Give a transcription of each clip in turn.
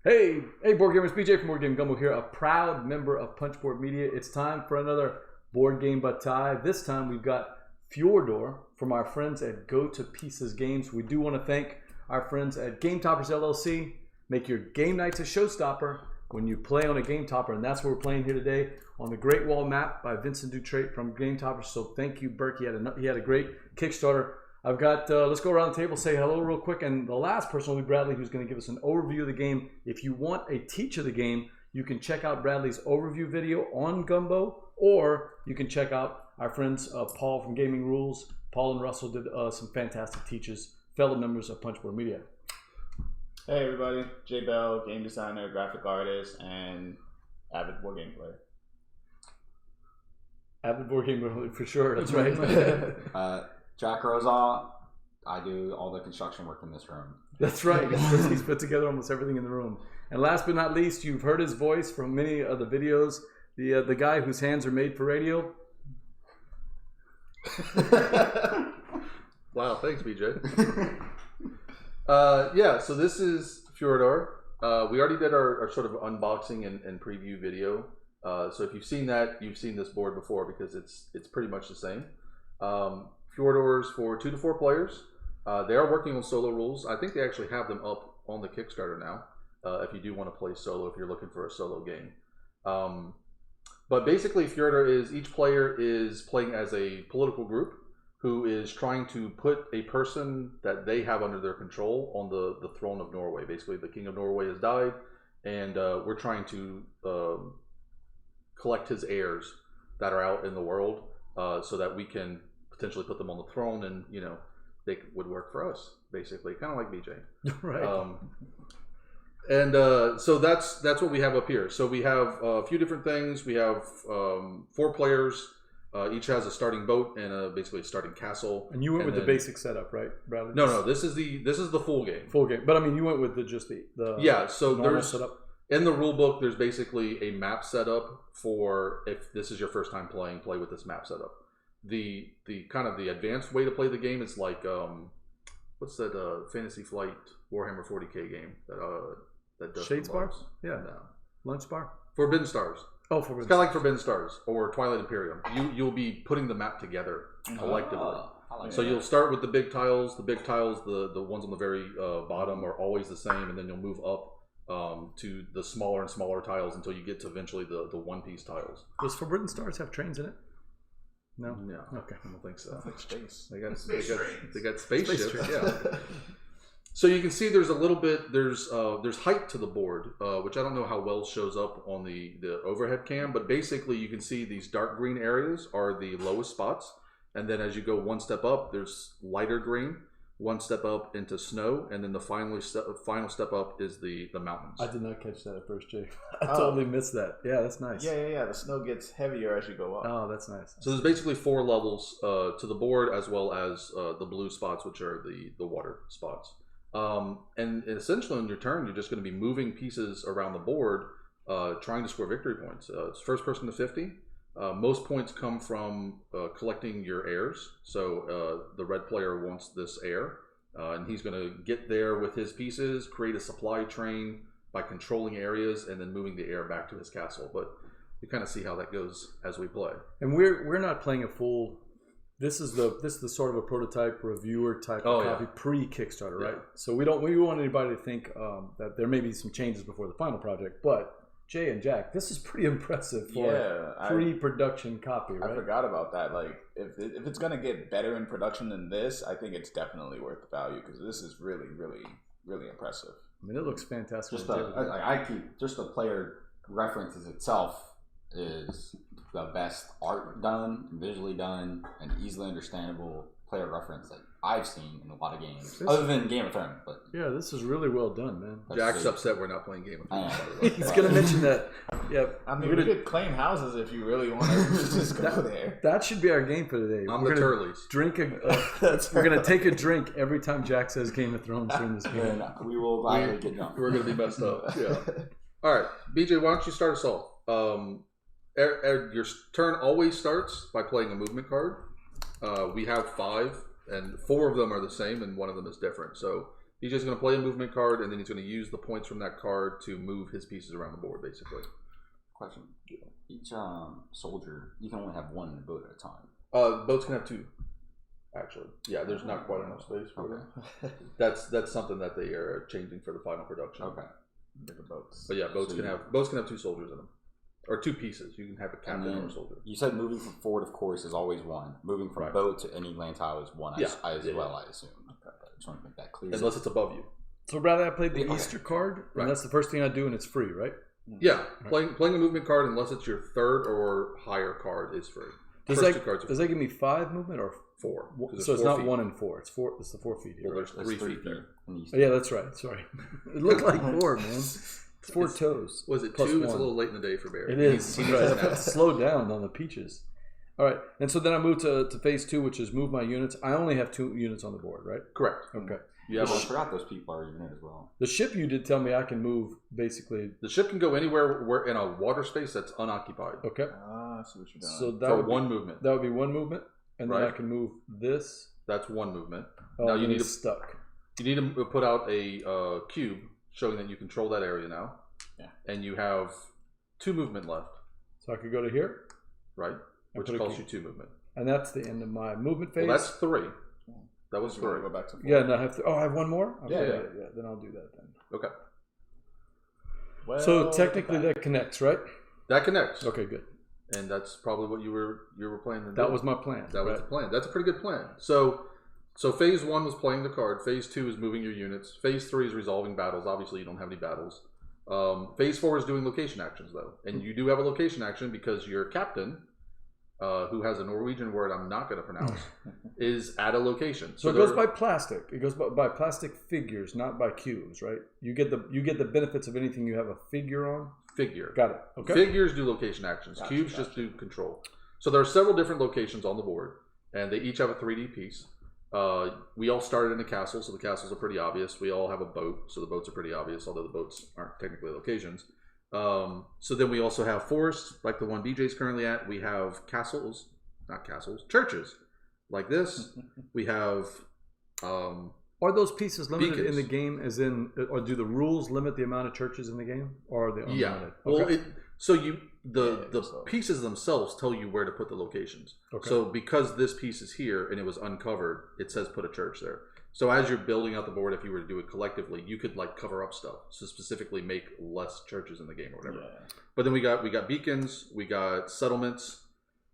Hey, board gamers, BJ from Game Gumbo here, a proud member of Punchboard Media. It's time for another board game bataille. This time we've got Fjordar from our friends at Go to Pieces Games. We do want to thank our friends at Game Toppers LLC. Make your game nights a showstopper when you play on a Game Topper, and that's what we're playing here today on the Great Wall map by Vincent Duchek from Game Toppers. So thank you, Burke. He had a great Kickstarter. I've got, let's go around the table, say hello real quick, and the last person will be Bradley, who's going to give us an overview of the game. If you want a teach of the game, you can check out Bradley's overview video on Gumbo, or you can check out our friends Paul from Gaming Rules. Paul and Russell did some fantastic teaches, fellow members of Punchboard Media. Hey everybody, Jay Bell, game designer, graphic artist, and avid board game player. Avid board game player, for sure, that's right. Jack Rosa, I do all the construction work in this room. That's right. He's put together almost everything in the room. And last but not least, you've heard his voice from many of the videos. The guy whose hands are made for radio. Wow, thanks, BJ. Yeah, so this is Fjordar. We already did our sort of unboxing and preview video. So if you've seen that, you've seen this board before because it's pretty much the same. Fjordar's for 2 to 4 players. They are working on solo rules. I think they actually have them up on the Kickstarter now. If you do want to play solo, if you're looking for a solo game. But basically, Fjordar is each player is playing as a political group who is trying to put a person that they have under their control on the throne of Norway. Basically, the king of Norway has died, and we're trying to collect his heirs that are out in the world so that we can potentially put them on the throne, and they would work for us, basically, kind of like BJ. Right. So that's what we have up here. So we have a few different things. We have 4 players. Each has a starting boat and basically a starting castle. And you went with the basic setup, right, Bradley? No. This is the full game. Full game, but I mean, you went with the yeah. So there's setup. In the rule book, there's basically a map setup for if this is your first time playing, play with this map setup. The kind of the advanced way to play the game is like what's that Fantasy Flight Warhammer 40K game that does Shadespar? Yeah. No. Lunch Bar? Forbidden Stars. Oh, Forbidden. It's kind of like Forbidden Stars or Twilight Imperium. You'll be putting the map together collectively. So you'll start with the big tiles. The big tiles, the ones on the very bottom, are always the same, and then you'll move up to the smaller and smaller tiles until you get to eventually the one-piece tiles. Does Forbidden Stars have trains in it? No. Okay, I don't think so. Like space. They got spaceships. Yeah. So you can see there's a little bit there's height to the board, which I don't know how well shows up on the overhead cam, but basically you can see these dark green areas are the lowest spots, and then as you go one step up, there's lighter green. One step up into snow, and then the final step up is the mountains. I did not catch that at first, Jake. I totally missed that. Yeah, that's nice. Yeah. The snow gets heavier as you go up. Oh, that's nice. So there's basically 4 levels to the board, as well as the blue spots, which are the water spots. And essentially, on your turn, you're just going to be moving pieces around the board, trying to score victory points. It's first person to 50. Most points come from collecting your heirs. So the red player wants this heir, and he's going to get there with his pieces, create a supply train by controlling areas, and then moving the heir back to his castle. But you kind of see how that goes as we play. And we're not playing a full. This is the sort of a prototype reviewer type of copy pre-Kickstarter, right? So we want anybody to think that there may be some changes before the final project, but Jay and Jack, this is pretty impressive for a pre-production copy, right? I forgot about that. Like, if it's gonna get better in production than this, I think it's definitely worth the value because this is really, really, really impressive. I mean, it looks fantastic. Just the player references itself is the best art done, visually done, and easily understandable player reference that I've seen in a lot of games, other than Game of Thrones. But yeah, this is really well done, man. Jack's upset we're not playing Game of Thrones. He's going to mention that. Yeah, I mean, we could claim houses if you really want to just go there. That should be our game for today. We're going to drink we're going to take a drink every time Jack says Game of Thrones during this game. Yeah, we will gladly get drunk. We're going to be messed up. Yeah. All right, BJ, why don't you start us off? Your turn always starts by playing a movement card. We have 5, and 4 of them are the same, and 1 of them is different. So He's just going to play a movement card, and then he's going to use the points from that card to move his pieces around the board, basically. Question. Each soldier, you can only have one in the boat at a time. Boats can have two, actually. Yeah, there's not quite enough space for them. That's something that they are changing for the final production. Okay. Different boats. But yeah, boats can have two soldiers in them. Or two pieces. You can have a captain or a soldier. You said moving from forward, of course, is always one. Moving from boat to any land tile is one as well, I assume. Okay. I just want to make that clear. Unless it's above you. So, rather, I played the Easter card, and that's the first thing I do, and it's free, right? Yeah, playing a movement card, unless it's your third or higher card, is free. Does that give me 5 movement or 4? So it's not 1 and 4. It's 4. It's the 4 feet here. Well, there's 3 feet there. Oh, yeah, that's right. Sorry, it looked like 4, man. It's 4 toes. Was it plus 2? 1. It's a little late in the day for Barry. It is. Right. I have to slow down on the peaches. All right, and so then I move to phase 2, which is move my units. I only have 2 units on the board, right? Correct. Okay. I forgot those people are unit as well. The ship, you did tell me I can move basically. The ship can go anywhere where in a water space that's unoccupied. Okay. So what you're doing. So that for would one movement. That would be 1 movement, and then I can move this. That's 1 movement. Oh, now you need stuck. You need to put out a cube showing that you control that area now. Yeah. And you have 2 movement left. So I could go to here, right? Which costs you 2 movement. And that's the end of my movement phase. Well, that's 3. That was 3. Go back to 4. Yeah, and I have to. Oh, I have 1 more. Yeah. Then I'll do that then. Okay. Well, so technically that connects, right? That connects. Okay, good. And that's probably what you were planning to do. That was my plan. That was the plan. That's a pretty good plan. So phase 1 was playing the card. Phase 2 is moving your units. Phase 3 is resolving battles. Obviously, you don't have any battles. Phase 4 is doing location actions, though. And you do have a location action because your captain, who has a Norwegian word I'm not going to pronounce, is at a location. So it goes by plastic. It goes by plastic figures, not by cubes, right? You get the benefits of anything you have a figure on. Figure. Got it. Okay. Figures do location actions. Cubes just do control. So there are several different locations on the board, and they each have a 3D piece. We all started in a castle, so the castles are pretty obvious. We all have a boat, so the boats are pretty obvious, although the boats aren't technically locations. So then we also have forests, like the one BJ's currently at. We have churches, like this. We have... are those pieces limited beacons in the game, as in, or do the rules limit the amount of churches in the game, or are they unlimited? Yeah. Okay. Well, the pieces themselves tell you where to put the locations. Okay. So because this piece is here and it was uncovered, it says put a church there. So as you're building out the board, if you were to do it collectively, you could like cover up stuff. So specifically make less churches in the game or whatever. Yeah. But then we got beacons, we got settlements,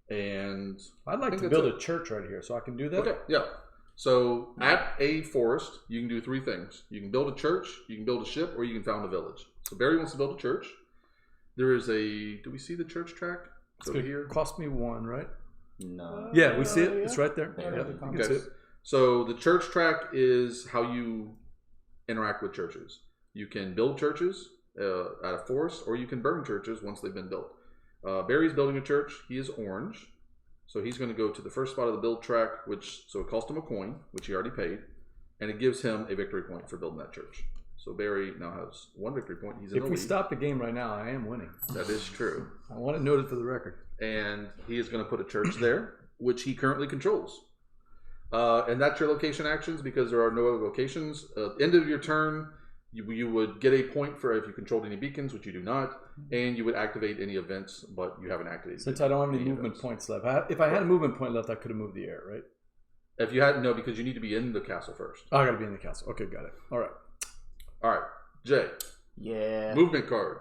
and I'd like to build a church right here, so I can do that. Okay. Yeah. So at a forest, you can do 3 things. You can build a church, you can build a ship, or you can found a village. So Barry wants to build a church. There is do we see the church track? It's over here. Cost me 1, right? No. Yeah, we see it. It's right there. Okay. So the church track is how you interact with churches. You can build churches at a forest, or you can burn churches once they've been built. Barry's building a church. He is orange. So he's going to go to the first spot of the build track, so it cost him a coin, which he already paid, and it gives him a victory point for building that church. So Barry now has 1 victory point. He's in the lead. If we stop the game right now, I am winning. That is true. I want it noted for the record. And he is going to put a church there, which he currently controls. And that's your location actions, because there are no other locations. End of your turn, you would get a point for if you controlled any beacons, which you do not, and you would activate any events, but you haven't activated. Since I don't have any movement points left. If I had a movement point left, I could have moved the air, right? If you had, no, because you need to be in the castle first. Oh, I got to be in the castle. Okay, got it. All right, Jay. Yeah. Movement card.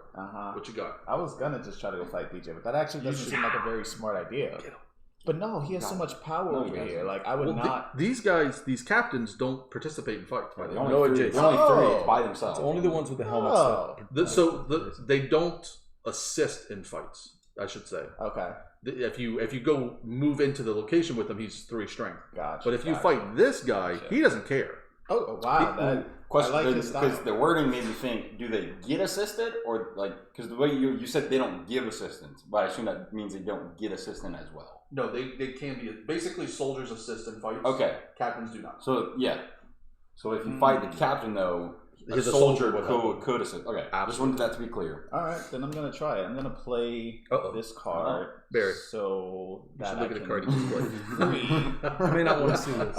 What you got? I was gonna just try to go fight BJ, but that actually doesn't seem like a very smart idea. But no, he has so much power over here. Like I would not. These captains don't participate in fights. By the way, only 3 by themselves. It's only the ones with the helmets. They don't assist in fights, I should say. Okay. If you go move into the location with him, he's 3 strength. Gotcha. But if you fight this guy, he doesn't care. Oh wow! Question, I like his style. Because the wording made me think: do they get assisted, or like? Because the way you said they don't give assistance, but I assume that means they don't get assistance as well. No, they can be. Basically, soldiers assist in fights. Okay. Captains do not. So yeah. So if you fight the captain, though, a soldier could assist. Okay. I just wanted that to be clear. All right, then I'm gonna try it. I'm gonna play this card. Barry. So you should look at the card you just played. I may not want to see this.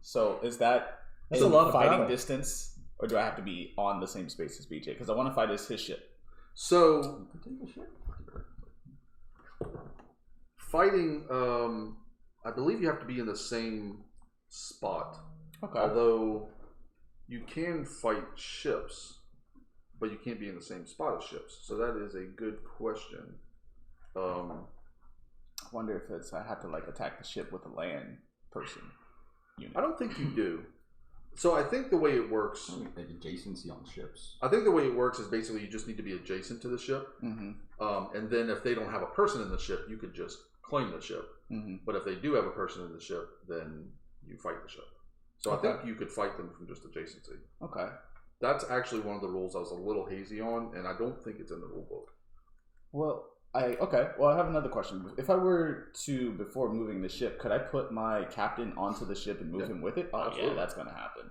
So is that That's a lot of fighting battle. distance, or do I have to be on the same space as BJ? Because I want to fight his ship. So fighting, I believe you have to be in the same spot. Okay. Although you can fight ships, but you can't be in the same spot as ships. So that is a good question. I wonder if it's I have to like attack the ship with a land person unit. I don't think you do. So I think the way it works, Like adjacency on ships. I think the way it works is basically you just need to be adjacent to the ship, Mm-hmm. and then if they don't have a person in the ship, you could just claim the ship. Mm-hmm. But if they do have a person in the ship, then you fight the ship. So Okay. I think you could fight them from just adjacency. Okay. That's actually one of the rules I was a little hazy on, and I don't think it's in the rule book. Well, Well, I have another question. If I were to, before moving the ship, could I put my captain onto the ship and move him with it? Oh, Absolutely. yeah, that's going to happen.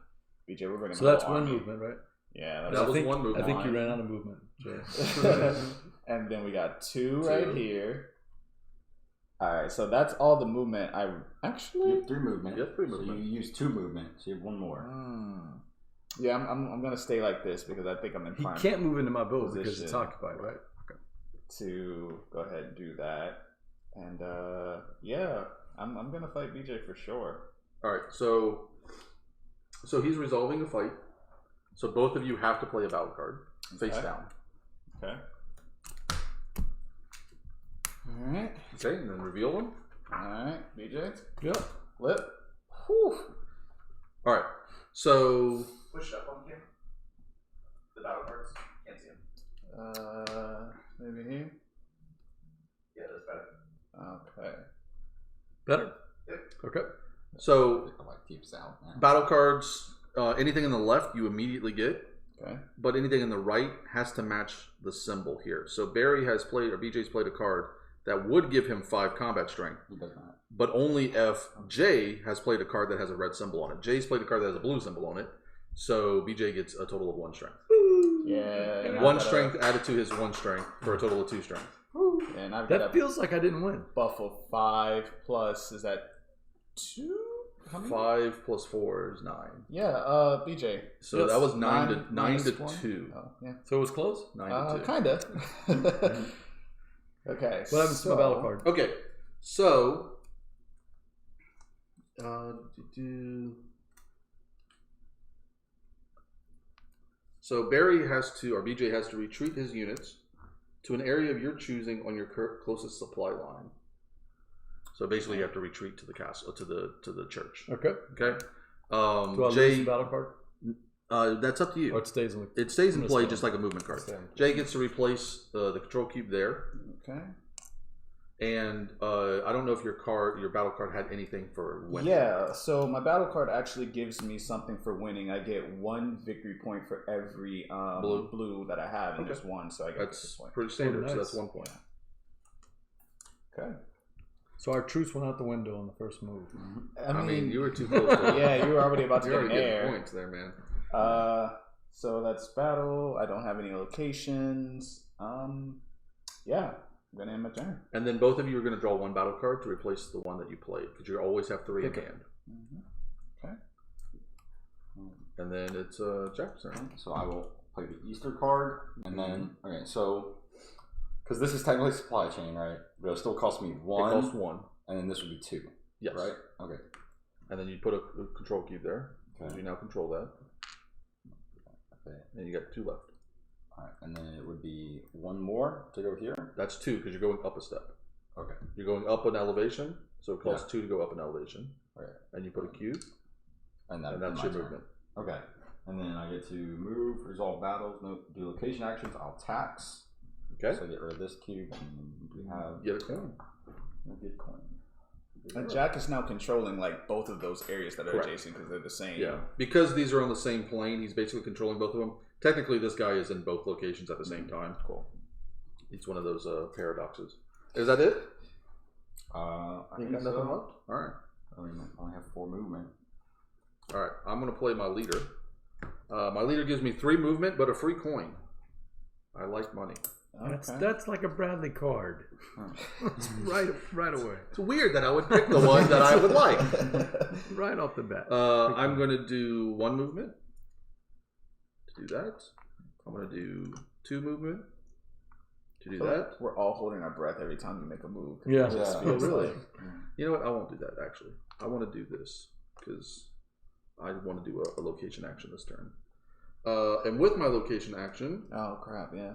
BJ, we're bringing So that's the whole one army. movement, right? Yeah, That was I think, one movement. I think you ran out of movement. Jay. and then we got two right here. All right, so that's all the movement. I You actually, have 3 movement. You have 3 movement. So you use 2 movement, so you have 1 more. yeah, I'm gonna stay like this because I think I'm in He prime can't move into my boat because it's position. occupied, right? to go ahead and do that. And yeah, I'm gonna fight BJ for sure. All right, so he's resolving a fight. So both of you have to play a battle card face Okay. down. Okay. All right. Okay, and then reveal them. All right, BJ. Yeah. Flip. Whew. All right, so Push up on him. The battle cards. Can't see him. Maybe here. Yeah, that's better. Okay. Better? Yep. Okay. so Like keeps out. Yeah. battle cards. Anything on the left you immediately get, Okay. but anything on the right has to match the symbol here. So Barry has played, or BJ's played a card that would give him 5 combat strength, He does not. but only if Jay has played a card that has a red symbol on it. Jay's played a card that has a blue symbol on it, so BJ gets a total of 1 strength. Yeah. and I've 1 got a- strength added to his 1 strength for a total of 2 strength. And I've got That a feels like I didn't win. buff of 5 plus. Is that 2? How many? 5 plus 4 is 9. Yeah. BJ. So Yes. that was 9 to minus 1. 2. Oh, yeah. So it was close? 9 to 2. Kinda. Okay. What happens to my battle card? Okay, so so Barry has to, or BJ has to retreat his units to an area of your choosing on your closest supply line. So basically, you have to retreat to the castle, to the church. Okay. Okay. Do I lose Jay, the battle card? that's up to you. Or it stays in the... It stays in I'm play gonna just stay like a movement card. Stay in. Jay gets to replace the control cube there. Okay. And I don't know if your battle card had anything for winning. Yeah, so my battle card actually gives me something for winning. I get 1 victory point for every blue that I have, and Okay. there's 1, so I get That's this point. pretty standard, so nice. that's 1 point. Okay. So our truce went out the window on the first move. I mean, you were too close to yeah, you were already about to You're get already an getting air. points there, man. So that's battle. I don't have any locations. Yeah, I'm gonna end my turn. And then both of you are going to draw 1 battle card to replace the one that you played, because you always have 3 in Okay. hand. Okay. And then it's Jack's turn. So I will play the Easter card, and then so because this is technically supply chain, right? But it'll still cost me 1. It costs 1. And then this would be 2. Yes. Right. Okay. And then you put a control cube there. Okay. You now control that. Okay. And you got 2 left. All right. And then it would be 1 more to go here. That's 2 because you're going up a step. Okay. You're going up an elevation, so it costs 2 to go up an elevation. Okay. And you put a cube, And and that's that's your movement. Okay. And then I get to move, resolve battles, no do location actions. I'll tax. Okay. So I get rid of this cube, and we have Get a coin. a good coin. And Jack is now controlling like both of those areas that are Correct. adjacent because they're the same. Yeah, because these are on the same plane, he's basically controlling both of them. Technically, this guy is in both locations at the same time. Cool. It's one of those paradoxes. Is that it? I You think got nothing so. left? All right. I mean, I only have 4 movement. All right. I'm going to play my leader. My leader gives me 3 movement, but a free coin. I like money. That's like a Bradley card. It's right away. It's weird that I would pick the one that I would like. Right off the bat. I'm going to do 1 movement to do that. I'm going to do 2 movement to do that. We're all holding our breath every time you make a move. Yeah. Oh, really? You know what? I won't do that, actually. I want to do this because I want to do a location action this turn. And with my location action... Oh, crap, yeah.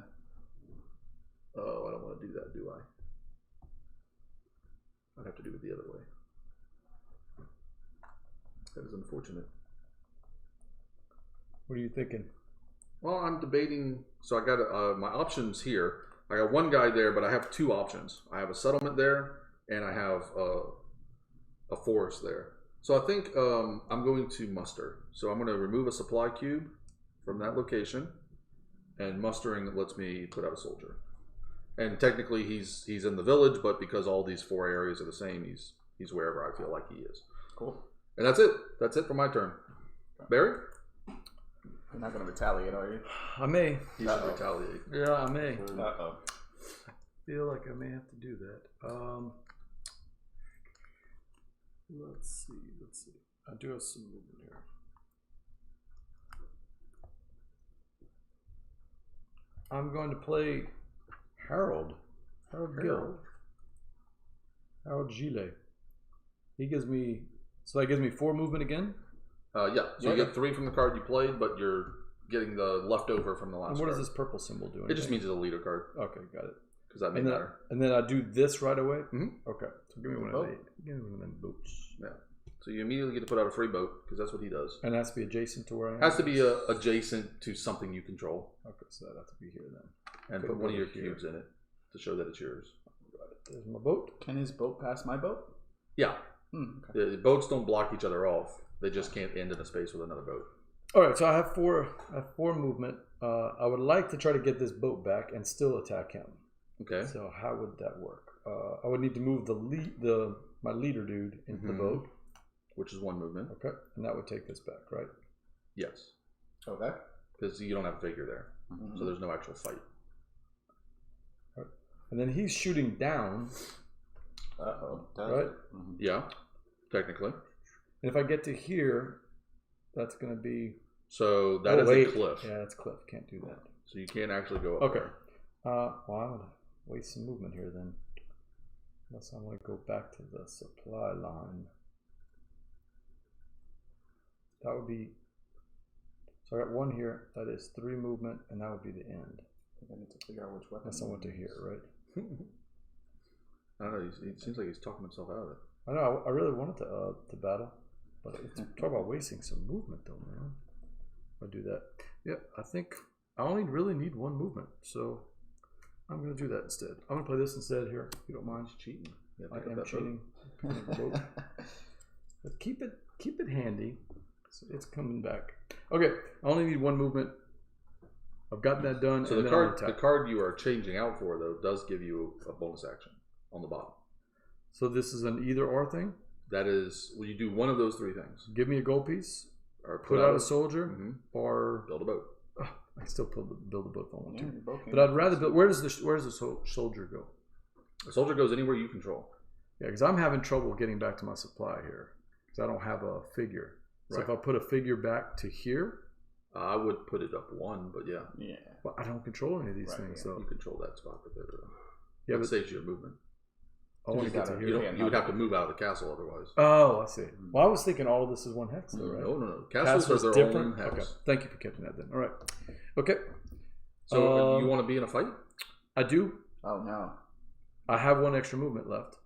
Oh, I don't want to do that, do I? I'd have to do it the other way. That is unfortunate. What are you thinking? Well, I'm debating. So I got my options here. I got 1 guy there, but I have 2 options. I have a settlement there, and I have a forest there. So I think I'm going to muster. So I'm going to remove a supply cube from that location, and mustering lets me put out a soldier. And technically, he's in the village, but because all these 4 areas are the same, he's wherever I feel like he is. Cool. And that's it. That's it for my turn. Barry? You're not going to retaliate, are you? I may. He should retaliate. Yeah, I may. Uh-oh. I feel like I may have to do that. Let's see. I do have some movement here. I'm going to play Harold Gill. Harold Gile. He gives me, so that gives me 4 movement again? Yeah, so you get 3 from the card you played, but you're getting the leftover from the last And what card. does this purple symbol do? It just means it's a leader card, Okay, got it. because that may matter. And then I do this right away? Mhm. Okay, so give me one of them. Give me one of them boots. Yeah. So you immediately get to put out a free boat, because that's what he does. And it has to be adjacent to where I am? Has to be adjacent to something you control. Okay, so that has to be here then. And Okay, put one of your here. cubes in it to show that it's yours. There's my boat. Can his boat pass my boat? Yeah. Okay. The boats don't block each other off. They just can't end in a space with another boat. All right, so I have 4 movement. I would like to try to get this boat back and still attack him. Okay. So how would that work? I would need to move my leader dude into the boat. Which is 1 movement. Okay, and that would take this back, right? Yes. Okay. Because you don't have a figure there. So there's no actual fight. Right. And then he's shooting down. Uh-oh. Right? Yeah, technically. And if I get to here, that's going to be... So that is a cliff. Yeah, that's cliff. Can't do that. So you can't actually go up Okay. there. Well, I'm going to waste some movement here then. Unless I want to go back to the supply line. That would be... So I got 1 here. That is 3 movement, and that would be the end. I need to figure out which weapon. That's somewhat to here, right? I don't know. He seems like he's talking himself out of it. I know. I really wanted to battle, but it's talk about wasting some movement, though, man. I'll do that. Yeah, I think I only really need 1 movement, so I'm going to do that instead. I'm going to play this instead here, if you don't mind. Cheating. Yeah, I am cheating. But keep it handy. It's coming back. Okay, I only need 1 movement. I've gotten that done. So the card you are changing out for, though, does give you a bonus action on the bottom. So this is an either or thing? That is, well, you do one of those 3 things. Give me a gold piece, Or put out a soldier, or build a boat. I can still build a boat if I want to. But I'd rather build. Where does the soldier go? The soldier goes anywhere you control. Yeah, because I'm having trouble getting back to my supply here because I don't have a figure. So if I put a figure back to here, I would put it up 1, but yeah. Yeah. Well, I don't control any of these things, so You control that spot right there. yeah, It but saves your movement. I want to get to You here. would have to move out of the castle otherwise. Oh, I see. Well, I was thinking all of this is 1 hex, though, right? No. Castles are their own hex. Okay, thank you for catching that. Then, all right. Okay. So you want to be in a fight? I do. Oh no. I have 1 extra movement left,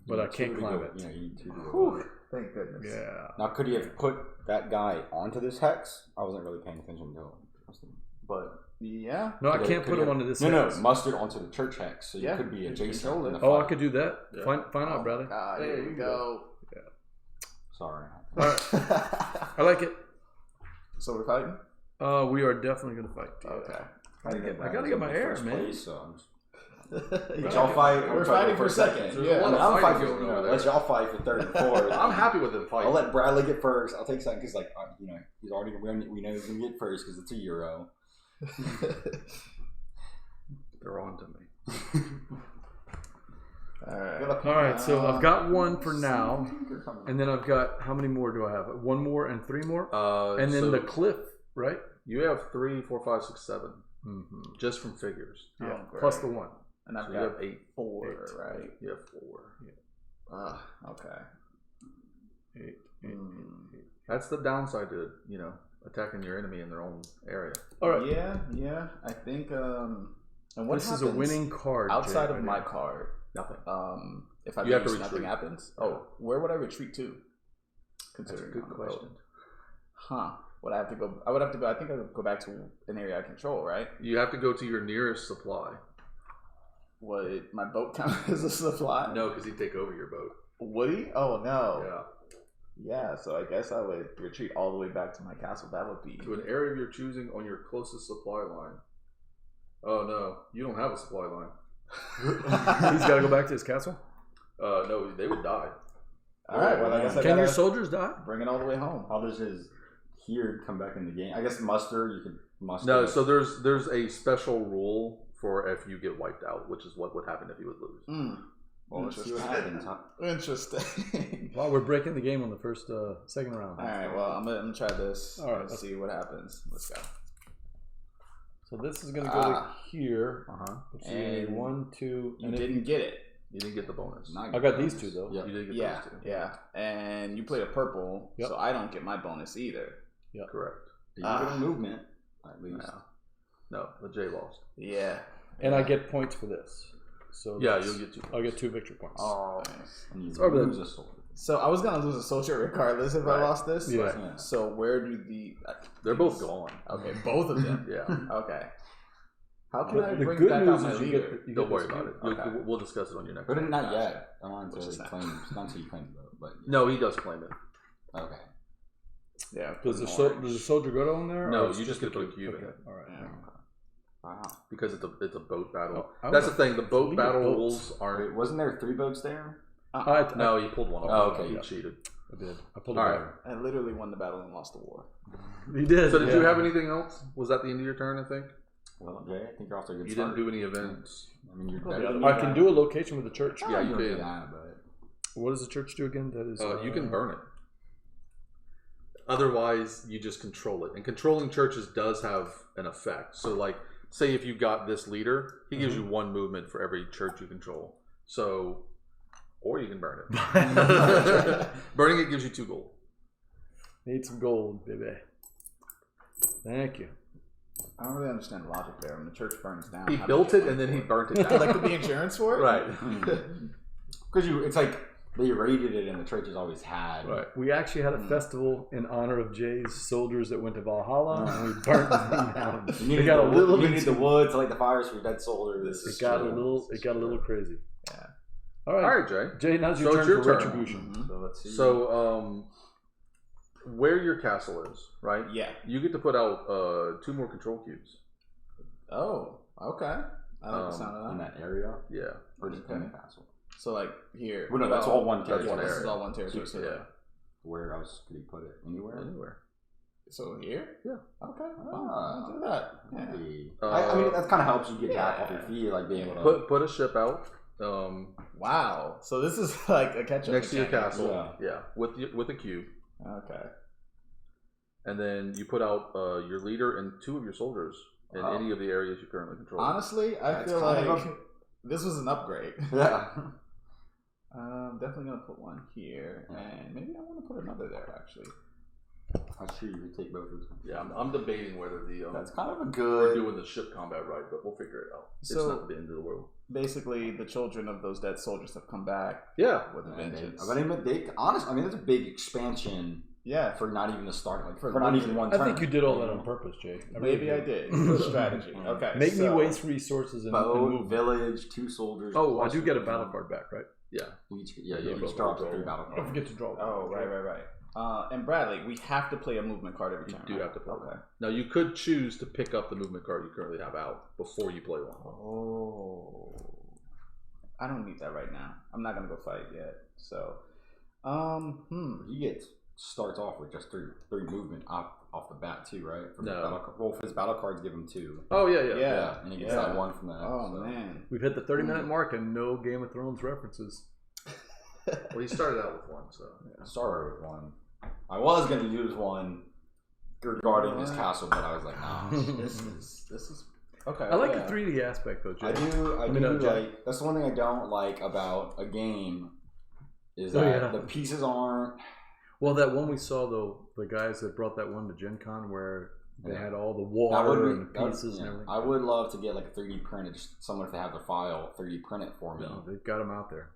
but I can't climb it. Yeah, you need 2 to go. Thank goodness. Yeah. Now, could he have put that guy onto this hex? I wasn't really paying attention to it. But yeah. No, I can't put him onto this. No, hex. mustard onto the church hex, so you could be adjacent. In the Oh, I fight. could do that. Yeah. Find out, brother. There you go. Yeah. Sorry. All right. I like it. So we're fighting? We are definitely gonna fight. Okay. I gotta get my air, man. Let y'all fight. We're fighting for second. Yeah, a lot of I'm fighting fighting. going over there. Let y'all fight for 3rd and 4th. I'm happy with him fighting. I'll let Bradley get first. I'll take second because, he's already. We know he's gonna get first because it's a Euro. They're on to me. All right. So I've got one for now, and then I've got how many more do I have? One more and three more, and then the cliff, right? You have 3, 4, 5, 6, 7, just from figures. Yeah, plus the one. And I've So got you have 8. 4, right? You have 4. Okay. 8. That's the downside to attacking your enemy in their own area. All right. Yeah. I think. And what This is happens a winning card. outside Jay, of right my here. card? Nothing. If I You have to lose, nothing retreat. happens. Oh, where would I retreat to? That's a Considering good I'm the question. boat. Huh? Would I have to go? I would have to go. I think I would go back to an area I control, right? You have to go to your nearest supply. Would my boat count as a supply? No, because he'd take over your boat. Would he? Oh no. Yeah. Yeah, so I guess I would retreat all the way back to my castle. That would be. To an area of your choosing on your closest supply line. Oh no, you don't have a supply line. He's got to go back to his castle. No, they would die. All right. Well, I guess I Can your gotta soldiers die? bring it all the way home. How does his here come back in the game? I guess muster. You could muster. No, so there's a special rule for if you get wiped out, which is what would happen if you would lose. Well, let's see what happens. Huh? Interesting. Well, we're breaking the game on the second round. All right. Well, I'm gonna try this. All right, Let's see what happens. Let's go. So this is going to go to here. Let's see, And 1, 2. You didn't get it. You didn't get the bonus. I got these two though. Yep. You did get Yeah, those two. yeah. And you played a purple, Yep. so I don't get my bonus either. Correct. You get a movement at least. No, the J lost. Yeah. And I get points for this. So Yeah, that's- you'll get 2. I'll get 2 victory points. Oh. And you Sorry, lose a sword. So I was gonna lose a soldier regardless if I Right. lost this. Yeah. Yeah. So where do the? They're both gone. Okay, both of them. Yeah. Okay. How can I The bring good back news out my is you leader? get you Don't get worry this about it. cube. Okay. We'll discuss it on your next But one. not Gotcha. yet. Not until Which he is not- claims. Not until you claim the vote. But No, he does claim it. okay. Yeah. Does the put an does the soldier go on there? No, or it's you just get to put a cube? cube in Okay. it. All right. Yeah. Wow. Because it's a boat battle. Oh, I That's the was- thing. The boat we battle get boats. rules Wait, aren't. wasn't there 3 boats there? No, he pulled one off. Oh, okay. He Yeah. cheated. I did. I pulled it All back. right. I literally won the battle and lost the war. He did. So did you have anything else? Was that the end of your turn? I think Well, Jay, I think you're off to a good you start. didn't do any events. I mean, you're Well, better the than other I me. can do a location with the church. Yeah, you can. can. That, but What does the church do again? That is. You can burn it. Otherwise, you just control it. And controlling churches does have an effect. So, like, say if you got this leader, he gives you 1 movement for every church you control. So, or you can burn it. Burning it gives you 2 gold. Need some gold, baby. Thank you. I don't really understand the logic there. When the church burns down, He how do you built get it and money then he for burnt it it? down. Like the insurance for it, Right. because it's like they raided it and the churches always had. Right. We actually had a festival in honor of Jay's soldiers that went to Valhalla, and we burnt them down. You It needed, got a little you bit. needed the wood to light the fires for dead soldiers. It got a little. It got a little crazy. Yeah. All All right, right, Jay. Jay. Now's your So turn it's your for turn. retribution. So let's see. So, where your castle is, right? Yeah. You get to put out 2 more control cubes. Oh, okay. I like the sound of in that. that area, Yeah. or just in the castle. So like here. Well, no, that's all one That's territory. one This is area. all one territory. So Yeah. Where else could he put it? Anywhere? Anywhere. So here. Yeah. Okay. I'll do that. Yeah. Maybe. Uh, I mean, that kind of helps you get back yeah. off your feet, like being able to. Put a ship out Wow. So this is like a catch-up next to your mechanic. castle. Yeah. With a cube. Okay. And then you put out your leader and 2 of your soldiers in Wow. any of the areas you currently control. Honestly, I That's feel kind like of this was an upgrade. Yeah. I'm definitely gonna put one here, and maybe I want to put another there actually. I'm sure you could take both of them. Yeah, I'm debating whether the That's kind of a we're good. doing the ship combat right, but we'll figure it out. It's So- not the end of the world. Basically, the children of those dead soldiers have come back Yeah. with a And vengeance. they honestly, I mean, that's a big expansion Yeah, for not even the start, like For for not literally- even one I turn. think you did all that on purpose, Jay. maybe I did. For strategy. Okay. Make me so- waste resources and Boat, move. village, 2 soldiers. Oh, I plus do get a your- battle card back, right? Yeah. You each Yeah, each draw up to 3 battle cards. Don't forget to draw. Oh, right. And Bradley, we have to play a movement card every You turn. do right? have to play Okay. one. Now, you could choose to pick up the movement card you currently have out before you play one. Oh, I don't need that right now. I'm not gonna go fight yet. So, You get starts off with just three movement off the bat too, right? From No. Well, his battle cards give him 2. Oh yeah. Yeah. And he gets that 1 from that. Oh so. man. We've hit the 30-minute mark and no Game of Thrones references. Well, he started out with 1, so. I started with 1. I was going to use 1 regarding his castle, but I was like, nah. This is okay. I like the 3D aspect though, Jay. I do Jay. like. That's the one thing I don't like about a game is that the pieces aren't. Well, that one we saw though, the guys that brought that one to Gen Con where they had all the water and the pieces and everything. I would love to get like a 3D printed. Just someone if they have the file 3D print it for me. No, they've got them out there.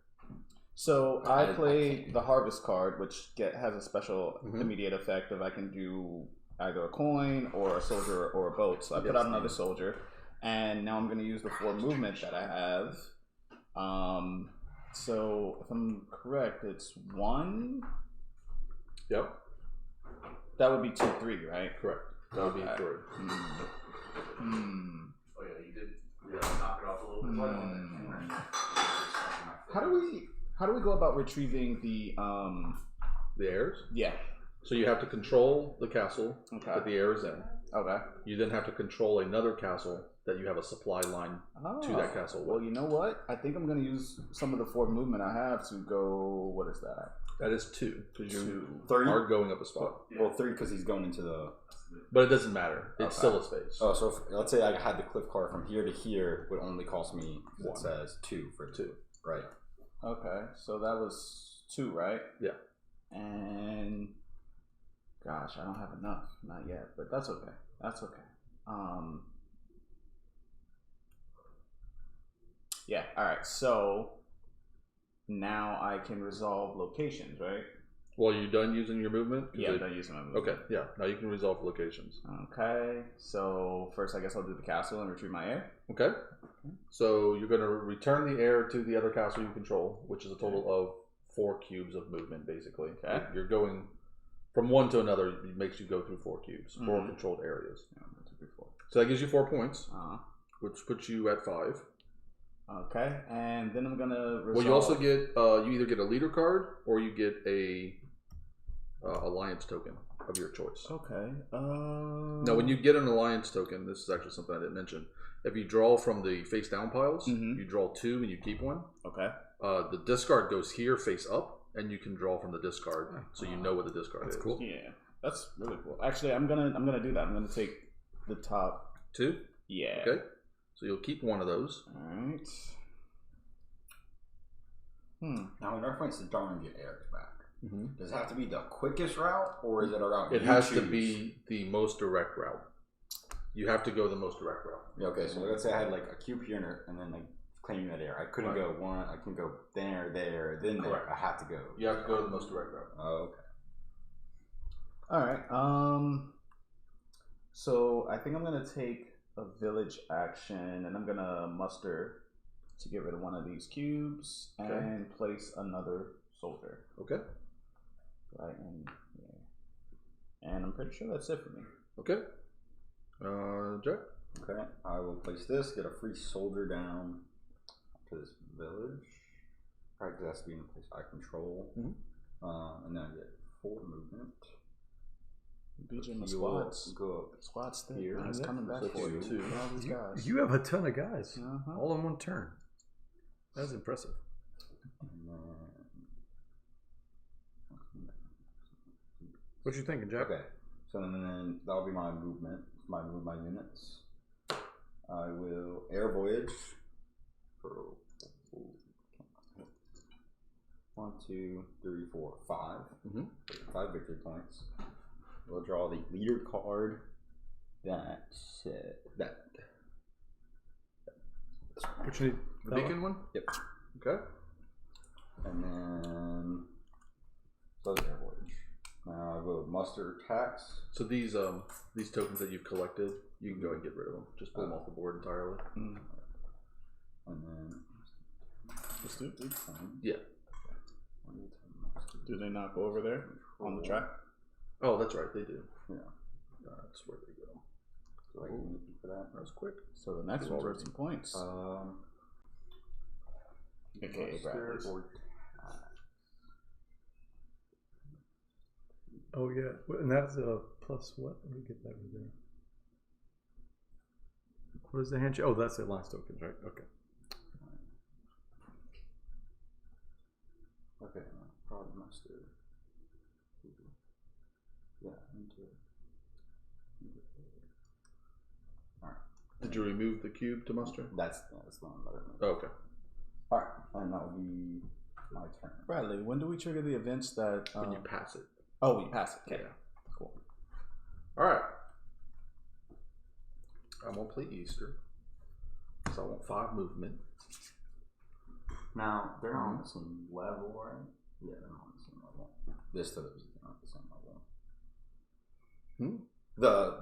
So I play the Harvest card, which has a special immediate effect of I can do either a coin or a soldier or a boat. So I put out another soldier, and now I'm going to use the 4 movement that I have. So if I'm correct, it's 1. Yep. That would be 2, 3, right? Correct. That would be 3. Oh yeah, you did. Yeah, knock it off a little bit. How do we go about retrieving the heirs. Yeah. So you have to control the castle that the heir is in. Okay. You then have to control another castle that you have a supply line to that castle. Well, you know what? I think I'm going to use some of the 4 movement I have to go. What is that? That is 2 because you 3 are going up a spot. Well, 3 because he's going into the. But it doesn't matter. It's still a space. Oh, so let's say I had the cliff card from here to here would only cost me. It says 2 for 2, right? Okay, so that was 2, right? Yeah. And gosh, I don't have enough, not yet, but that's okay. That's okay. Yeah. All right. So now I can resolve locations, right? Well, you done using your movement? Yeah, I'm done using my movement. Okay. Yeah. Now you can resolve locations. Okay. So first, I guess I'll do the castle and retrieve my heir. Okay. So you're going to return the heir to the other castle you control, which is a total of 4 cubes of movement, basically. Okay. You're going from one to another. It makes you go through 4 cubes, 4 controlled areas. Yeah, 1, 2, 3, 4. So that gives you 4 points, which puts you at 5. Okay, and then I'm gonna resolve. Well, you also get you either get a leader card or you get a alliance token of your choice. Okay. Now, when you get an alliance token, this is actually something I didn't mention. If you draw from the face down piles, you draw 2 and you keep 1. Okay. The discard goes here face up, and you can draw from the discard, so you know what the discard is. That's cool. Yeah, that's really cool. Actually, I'm gonna do that. I'm gonna take the top 2. Yeah. Okay. So you'll keep 1 of those. Alright. Now, in reference to drawing your heirs back, does it have to be the quickest route, or is it a route It has to be the most direct route. You have to go the most direct route. Yeah, okay, so let's say I had like a cube here and then like claiming that heir. I couldn't go one. I can go there, then there. I have to go. You have to go the most direct route. Oh, okay. All right. So I think I'm gonna take a village action, and I'm gonna muster to get rid of one of these cubes and place another soldier. Okay. Right, and I'm pretty sure that's it for me. Okay. Jack? Okay, I will place this, get a free soldier down to this village. Right, because that's being a place I control. And then I get 4 movement. BJ, my squad's go up squad's there. here. He's coming back So for you. 2. All these guys. You have a ton of guys, Uh-huh. all in one turn. That's impressive. And then... What you thinking, Jack? Okay, so then that'll be my movement. My units. I will air voyage for 1, 2, 3, 4, 5. 5 victory points. We'll draw the leader card. That's that. Which need The beacon one? Yep. Okay. And then so that's air voyage. Now I will muster tax. So these tokens that you've collected, you can go and get rid of them. Just pull them off the board entirely. And then Let's do it. Yeah. Do they not go over there on the track? Oh, that's right. They do. Yeah. That's where they go. So I can use for that. That was quick. So the next one's worth some points. Muster AKA Bradley's. or Oh yeah, and that's a plus what? Let me get that right there. What is the handshake? Oh, that's the alliance tokens, right? Okay. Okay, Frode Brændø. Yeah, into. Alright. Did you remove the cube to muster? That's the one that I removed. Oh, okay. Alright, and that will be my turn. Bradley, when do we trigger the events that? When you pass it. Oh, we pass it. Okay. Yeah. Cool. All right. I won't play Easter because I want 5 movement. Now, they're on the same level, right? Yeah, they're on the same level. This to the beacon are on the same level.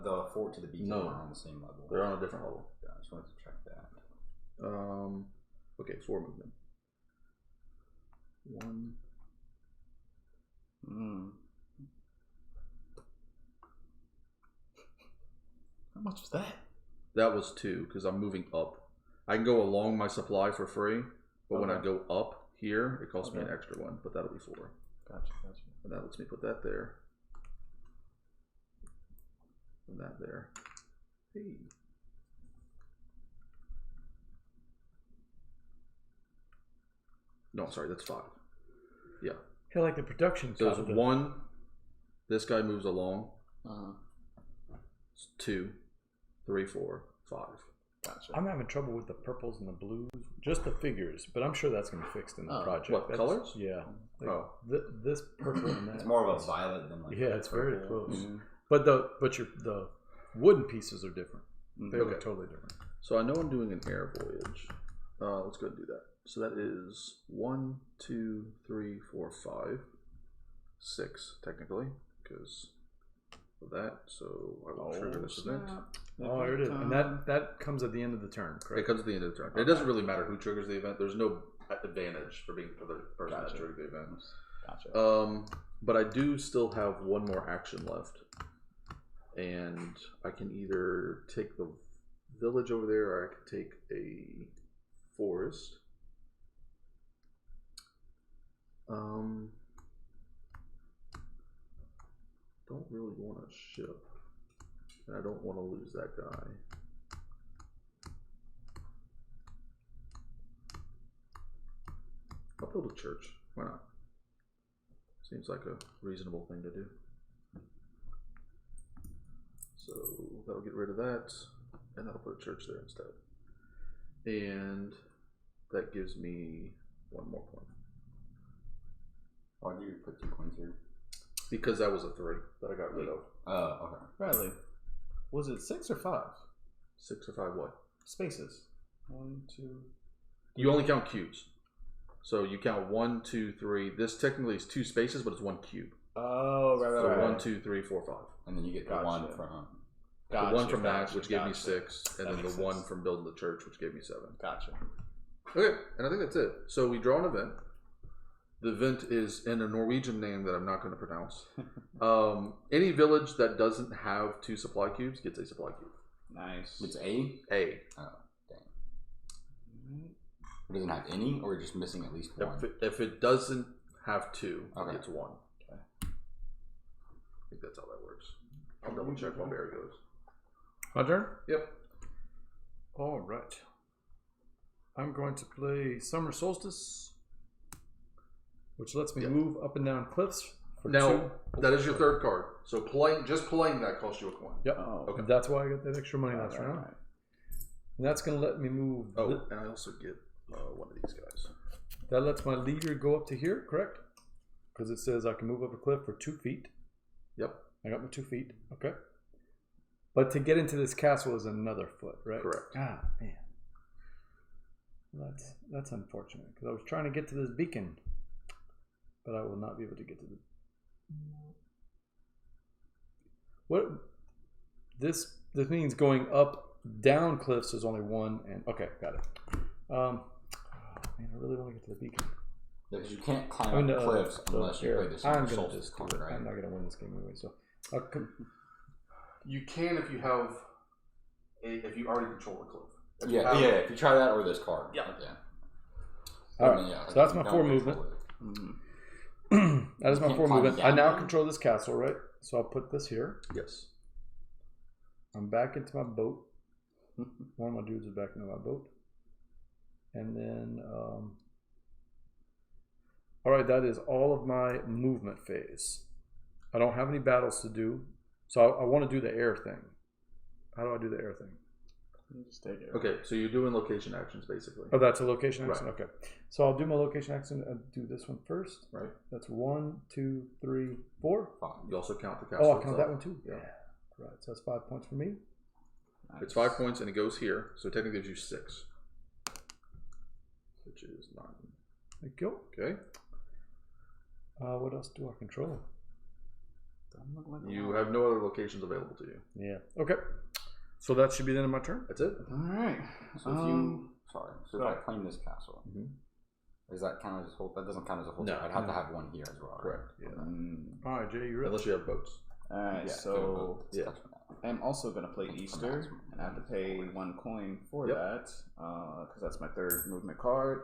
The fort to the beacon are on the same level. They're on a different level. Yeah, I just wanted to check that. Okay, 4 movement. 1. How much was that? That was 2 because I'm moving up. I can go along my supply for free, but when I go up here, it costs me an extra 1, but that'll be 4. Gotcha. And that lets me put that there. And that there. Hey. No, I'm sorry, that's 5. Yeah. I like the production. So there's 1. This guy moves along. It's 2, 3, 4, 5. Gotcha. I'm having trouble with the purples and the blues, just the figures, but I'm sure that's going to be fixed in the project. What, colors? Yeah. Like this purple and that. It's more of a violet than like. Yeah, it's very close. Mm-hmm. But the wooden pieces are different. They look totally different. So I know I'm doing an air voyage. Let's go ahead and do that. So that is 1, 2, 3, 4, 5, 6 technically, because of that. So I will trigger this event. Oh, there it is. And that comes at the end of the turn, correct? It comes at the end of the turn. It doesn't really matter who triggers the event. There's no advantage for being for the person that triggered the event. Gotcha. But I do still have 1 more action left, and I can either take the village over there, or I can take a forest. Don't really want a ship, and I don't want to lose that guy. I'll build a church. Why not? Seems like a reasonable thing to do. So that'll get rid of that, and that'll put a church there instead. And that gives me 1 more point. Why do you put 2 coins here? Because that was a 3 that I got rid of. Oh, okay. Bradley, was it 6 or 5? 6 or 5 what? Spaces. 1, 2. You only count cubes. So you count 1, 2, 3. This technically is 2 spaces, but it's 1 cube. Oh, right. So 1, 2, 3, 4, 5. And then you get the 1 from. The 1 from that, which gave me 6, and then the 1 from building the church, which gave me 7. Gotcha. Okay, and I think that's it. So we draw an event. The event is in a Norwegian name that I'm not going to pronounce. Any village that doesn't have 2 supply cubes gets a supply cube. Nice. It's A? A. Oh, dang. It doesn't have any, or just missing at least 1? If it doesn't have 2, okay. It gets 1. Okay. I think that's how that works. I'll double check while Barry goes. My turn? Yep. All right. I'm going to play Summer Solstice, which lets me move up and down cliffs. For Now, 2. that is your 3rd card. So just playing that costs you a coin. Yep. Oh, okay. That's why I got that extra money last round. Right. And that's going to let me move. Oh, and I also get 1 of these guys. That lets my leader go up to here, correct? Because it says I can move up a cliff for 2 feet. Yep. I got my 2 feet. Okay. But to get into this castle is another foot, right? Correct. Ah, man. That's unfortunate because I was trying to get to this beacon, but I will not be able to get to the. What? This means going up, down cliffs is only 1, and okay, got it. Man, I really want to get to the beacon. Because you can't climb up cliffs unless you play this. I'm gonna just do it. I'm not gonna win this game anyway, so. You can if you have if you already control the cliff. If If you try that or this card. Yeah. All right. Yeah, so that's my 4 movement. That is my Can't 4 climb movement. down I now then? control this castle, right? So I'll put this here. Yes. I'm back into my boat. One of my dudes is back into my boat. And then, all right, that is all of my movement phase. I don't have any battles to do. So I want to do the air thing. How do I do the air thing? Just take it. Okay, so you're doing location actions basically. Oh, that's a location action? Right. Okay. So I'll do my location action and do this one first. Right. That's 1, 2, 3, 4. You also count the castle. Oh, I count that itself. one too? Yeah. Right, so that's 5 points for me. It's 5 points and it goes here, so it technically gives you 6. Which is 9. Thank you. Okay. What else do I control? You have no other locations available to you. Yeah. Okay. So that should be the end of my turn. That's it. All right. So if I claim this castle, Mhm. does that count as a whole? That doesn't count as a whole. No, I'd have no. to have one here as well. Correct. Yeah. All right, Jay, you're up. Unless you have boats. All right. Yeah, So yeah. I'm also gonna play Easter, and I have to pay 1 coin for Yep. that because that's my 3rd movement card.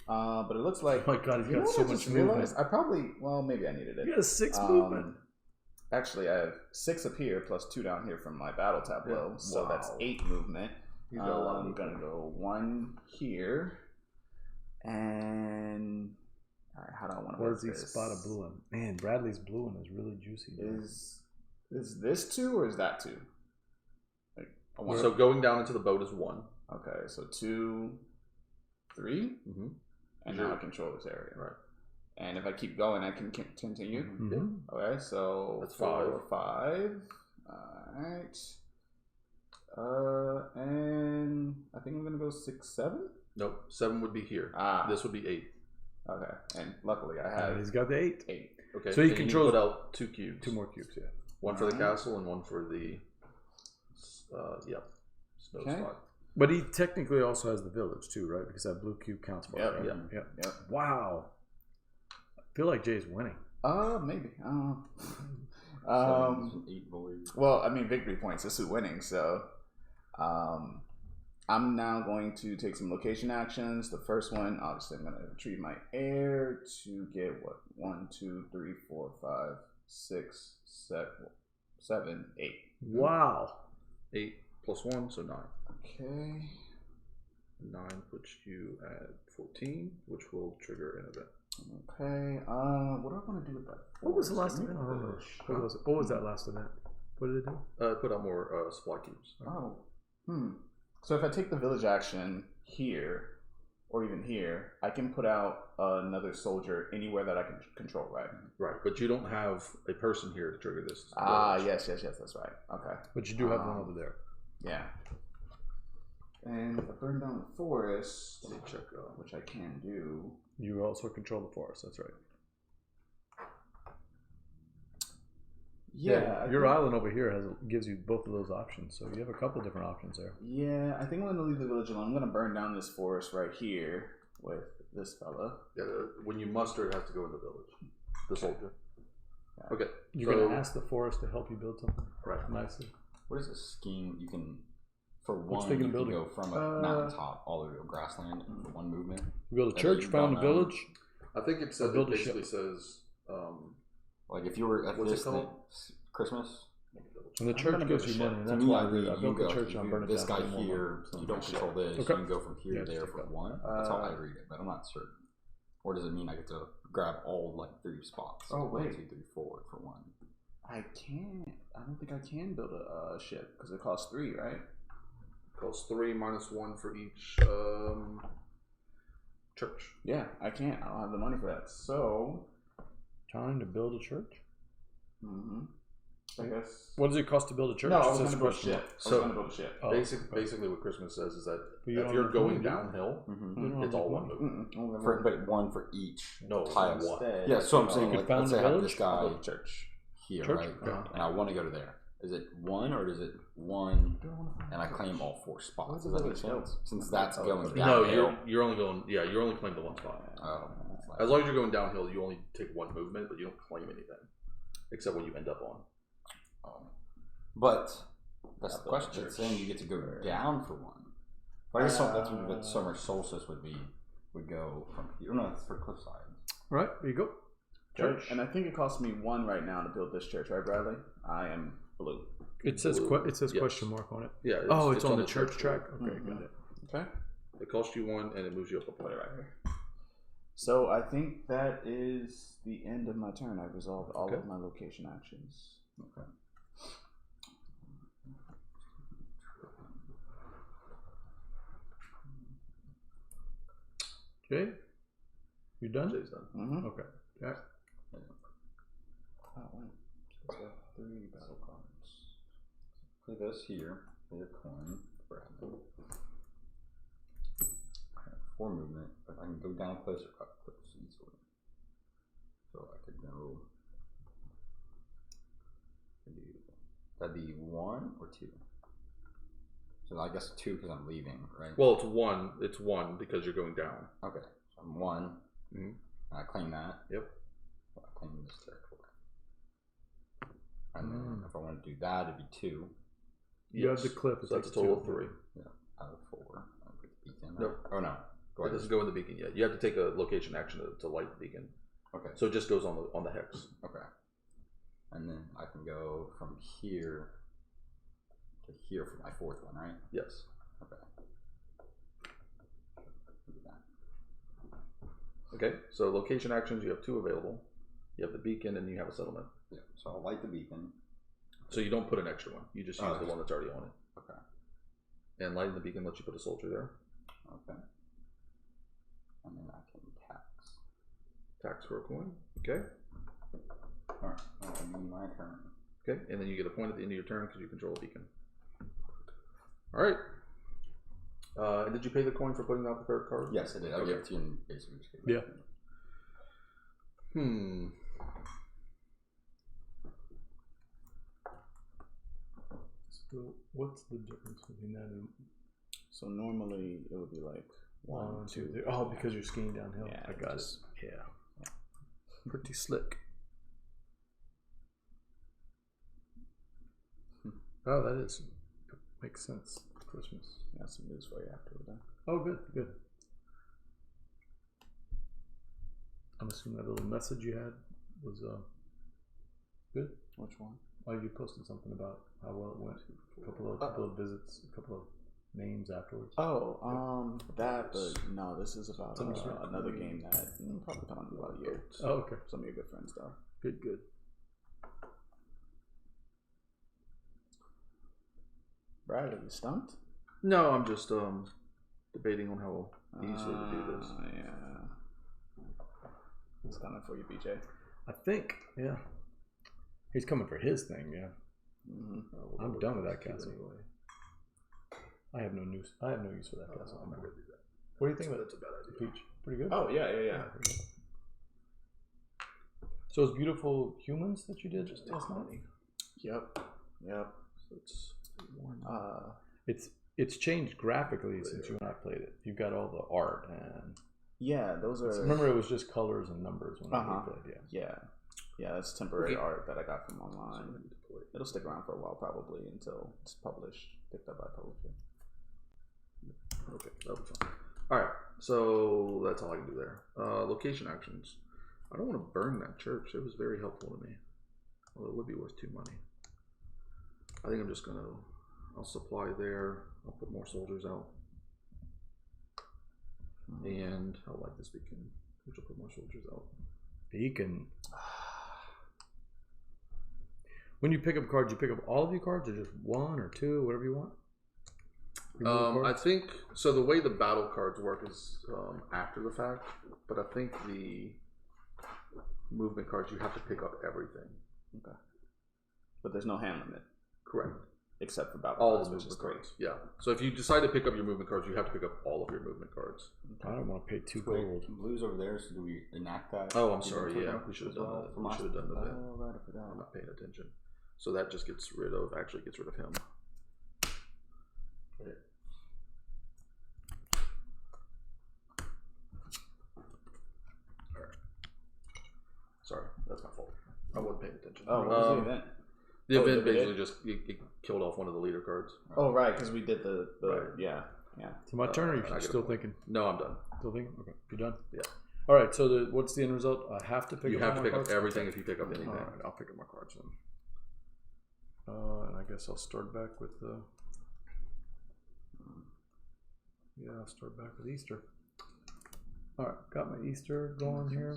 But it looks like Oh my God, he's you know got what so I much just movement. realized? I probably maybe I needed it. You got a 6 movement. Actually, I have 6 up here plus 2 down here from my battle tableau, Yeah. so that's Wow. 8 movement. He's got a lot of I'm movement. gonna go 1 here, and all right, how do I want to work Where's the this? spot of blue one? Man, Bradley's blue one is really juicy. Is this 2 or is that 2? Like, I want So going down into the boat is 1. okay, so 2, 3, Mm-hmm. and Sure. now I control this area. Right. And if I keep going, I can continue. Mhm. Okay, so That's 4, 5. All right. And I think I'm gonna go 6, 7. Nope. 7 would be here. This would be 8. Okay, and luckily I And have he's got the 8. 8. Okay. So he and controls- You put out 2 cubes. 2 more cubes, yeah. One for the Alright. castle and one for the snow Okay. spot. But he technically also has the village too, right? Because that blue cube counts for Yep. it. Right? Yeah. Yep. Wow. I feel like Jay's winning. Maybe. Seven, 8 boys. Well, I mean, victory points. This is winning. So, I'm now going to take some location actions. The first one, obviously, I'm going to retrieve my heir to get what? 1, 2, 3, 4, 5, 6, 7, 8. Wow. 8 plus 1, so 9. Okay. 9 puts you at 14, which will trigger an event. Okay. What do I want to do with that? What was the last Forest? event? I don't remember. What was that last event? What did it do? Put out more supply cubes. Oh. So if I take the village action here, or even here, I can put out another soldier anywhere that I can control, right? Right, but you don't have a person here to trigger this. Yes, that's right. Okay. But you do have one over there. Yeah. And if I burn down the forest, Let me check. which I can do. You also control the forest. That's right. Yeah. Your island over here gives you both of those options, so you have a couple different options there. Yeah, I think I'm gonna leave the village alone. I'm gonna burn down this forest right here with this fella. When you muster, it has to go in the village. The soldier. Yeah. Okay. You're going to ask the forest to help you build something. Right. Nicely. What is a scheme? You can, for What's one, thinking you of can building? go from a mountaintop all the way to a grassland for one movement. You build a And church, then found a don't know. village. I think it says, build it a basically ship. says, Like if you were at What's it this called? thing, Christmas. And the I'm church gonna gives build a you money. ship. And To that's me, why I read I you built the go, church and I'm burning it this down. guy for more here, money. you don't control this. Okay. You can go from here Yeah, to there just for take that. one. That's how I read it, but I'm not certain. Or does it mean I get to grab all like 3 spots? Oh, 1, wait. 2, 3, 4 for one. I can't. I don't think I can build a ship because it costs 3, right? costs 3 minus 1 for each church. Yeah, I can't. I don't have the money for that. So, Time to build a church? I guess. What does it cost to build a church? No, I was That's going to the build a question. ship. I was So- going to build a ship. Oh, Basically, what Christmas says is that But you if don't you're have going money, do you? downhill, You don't it's have all money. one movement. But one for each No, tile. one. Yeah, so I'm saying, You could like, found let's a say I have village? this guy Build a church. here, Church? right? Okay. And I want to go to there. Is it 1 or is it 1 and I claim all 4 spots? Does that make sense? Since that's going No, downhill. you're only going. Yeah, you're only claiming the one spot. Oh, that's like- As long as you're going downhill, you only take one movement, but you don't claim anything, except what you end up on. But that's Yeah, the question. church. It's saying you get to go down for 1. But I guess that's what summer solstice would be. Would go from here. No, it's for cliffside. All right, there you go. Church. Right? And I think it costs me 1 right now to build this church, right, Bradley? I am blue. It says Blue. It says Yes. question mark on it. Yeah. It's on the church track. Okay, Mhm. got it. Okay. It costs you 1, and it moves you up a Put point. it right here. So I think that is the end of my turn. I've resolved all of my location actions. Okay. Jay, you done? Jay's done. Mm-hmm. Okay. Yeah. Oh, wait. So it's got 3 battle cards. Play this here. Play a coin. Bradley. I have 4 movement, but I can go down close or up close easily. So I could go. That'd be 1 or 2. So I guess 2 because I'm leaving, right? Well, it's 1. It's 1 because you're going down. Okay, so I'm 1. Mm-hmm. I claim that. Yep. I claim this territory. And then if I want to do that, it'd be 2. You have the clip. So that's a total of 3. Yeah, out of 4. I'll put the beacon. Nope. Oh no. Go It ahead. doesn't go in the beacon yet. You have to take a location action to light the beacon. Okay. So it just goes on the hex. Okay. And then I can go from here to here for my 4th one, right? Yes. Okay. Do that. Okay. So location actions, you have 2 available. You have the beacon and you have a settlement. Yeah. So I'll light the beacon. So you don't put an extra one. You just use the one that's already on it. Okay. And lighting the beacon lets you put a soldier there. Okay. And then I can tax. Tax for a coin. Okay. Alright, that'll be my turn. Okay. And then you get a point at the end of your turn because you control a beacon. All right. And did you pay the coin for putting out the 3rd card? Yes, I did. I'll give it to you in basically just Yeah. So what's the difference between that and So normally it would be like 1, 2, 3. Oh, because you're skiing downhill. Yeah, I got just- it. Yeah. Pretty slick. Oh, that is makes sense. Christmas. Got some news for you after we're done. Oh, good, good. I'm assuming that little message you had was good. Which one? Oh, you posted something about how well it went. A couple of visits, a couple of names afterwards. Oh, that. But no, this is about Somebody's another game that probably talking about a year. Oh, okay. Some of your good friends though. Good, good. Bradley, you stumped? No, I'm just debating on how easily to do this. Yeah. It's coming for you, BJ. I think, yeah. He's coming for his thing, yeah. Mm-hmm. I'm done with that castle. I have no use. I have no use for that castle. I'm not gonna do that. What do you think about That's a bad idea. Peach? Pretty good. Oh yeah. Pretty good. So it's beautiful humans that you did just last night. Yep. So it's 1. It's changed graphically since you and I played it. You've got all the art and Yeah, those are. remember it was just colors and numbers when we played. Yeah. Yeah, that's temporary Okay. art that I got from online. It'll stick around for a while probably until it's published, picked up by publisher. Okay, that'll be fine. All right, so that's all I can do there. Location actions. I don't want to burn that church. It was very helpful to me. Well, it would be worth 2 money. I think I'm just gonna. I'll supply there. I'll put more soldiers out, and I'll light this beacon, which will put more soldiers out. Beacon. When you pick up cards, you pick up all of your cards, or just 1 or 2, whatever you want. I think so. The way the battle cards work is after the fact, but I think the movement cards you have to pick up everything. Okay. But there's no hand limit. Correct. Except for battle All cards, the which is movement great. cards. Yeah. So if you decide to pick up your movement cards, you have to pick up all of your movement cards. I don't want to pay 2 Wait, gold. blue's over there, so do we enact that? Oh, I'm even sorry. for Yeah, them we should have as done well that. from We us? should have done the bit. Oh, right, I forgot. I'm not paying attention. So that just gets rid of. Actually, gets rid of him. Okay. All right. Sorry, that's my fault. I wasn't paying attention. Oh, what was the event? The Oh, event did it? basically just it killed off one of the leader cards. Oh, right, because we did the Right. yeah. So my turn, or I you get still a point. thinking? No, I'm done. Still thinking? Okay. You done? Yeah. All right. So what's the end result? I have to pick. You up have to my pick cards? up everything if you pick up anything. All right. I'll pick up my cards then. And I guess I'll start back with the. Yeah, I'll start back with Easter. All right, got my Easter going here.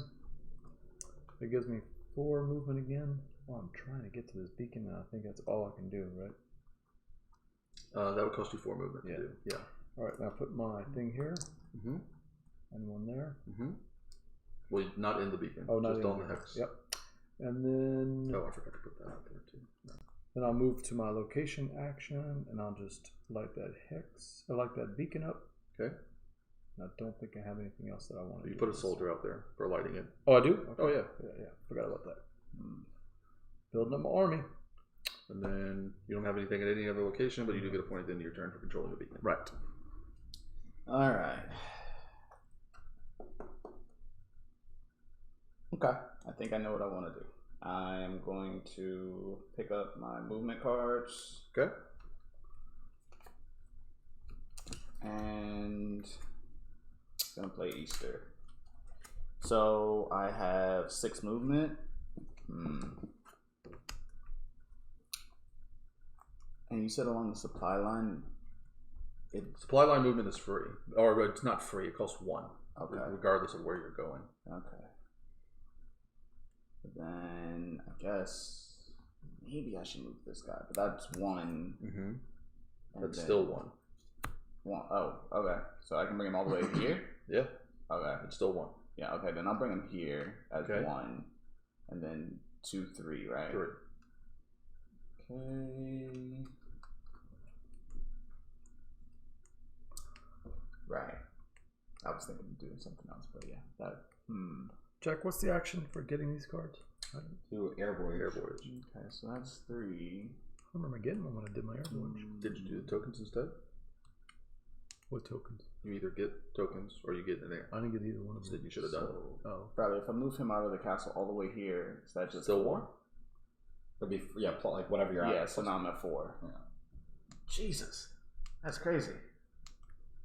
It gives me 4 movement again. Well, I'm trying to get to this beacon, and I think that's all I can do, right? That would cost you 4 movement to do. Yeah. All right, now put my thing here. Mm-hmm. And one there. Mm-hmm. Well, not in the beacon. Oh, not just in on the the hex. Yep. And then. Oh, I forgot to put that out there too. No. Then I'll move to my location action, and I'll just light that hex. I light that beacon up. Okay. And I don't think I have anything else that I want to do. You put a soldier out there for lighting it. Oh, I do? Okay. Oh, yeah. Yeah. Forgot about that. Building up my army. And then you don't have anything at any other location, but you do get a point at the end of your turn for controlling the beacon. Right. All right. Okay. I think I know what I want to do. I am going to pick up my movement cards. Okay. And I'm going to play Easter. So I have 6 movement. And you said along the supply line, Supply line movement is free. Or it's not free, it costs 1. Okay. Regardless of where you're going. Okay. Then I guess maybe I should move this guy, but that's 1. Mm-hmm. That's then still 1. 1. Oh, okay. So I can bring him all the way here? Yeah. Okay. It's still 1. Yeah, okay, then I'll bring him here as Okay. 1. And then 2, 3, right? 3. Okay. Right. I was thinking of doing something else, but yeah. That Jack, what's the action for getting these cards? I Do air voyage. Okay, so that's 3. don't remember getting them when I did my air voyage. Did you do the tokens instead? What tokens? You either get tokens or you get an air. I didn't get either one of them. Instead, you should have done it. Oh. Bradley, if I move him out of the castle all the way here, is that just Still 4? 1? It'd be like whatever you're at. Yeah, so now I'm at 4. Yeah. Jesus. That's crazy.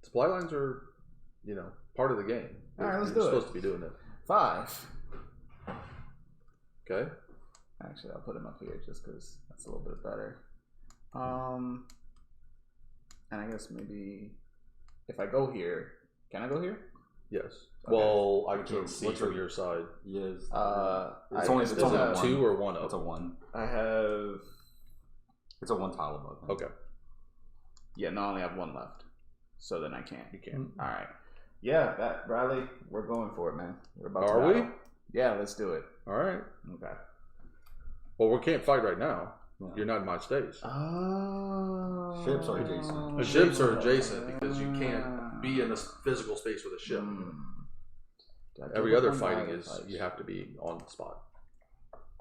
Supply lines are, part of the game. All right, let's You're do it. supposed to be doing it. 5. Okay. Actually, I'll put him up here just because that's a little bit better. And I guess maybe if I go here, can I go here? Yes. Okay. Well, I What's can't your- see what's from your- your side. Yes. It's I only it's a only a 2 1. or 1 up. It's a 1. I have, It's a 1 tile above him. Okay. yeah, no, I only have 1 left. So then I can't. You can. All right. Yeah, that Bradley, we're going for it, man. We're about Are to we? battle. Yeah, let's do it. All right. Okay. Well, we can't fight right now. Yeah. You're not in my space. Oh. Ships are adjacent. The ships are adjacent because you can't be in a physical space with a ship. Every other fighting is you have to be on the spot.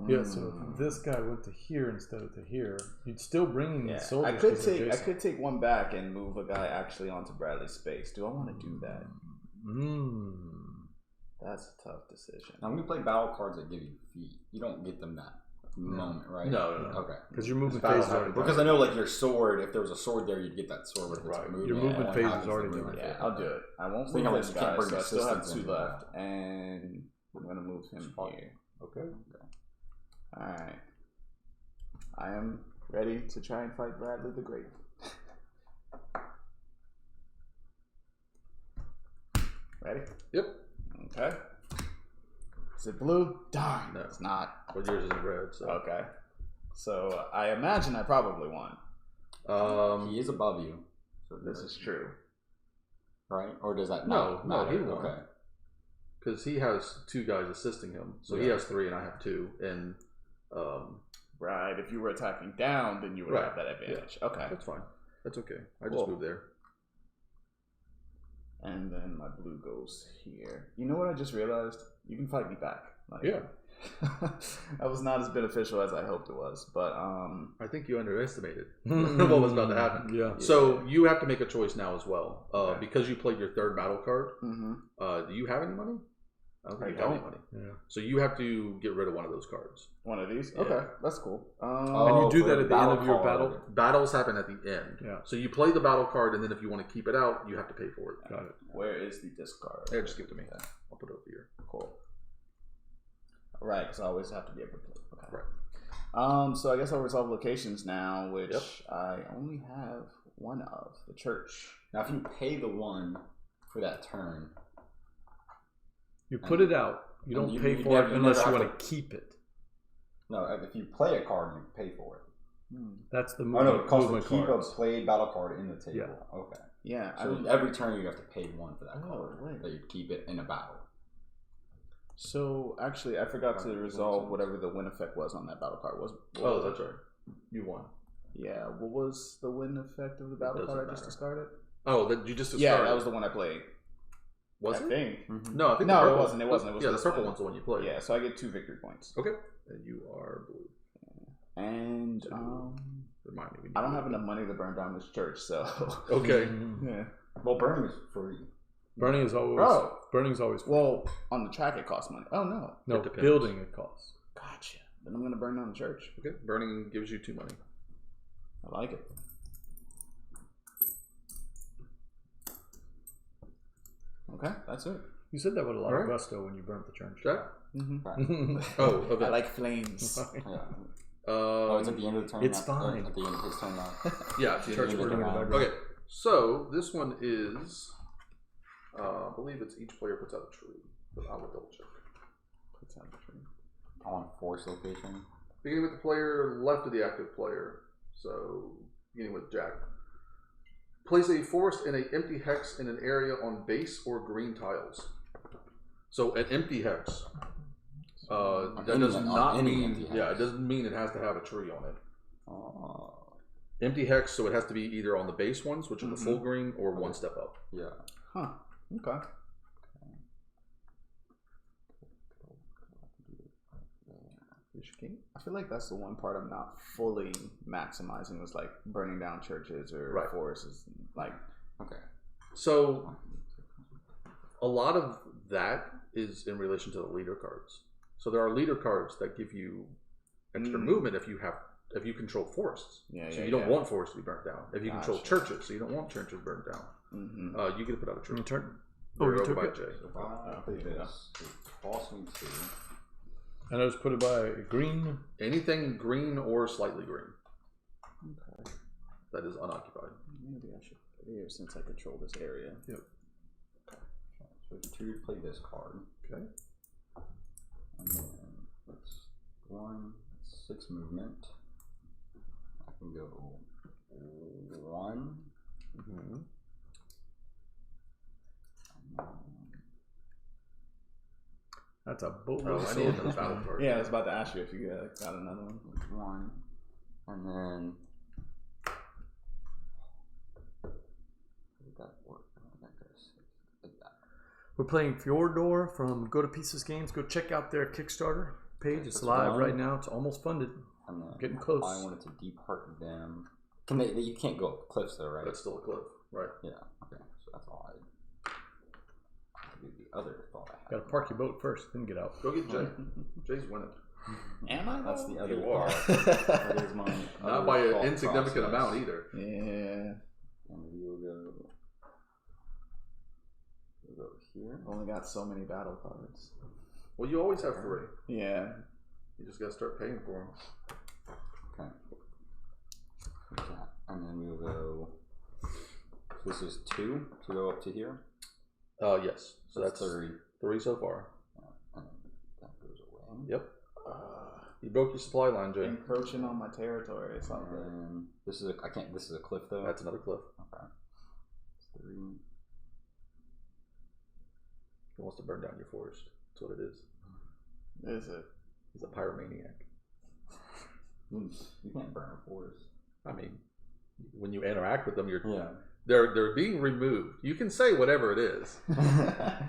Yeah, so if this guy went to here instead of to here, you'd still bring Yeah, the soldiers. I could 'cause they're take adjacent. 1 back and move a guy actually onto Bradley's space. Do I want to do that? That's a tough decision. Now, when you play battle cards that give you feet, you don't get them that moment, right? No. Okay. Because your movement Battle phase is already happened. Because I know, like, your sword, if there was a sword there, you'd get that sword with its Right. movement. Your movement and phase happens is to already the doing movement. Yeah, I'll do it. I won't So you move know, this you can't guy, bring so I still have assistance 2 in. left. And I'm going to move him here. Okay. Alright. I am ready to try and fight Bradley the Great. Ready? Yep. Okay. Is it blue? Darn. No. It's not. But yours isn't red, so. Okay. So I imagine I probably won. He is above you, So this is true. right? Or does that No, not no, matter? he won. Okay. Because he has 2 guys assisting him. So he Yeah. has 3 and I have 2. And Right. If you were attacking down, then you would Right. have that advantage. Okay. that's fine. That's okay. I just Cool. moved there. And then my blue goes here. You know what I just realized? You can fight me back. Like, Yeah. that was not as beneficial as I hoped it was. But I think you underestimated what was about to happen. Yeah. So you have to make a choice now as well. Okay. Because you played your 3rd battle card, mm-hmm. do you have any money? I don't think I you have any don't. money. Yeah. So you have to get rid of one of those cards. One of these? Yeah. Okay, that's cool. And you do for that the at the end battle of your card. battle? Battles happen at the end. Yeah. So you play the battle card, and then if you want to keep it out, you have to pay for it. Got it. Where is the discard? Yeah, just give it to me. I'll put it over here. Cool. Right, because I always have to be able to play. Okay. Right. So I guess I'll resolve locations now, which Yep. I only have one of, the church. Now, if you pay the 1 for that turn, You put it out. You don't you- pay you for never- it you unless never you have want to keep it. no, if you play a card, you pay for it. That's the Oh movement, no, it costs to movement keep cards. a played battle card in the table. Yeah. Okay. Yeah, So every turn you have to pay 1 for that Oh, card. right. That you keep it in a battle. So actually, I forgot to resolve whatever the win effect was on that battle card. Oh, that's right. You won. Yeah, what was the win effect of the battle doesn't card I just matter. discarded? Oh, that you just discarded. Yeah, that was the one I played. Was I it? think. No, I think No, the it purple- wasn't. It wasn't. It was yeah, the this purple one. one's the one you played. Yeah, so I get 2 victory points. Okay. And you are blue. And Remind me. I don't have enough money to burn down this church, so Okay. yeah. Well, burning is free. Burning is always. Oh. Burning's always. Free. Well, on the track it costs money. Oh no. No, it depends. building it costs. Gotcha. Then I'm gonna burn down the church. Okay. Burning gives you 2 money. I like it. Okay, that's it. You said that with a lot All of right. gusto when you burnt the church. Jack? Mm-hmm. Oh, I okay. like flames. Yeah. Oh, it's at Um, the end of the turn. It's not- fine. At the end of his turn now. yeah, it's the Church end of the burning in the round. background. Okay. So this one is, I believe it's each player puts out a tree. But I will double check. On force location. Beginning with the player left of the active player. So beginning with Jack. Place a forest in an empty hex in an area on base or green tiles. So an empty hex. That does On not any mean, empty hex. yeah, it doesn't mean it has to have a tree on it. Oh. Empty hex, so it has to be either on the base ones, which are the full green, or one step up. Yeah. Huh. Okay. I feel like that's the one part I'm not fully maximizing was like burning down churches or Right. forests. Like, Okay. So a lot of that is in relation to the leader cards. So there are leader cards that give you extra movement if you control forests. Yeah, so yeah, you don't yeah. want forests to be burnt down. If you control Gotcha. churches, so you don't want churches burnt down. mm-hmm. You get to put out a tree. Turn. You're you over took by it? Jay. If I play this, it costs me 2. And I just put it by green. Anything green or slightly green Okay. that is unoccupied. Maybe I should put it here since I control this area. Yep. So if you play this card. Okay. And then that's 6 movement. I can go 1. Mm-hmm. That's a boatload Oh, of I need soldiers. another battle card. Yeah, I was about to ask you if you got another one. 1. And then. How did that work? I think there's like that. We're playing Fjordar from Go to Pieces Games. Go check out their Kickstarter page. It's That's live fine. right now. It's almost funded. And then Getting close. I wanted to depart them. Can they? You can't go up cliffs though, right? That's still a cliff, right? Yeah. Okay. So that's all I do. The other thought I Got had. to park your boat first, then get out. Go get Jay. Jay's winning. Am I? That's the other You are. thought. That is my Not other by an thought insignificant process. amount either. Yeah. And we'll go here. I've only got so many battle cards. Well, you always have 3. Yeah. You just got to start paying for them. Okay. Like that. And then we'll go. So this is 2 to go up to here. Yes. So that's 3. 3 so far. And that goes away. Yep. You broke your supply line, Jay. Encroaching on my territory. It's all good. And this is I can't. This is a cliff though. That's another cliff. Okay. 3. He wants to burn down your forest. That's what it is. Is it? He's a pyromaniac. You can't burn a forest. I mean, when you interact with them, Yeah. they're being removed. You can say whatever it is.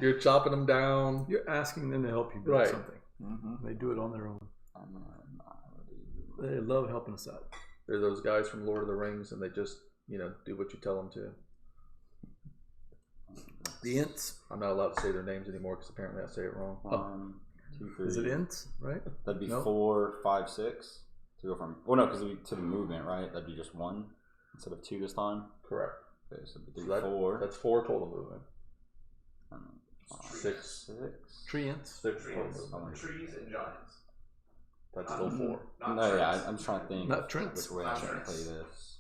You're chopping them down. You're asking them to help you build Right. something. Mm-hmm. They do it on their own. And then I would They love helping us out. They're those guys from Lord of the Rings, and they just do what you tell them to. The Ints. I'm not allowed to say their names anymore because apparently I say it wrong. 1, 2, 3. Is it Ints, right? That'd be No. 4, 5, 6 to go from. Well, no, because to the movement, right? That'd be just 1 instead of 2 this time. Correct. Okay, so it'd be So 3, 4. That's 4 total movement. Six. Treants. Six. Trees and giants. That's still 4. No, yeah, I'm trying to think. Not Trents. Which way I should play this.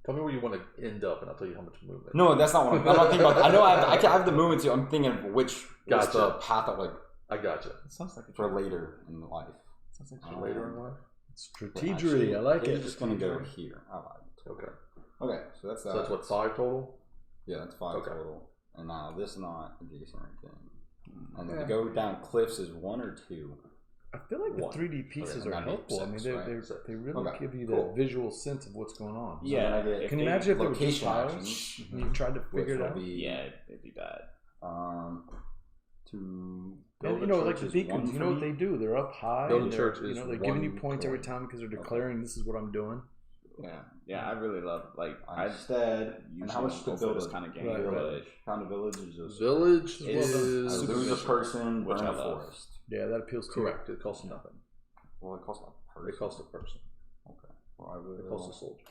Tell me where you want to end up, and I'll tell you how much movement. No, that's not what I'm not thinking about. I know I have the movement too. I'm thinking of which is Gotcha. the path of like I gotcha. It sounds like for later in life. Sounds like For later in life. Strategery. I like He's it. just gonna go here. I like it. Okay. Okay, so that's that. So that's what, 5 total? Yeah, that's 5 Okay. total. And now this not adjacent or anything. And then to go down cliffs is 1 or 2. I feel like the 1. 3D pieces Okay, are that makes helpful. I mean, sense, they really Okay, give you cool. that visual sense of what's going on. Yeah. So then I get Can you imagine if there were just location tiles? actions, and You tried to which figure it will out. be Yeah, it'd be bad. to And build you know, a like church the is beacons, 1 you know for what me. they do? They're up high. Build a and church they're, is they're giving you 1 points every point. time because they're declaring this is what I'm doing. Yeah, I really love Instead, and how much to build this a kind of game? Right, village? Found a village is just Village Well done. is lose a person, which burn I a love. forest. Yeah, that appeals to correct. It costs nothing. Well, it costs a person. It costs a person. Okay. Well, I will It costs a soldier.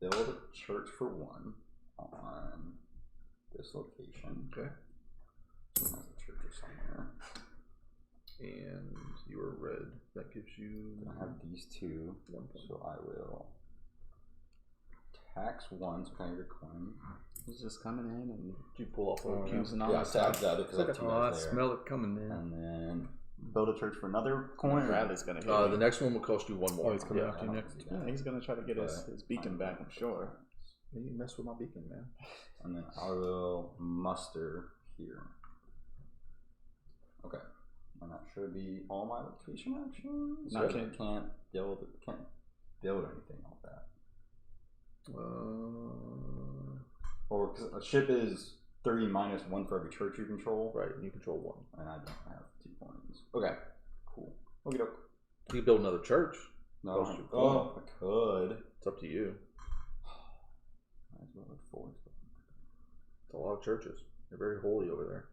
build a church for 1 on this location. Okay. There's a church or somewhere. And you are red. That gives you I have these 2, 1 point. so I will tax 1. So kind of your coin. He's just coming in and You pull off Oh, one. cubes and all Yeah, that so I have stuff. the other because I have 2 Oh, I guys there. smell it coming, man. And then build a church for another coin. Bradley's gonna hit The me. next one will cost you 1 more. Oh, he's coming Yeah. after you next. Yeah, he's gonna try to get his beacon back, I'm sure. You mess with my beacon, man. And then I will muster here. Okay. And that should be all my location actions. No, I I can't can't build anything like that. Or 'cause a ship is 3 minus 1 for every church you control. Right, and you control 1. And I don't have 2 points. Okay. Cool. Okay, doke. You can build another church. No, I don't Cost have- you oh, I could. It's up to you. Might as well have 4. It's a lot of churches. They're very holy over there.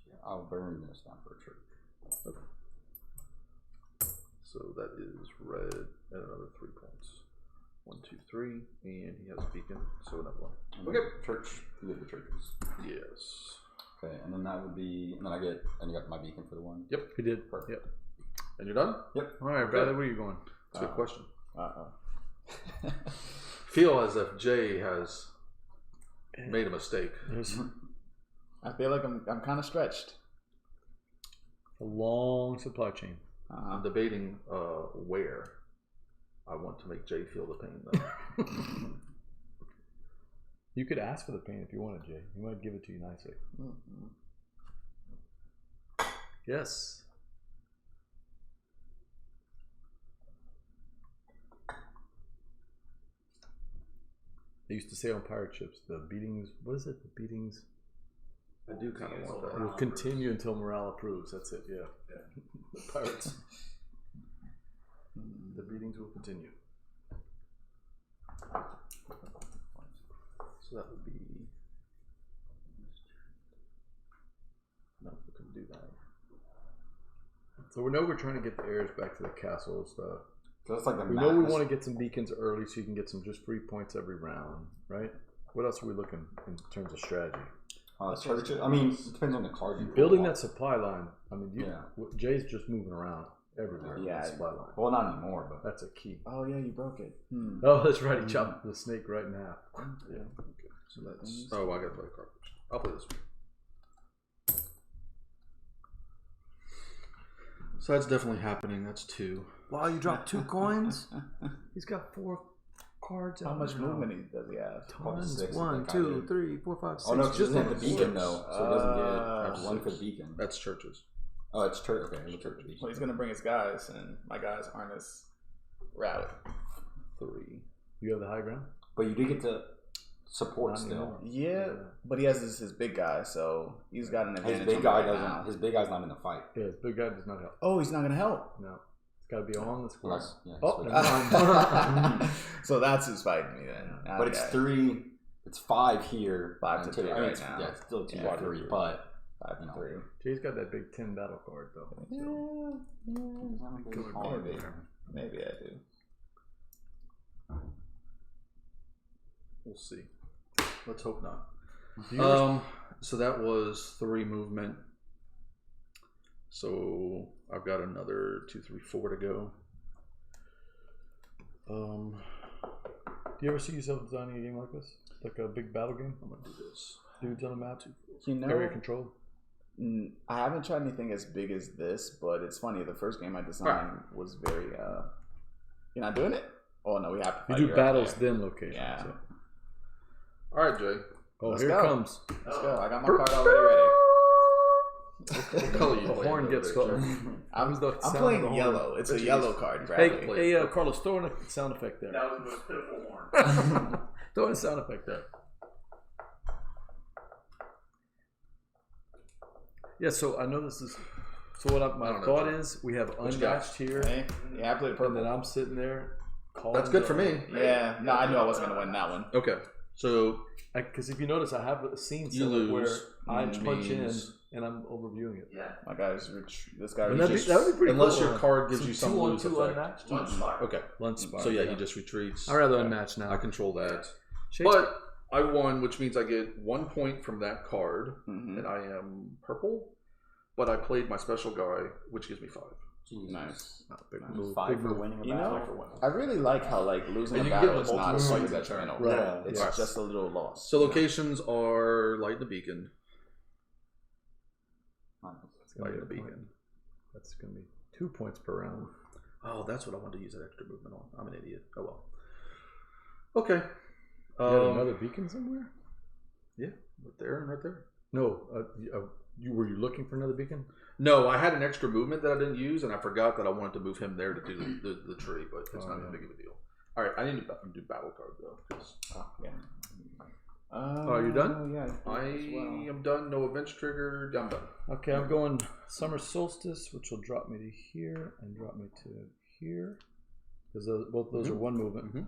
Yeah, I'll burn this down for a church. Okay. So that is red and another 3 points. 1, 2, 3, and he has a beacon, so another 1. And then church. You get the churches. Yes. Okay, and then that would be, and then you got my beacon for the 1. Yep. He did. Perfect. Yep. And you're done? Yep. All right, Bradley, where are you going? That's a good question. Uh-oh. Feel as if Jay has made a mistake. There's I feel like I'm kind of stretched. a long supply chain. I'm debating where I want to make Jay feel the pain, though. You could ask for the pain if you wanted, Jay. He might give it to you nicely. Yes. They used to say on pirate ships, the beatings. What is it? The beatings I do kind of want that. will continue until morale approves. That's it. Yeah. The pirates. The beatings will continue. So that would be. No, we couldn't do that. So we know we're trying to get the heirs back to the castle and stuff. So that's like the We know we want to get some beacons early so you can get some just free points every round, right? What else are we looking in terms of strategy? church. I mean, it depends on the card you pull. Building that supply line. I mean, Yeah. Jay's just moving around everywhere. with Yeah. the supply line. Well, not anymore, but That's a key. Oh yeah, you broke it. Oh, that's right. He chopped the snake right in half. Yeah. Okay. So that's. Oh, I got to play a card first. I'll play this one. So that's definitely happening. That's 2. Wow, you dropped 2 coins? He's got 4 cards. How much movement does he have? Probably Tons. 6, I 1, think I 2, did. 3, 4, 5, 6. Oh no, because just it doesn't on have the the beacon board. though, so it doesn't get 1 for the 6. beacon. That's churches. Oh, it's church. Okay, it's church. Well, he's gonna bring his guys, and my guys aren't as rowdy. 3. You have the high ground? But you do get to support Not still. anymore. Yeah, but he has his big guy, so he's got an advantage. His big on guy right doesn't. now. His big guy's not in the fight. Yeah, his big guy does not help. Oh, he's not gonna help. No. It's got to be on the square. Unless, yeah, Oh, switch. never mind. So that's who's fighting me then. But it's Okay. 3. It's 5 here. 5 to and 3 I mean, right it's, now. Yeah, it's still 2 Yeah, to 3, but 5 you to know. 3. Jay's got that big 10 battle card, though. So. Maybe I do. We'll see. Let's hope not. You So that was 3 movement. So I've got another 2, 3, 4 to go. Do you ever see yourself designing a game like this? Like a big battle game? I'm gonna do this. Dudes on a map? You know, Area control? I haven't tried anything as big as this, but it's funny. The first game I designed was very. You're not doing it? Oh no, we have to. You fight do here battles, up there. then locations. Yeah. All right, Jay. Oh, Let's here go. it comes. Let's go. I got my card already ready. What color you The playing horn over gets there, caught. Jay? I'm the sound of the playing horn. yellow. It's a Jeez. yellow card, Hey, Bradley. hey, Carlos, throw in a sound effect there. That was the most pitiful horn. Throw in a sound effect there. Yeah, so I know this is. So what my I don't know, thought Jay. is we have What you got? unmatched here, Hey, yeah, I played and purple. then I'm sitting there. That's good for me. Yeah, no, I knew I wasn't gonna win that one. Okay, so Because if you notice, I have a scene You set up lose, where I which punch in means- and I'm overviewing it. Yeah. My guy's this guy. Wouldn't was that be pretty unless cool. your card gives Some you some 2-on-2 lose effect. unmatched. Lunch spot. Okay, Lunch spot. so yeah, he just retreats. I'd rather Okay. unmatched now. I control that, Shakespeare. but I won, which means I get 1 point from that card, Mhm. and I am purple. But I played my special guy, which gives me 5. Nice. Big Nice. move. 5 Big for move. winning a You battle. know, For winning. I really like how losing And a you can give battle them is not a multiple swing points that that turn. turn. Right. Yeah, it's Yes. just a little loss. So locations are light the beacon. It's gonna Light be the a point. beacon. That's going to be 2 points per round. Oh, that's what I wanted to use that extra movement on. I'm an idiot. Oh well. Okay. You had another beacon somewhere? Yeah, right there and right there. No. Were you looking for another beacon? No, I had an extra movement that I didn't use, and I forgot that I wanted to move him there to do the tree, but it's not that big of a deal. All right, I need to do battle card though. Yeah. Are you done? Yeah. I am done. No events triggered. I'm done. Okay, I'm going Summer Solstice, which will drop me to here and drop me to here. Because both those are one movement. Mhm.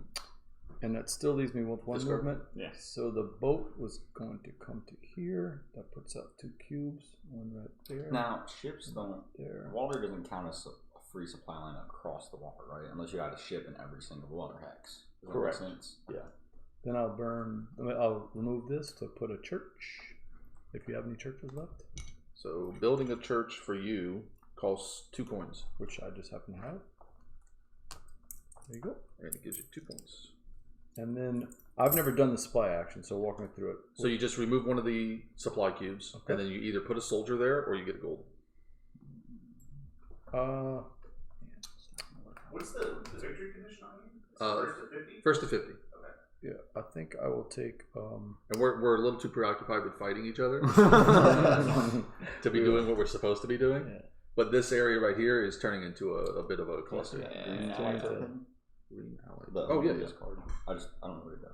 And that still leaves me with one Discard. movement. Yeah. So the boat was going to come to here. That puts out 2 cubes. One right there. Now, ships don't. There. Water doesn't count as a free supply line across the water, right? Unless you got a ship in every single water hex. Does that Correct. make sense? Yeah. Then I'll remove this to put a church. If you have any churches left. So building a church for you costs 2 coins, Which I just happen to have. There you go. and it gives you 2 points. And then I've never done the supply action, so walk me through it. So you just remove one of the supply cubes, Okay. and then you either put a soldier there or you get a gold. What's the victory condition on you? Uh, First to 50? First to 50. Yeah, I think I will take. And we're a little too preoccupied with fighting each other to be doing what we're supposed to be doing. Yeah. But this area right here is turning into a bit of a cluster. Green Yeah. ally Yeah. token? Green ally. The Oh yeah, yeah. this card. I don't know what it does.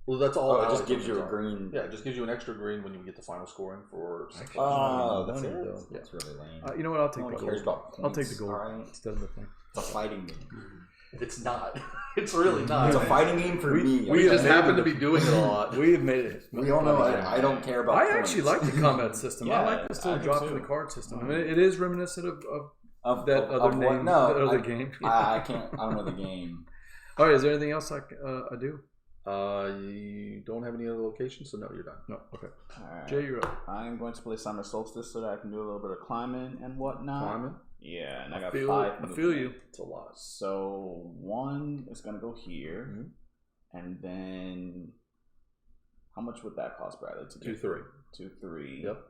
Well, that's all. Oh, it ally just gives you a tokens are. green. Yeah, it just gives you an extra green when you get the final scoring for. Oh, that's Money, it. though. That's really lame. You know what? I'll take No one the cares gold. about I'll take the points, gold alright? instead of the thing. It's a fighting game. It's not. It's really not. It's a fighting game for me. We I just mean, happen to be doing it a lot. We have made it. We all know I don't care about. I actually points. like the combat system. I Yeah, like this little I do drop too. in the card system. I mean, it is reminiscent of that Of other what? name, No, that other I- game. I can't. I don't know the game. All right, is there anything else I do? You don't have any other locations, so no, you're done. No. Okay. Alright. Jay, you're up. I'm going to play Summer Solstice so that I can do a little bit of climbing and whatnot. Climbing. Yeah, and I got feel 5 I feel you. movement. It's a lot. So 1 is going to go here. Mhm. And then how much would that cost, Bradley? To 2, do? 3. 2, 3. Yep.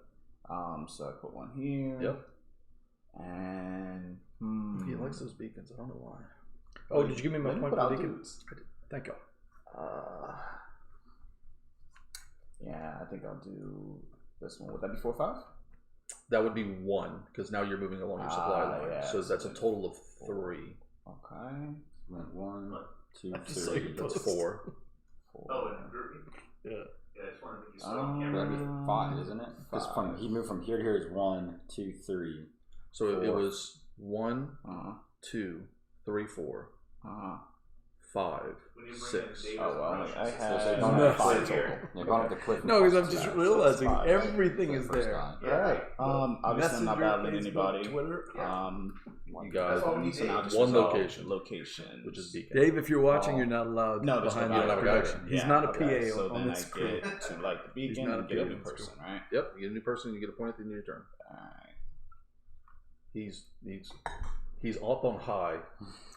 So I put 1 here. Yep. And He likes those beacons. I don't know why. Oh, did you give me my Let point put for out beacon? dudes. Thank you. Yeah, I think I'll do this one. Would that be 4 or 5? That would be 1 because now you're moving along your supply line. yeah, so that's a so total of 3. Okay. Went 1, 2, I just saw you 3. post. That's 4. 4. Oh, and grouping. Yeah. Yeah, I just wanted to make you slow on camera. That'd be 5, isn't it? Because from he moved from here to here is 1, 2, 3. So it 4. was 1, Uh-huh. 2, 3, 4, Uh-huh. 5, When you bring 6. in Oh, well, Davis I and had So No. don't 5 Davis total. here. You're going up the cliff. No, because I'm and just cross realizing Five. everything is the first there. guy. Alright, obviously I'm not Messenger, battling Facebook, anybody. Twitter. You got all we need. So now just one resolve location, location. which is Beacon. Dave, if you're watching, Oh. you're not allowed No, there's behind no the guy. production. He's Yeah, not a okay, PA so on then this I crew. get to like the He's beacon not and a get a PA new on this person, right? Yep, you get a new person, you get a point at the end of your turn. Alright. He's up on high,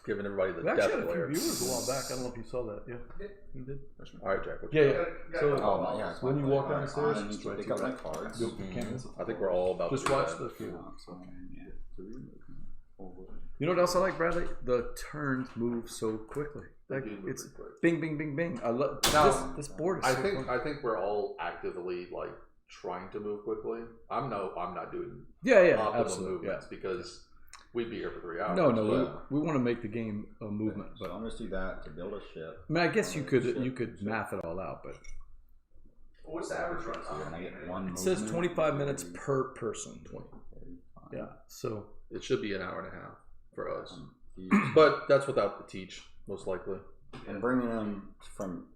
giving everybody the We actually death had a few glare. viewers a while back. I don't know if you saw that. Yeah, you did. All right, Jack. What Yeah, you yeah. got? So Oh my yeah. when you walk down the stairs, I need to pick up my cards. Go for canvas. I think we're all about Just to do watch that. the field. Okay, yeah. You know what else I like, Bradley? The turns move so quickly. Like They do move it's pretty quick. bing, bing, bing, bing. I love Now, this board. Is I so think fun. we're all actively like trying to move quickly. I'm not doing Yeah, optimal absolutely. Yeah. movements because we'd be here for 3 hours. No, Yeah. we want to make the game a movement. So But I'm gonna do that to build a ship. I mean, I guess you could math it all out, but Well, what's the average run So time? when I get one it says movement, 25 minutes per person. 35. Yeah, so It should be an hour and a half for us, He- but that's without the teach, most likely. And bringing them from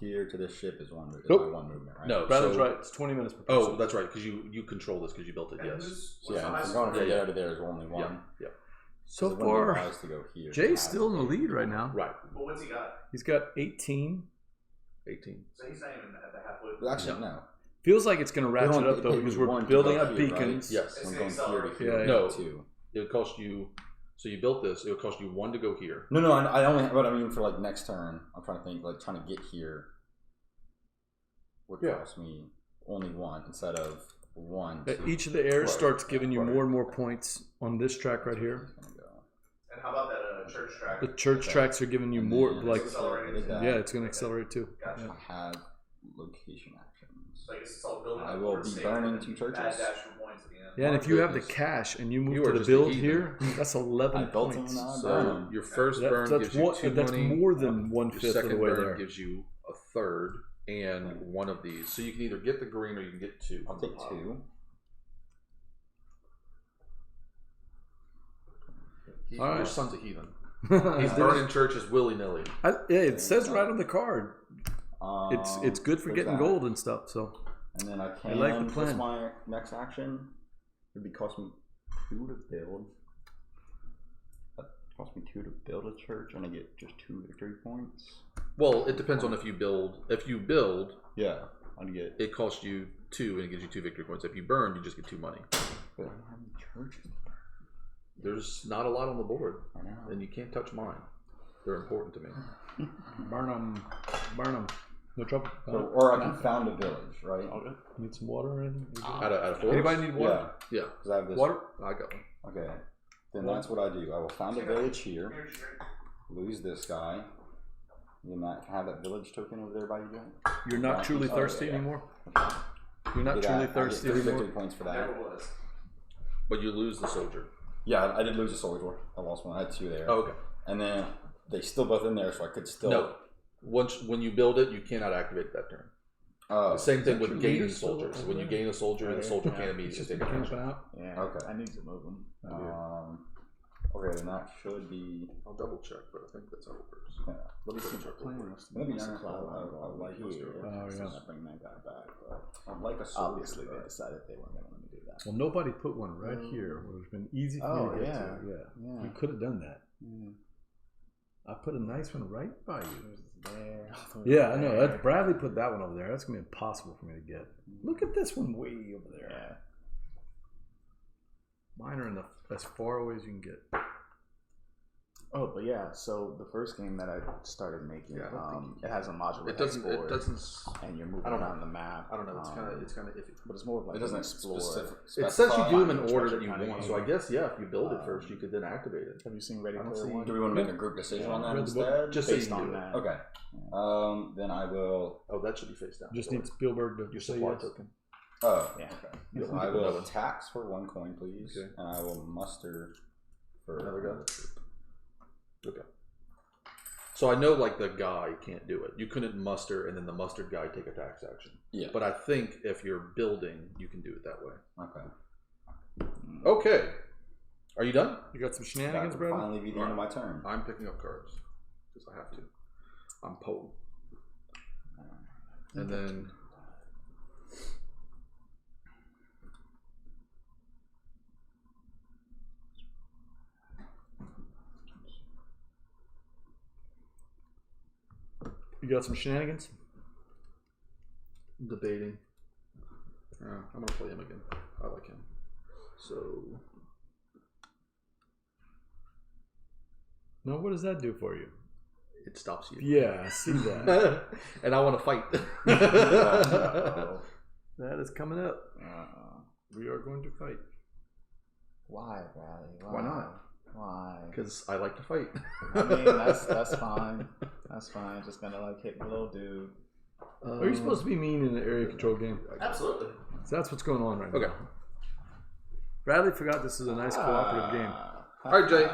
here to this ship is one Nope. one movement, right? No, Bradley's so- right. It's 20 minutes per person. Oh, that's right, because you control this because you built it. And Yes. who's- So what's yeah, the and highest from going score? from Yeah, there to there is only one. Yeah. So it wouldn't be far, wise to go here. Jay's still in the lead right now. Right. Well, what's he got? He's got 18. 18. So he's not even at the halfway. Well, actually, no. Feels like it's going to ratchet only- up though it because takes we're one to building go up here, right? beacons. Yes. It's When the going here to accelerator. here, Yeah, No. two. It would cost you. So you built this. It would cost you 1 to go here. No, I only. But I mean, for like next turn, I'm trying to think. Like trying to get here would Yeah. cost me only 1 instead of 1. Each of the heirs Right. starts giving you Right. more and more points on this track right here. And how about that church track? The church Okay. tracks are giving you And more, then- like, Accelerated. yeah, it's going to accelerate too. Gotcha. I have location actions. So I guess it's all building. I up will towards be state burning and 2 then churches. Bad dash for points at the end. Yeah, and My if you have the goodness. cash and you move You to are the just a build heathen. here, that's 11 I built them points. and I So burned them. your first burn That's gives you one. 2 That's money. more than Your 1/5 of second the way burn there. gives you a third and one of these. So you can either get the green or you can get 2. I'll take 2. All right. Your son's a heathen. He's burning churches willy nilly. Yeah, it says right on the card. It's good for there's getting that. gold and stuff. So And then I can. like the plan. What's my next action? It'd be cost me 2 to build. That cost me 2 to build a church, and I get just 2 victory points. Well, it depends on if you build. If you build, Yeah, I'd get. it costs you 2 and it gives you 2 victory points. If you burn, you just get 2 money. But I don't have any churches. There's not a lot on the board, I know. and you can't touch mine. They're important to me. burn them, burn them. No trouble. So, or I can found a village, right? Okay. Need some water or anything? Out of 4. Anybody need water? Yeah, Yeah, because I have this. Water? I got one. Okay, then that's what I do. I will found a village here. Lose this guy. You not have that village token over there by you, Jack? You're not Yeah. truly Oh, thirsty yeah. anymore. Okay. You're not Get truly that. I thirsty get 3 anymore. victory points for that. Never was. But you lose the soldier. Yeah, I did lose a soldier. I lost one. I had 2 there. Oh, okay. And then they still both in there, so I could still. No. When you build it, you cannot activate that turn. Oh. The same thing that with your gaining leader still soldiers. over When you there? gain a soldier, the soldier can't It's immediately just take been a camping turn. out. Yeah. Okay. I need to move them. Okay, then that should be. I'll double check, but I think that's how it works. Yeah. Let me double check. real quick. Let me be Use the honest, cloud I like here. Oh, yeah. I bring that guy back, but I'd like a soldier. obviously they decided they weren't going to let me do that. Well, nobody put one right here, where it's been easy for Oh, me to get yeah. to. Yeah. Yeah. You could have done that. Yeah. I put a nice one right by you. There. Yeah, I know. That Bradley put that one over there. That's gonna be impossible for me to get. Look at this one way over there. Yeah. Mine are in the as far away as you can get. Oh, but yeah. So the first game that I started making, Yeah, I don't it has a modular It doesn't. board, It doesn't. and you're moving I don't know. around the map. I don't know. It's kind of. It's kind of iffy. But it's more of like It doesn't an explore. It says you do them in Find order treasure that you kinda want. game. So I guess yeah, if you build it first, you could then activate it. Have you seen Ready I don't Player see- One? Do we want to make a group decision on that Read the book. instead? Just so you Based can on do it. that. Okay. Then I will. Oh, that should be face down. Just need Spielberg to your say supply yes. token. Oh. Yeah. Okay. I will tax for 1 coin, please, Okay. and I will muster for Another guy. Okay. So I know like the guy can't do it. You couldn't muster and then the mustered guy take a tax action. Yeah. But I think if you're building, you can do it that way. Okay. Okay. Are you done? You got some That shenanigans, will Bradley? finally be the end of my turn. I'm picking up cards. because I have to. I'm Pole. And then You got some shenanigans? I'm debating. I'm gonna play him again. I like him. So No, what does that do for you? it stops you. Yeah, I see that. And I want to fight. That is coming up. We are going to fight. Why, Bradley? Why not? Why? Because I like to fight. I mean, that's fine. That's fine. Just gonna like hit the little dude. Are you supposed to be mean in an area control game? Absolutely. So that's what's going on right Okay. now. Bradley forgot this is a nice cooperative game. All right, Jay.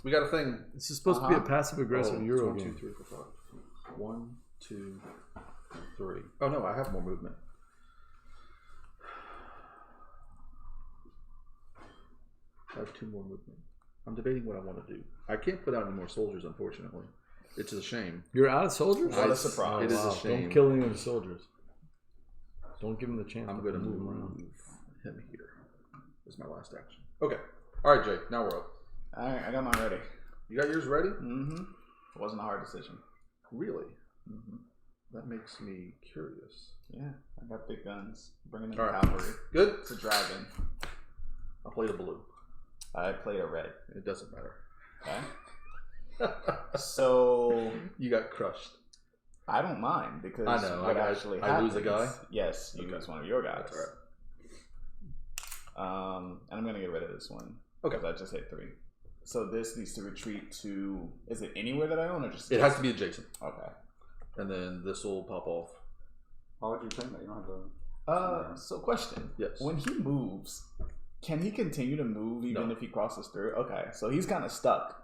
We got a thing. This is supposed to be a passive-aggressive Euro 1, 2, game. 3, 4, 5. 1, 2, 3. Oh no, I have more movement. I have 2 more movement. I'm debating what I want to do. I can't put out any more soldiers, unfortunately. It's a shame. You're out of soldiers? What a surprise. It is a shame. Don't kill any of the soldiers. Don't give them the chance. I'm going to move move around. him here. This is my last action. Okay. All right, Jay. Now we're up. All right, I got mine ready. You got yours ready? Mm-hmm. It wasn't a hard decision. Really? Mm-hmm. That makes me curious. Yeah, I got big guns. Bringing in All right. cavalry. Good. It's a dragon. I'll play the blue. I played a red. It doesn't matter. Okay. So You got crushed. I don't mind because I know, what I actually I lose a happens- guy? Yes, you lose one of your guys. That's all right. And I'm gonna get rid of this one. Okay. Because I just hit 3. So this needs to retreat to. Is it anywhere that I own or just? It has to be adjacent. Okay. And then this will pop off. Why would you think that? You don't have to. So question. Yes. When he moves, can he continue to move even No. if he crosses through? Okay, so he's kind of stuck.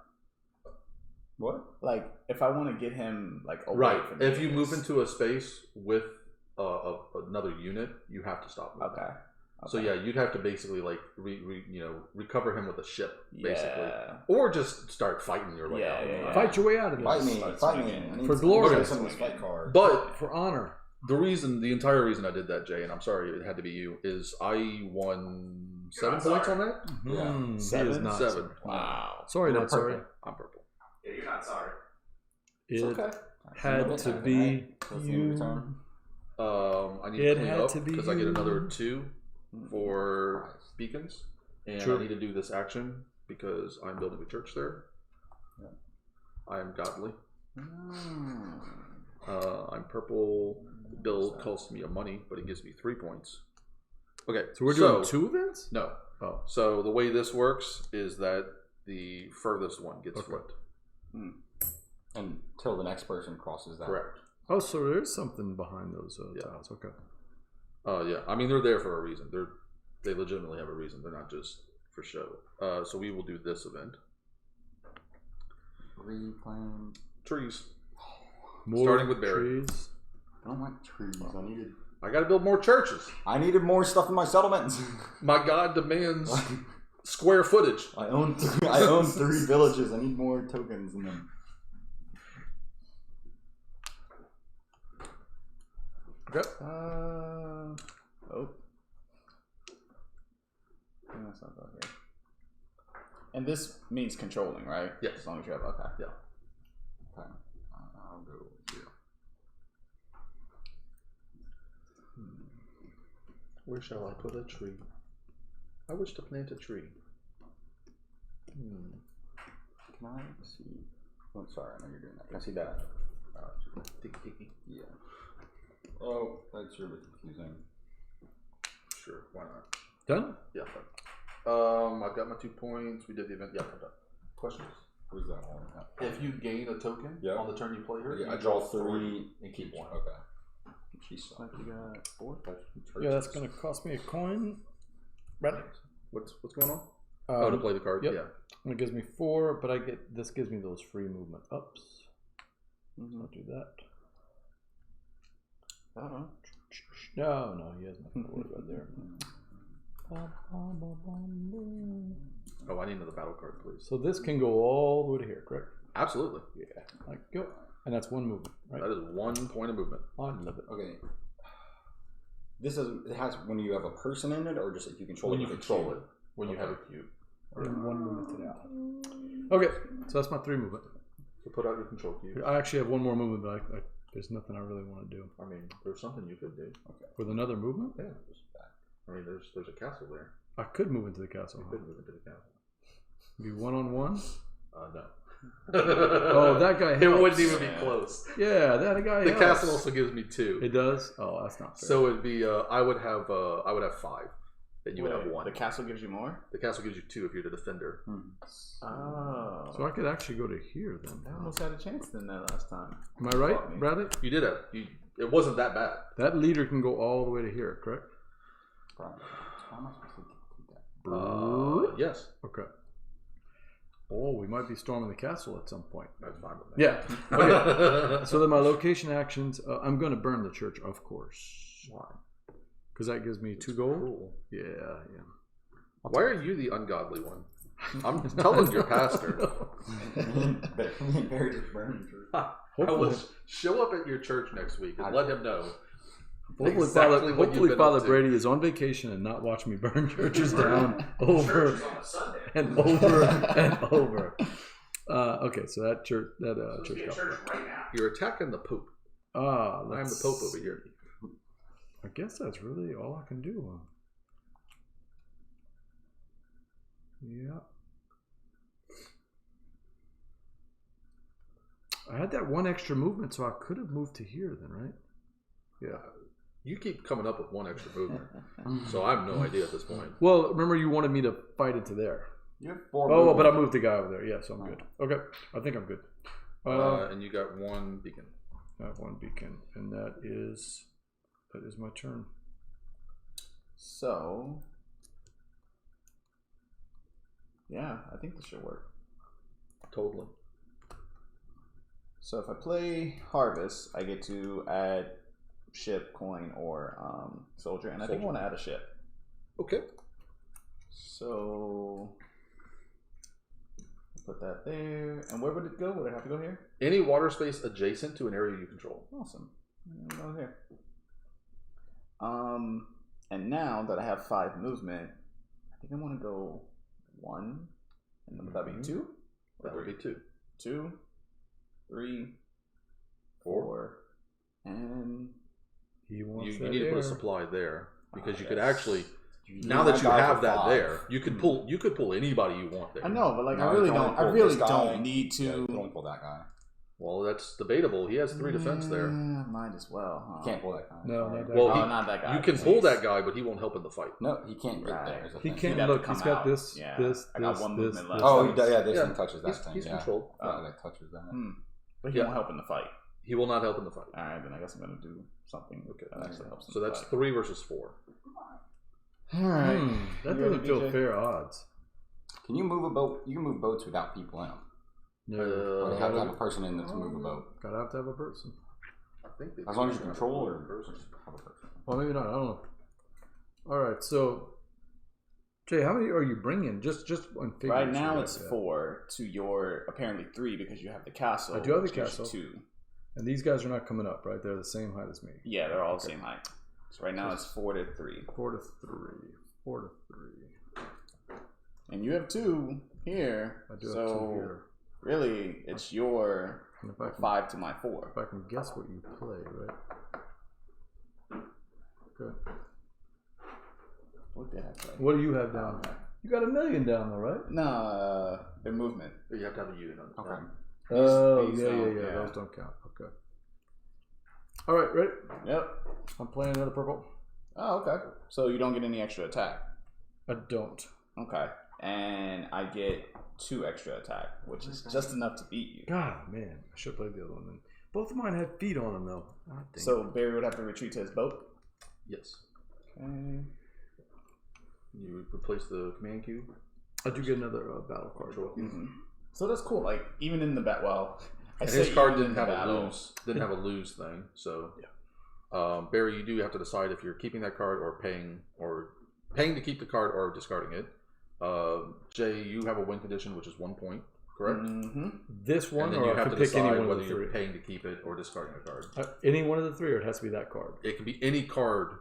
What? Like, if I want to get him like away Right. from If you this- move into a space with another unit, you have to stop moving. Okay. So yeah, you'd have to basically like recover him with a ship, basically, Yeah. or just start fighting your way Yeah, out. yeah, yeah. Fight your way out of this. Fight me. Start Fight me. swinging. I need For some- glory. I need some of this fight card. But For honor. the entire reason I did that, Jay, and I'm sorry it had to be you, is I won 7 You're not points on that. Hmm, he is 7? not 7. Wow. Sorry, You're not sorry. purple. I'm purple. Yeah, you're not sorry. It okay. had to be That's the end of your you. turn. I need It to clean had up to be because I get you. another 2 for beacons, and True. I need to do this action because I'm building a church there. Yeah. I am godly. Mm. I'm purple. The build costs me a money, but it gives me 3 points. Okay, So we're doing 2 events? No. Oh. So the way this works is that the furthest one gets Okay. flipped. Until the next person crosses that. Correct. Oh, so there is something behind those Yeah. tiles. Okay. Yeah. I mean, they're there for a reason. They legitimately have a reason. They're not just for show. So we will do this event. Reclaim. Trees. More Starting with Barry. trees. I don't like trees. I got to build more churches. I needed more stuff in my settlements. My God demands square footage. I own 3 villages. I need more tokens in them. Okay. Oh. Bring myself out here. And this means controlling, right? Yes. As long as you have. Okay. Yeah. Okay. I'll go here. Where shall I put a tree? I wish to plant a tree. Can I see? Oh, sorry, I know you're doing that. Can I see that? Yeah. Oh, that's really confusing. Sure. Why not? Done? Yeah. I've got my 2 points. We did the event. Yeah. I'm done. Questions? Where's that one? If you gain a token Yeah. on the turn you play her, Yeah, you I draw 3 and keep 1. Okay. She's Like you got 4. Yeah, that's going to cost me a coin. Bradley. What's going on? To play the card. Yep. Yeah. It gives me 4, but this gives me those free movement ups. I'll do that. Uh-oh. No, he has my 4 right there. Oh, I need another battle card, please. So this can go all the way to here, correct? Absolutely. Yeah. Like, go. And that's one movement, right? That is 1 point of movement. I love it. Okay. This is it has when you have a person in it, or just if you control When it. you control it. When you have a cube. And one movement to that. Okay, so that's my 3 movement. So put out your control cube. I actually have one more movement, but there's nothing I really want to do. I mean, there's something you could do. Okay. With another movement? Yeah. I mean, there's a castle there. I could move into the castle. You could move into the castle. Be 1-on-1? No. Oh, that guy It helps. wouldn't even be close. Yeah, that guy The helps. castle also gives me 2. It does? Oh, that's not fair. So it'd be I would have 5, and you would have 1. The castle gives you more? The castle gives you 2 if you're the defender. Oh. So I could actually go to here then. I almost had a chance then that last time. Am I right, Bradley? You did have it wasn't that bad. That leader can go all the way to here, correct? How am I supposed to do that? Yes, Okay. Oh, we might be storming the castle at some point. that's fine with me. Yeah. Okay. So then my location actions, I'm going to burn the church, of course. Why? Because that gives me 2 gold. Cool. Yeah. Why are you the ungodly one? I'm telling your pastor. Barry just burned. I will show up at your church next week and let him know. Hopefully, exactly what you've been Father up to. Brady is on vacation and not watch me burn churches down over Church is on a Sunday. and over and over. Okay, so that church, Let's church be at got church right now. You're attacking the Pope. I'm the let's- Pope over here. I guess that's really all I can do. Yeah. I had that 1 extra movement, so I could have moved to here then, right? Yeah. You keep coming up with 1 extra movement, so I have no idea at this point. Well, remember you wanted me to fight into there. You have 4 Oh, movement. but I moved the guy over there. Yeah, so I'm good. Okay, I think I'm good. And you got 1 beacon. I have 1 beacon, and that is my turn. So, yeah, I think this should work. Totally. So if I play Harvest, I get to add ship, coin, or soldier, and I think I want to add a ship. Okay. So put that there. And where would it go? Would it have to go here? Any water space adjacent to an area you control. Awesome. Go here. And now that I have 5 movement, I think I want to go 1, and then would that be 2? That would be 2. 2, 3, 4, and He wants You that need to put a air. supply there because you could yes. actually. You Now need that you guy have for that 5. there, you could pull anybody you want there. I know, but like No, I really you can don't. only I pull really this guy. don't need Yeah, to. you can only pull that guy. Well, that's debatable. He has 3 defense there. Might as well. Huh? You can't pull that guy. No, Sorry. not that Well, Oh, he- not that guy. You can please. pull that guy, but he won't help in the fight. No, he can't get Right. there. is the He thing. can't He'd have to look. come He's got out. this. Yeah. This. I got this, 1 this, movement this. left. Oh, Yeah. this Yeah. one touches that thing. He's yeah. controlled. Yeah, that touches that. But he Yeah. won't help in the fight. He will not help in the fight. All right, then I guess I'm gonna do something that actually helps. So that's 3 versus 4. all right. That You doesn't ready, feel BJ? fair odds. Can you move a boat? You can move boats without people in them. No, Or you have to have a person in them to move a boat. gotta have to have a person. I think As long as you control or have a person. Well, maybe not. I don't know. All right, so Jay, how many are you bringing? Just on figures. Right now right? it's Yeah. 4 to your apparently 3 because you have the castle. I do have the which gives you castle. 2. And these guys are not coming up, right? They're the same height as me. Yeah, they're all the same height. So right now it's 4 to 3, 4 to 3. 4 to 3. and you have 2 here. I do have so 2 here. really, it's your And if I can, 5 to my 4. if I can guess what you play, right? Okay. What did I play? What do you have down? You got 1,000,000 down there, right? No, their movement. You have to have a unit on the Okay. Oh, these yeah. don't, Those don't count. Okay. All right, ready? Yep. I'm playing another purple. Oh, okay. So you don't get any extra attack. I don't. Okay. And I get 2 extra attack, which is just enough to beat you. God, man. I should have played the other one then. Both of mine had feet on them, though. God dang So Barry would have to retreat to his boat. Yes. Okay. You replace the command cube. I do get another battle card. Mm-hmm. So that's cool. Like even in the well, I And say his card even in didn't the have battle. a lose thing. So Barry, you do have to decide if you're keeping that card or paying to keep the card or discarding it. Jay, you have a win condition, which is 1 point. correct? Mm-hmm. This one, And then or you I have could to pick any decide one of whether the you're three. paying to keep it or discarding a card. Any one of the three, or it has to be that card. It can be any card.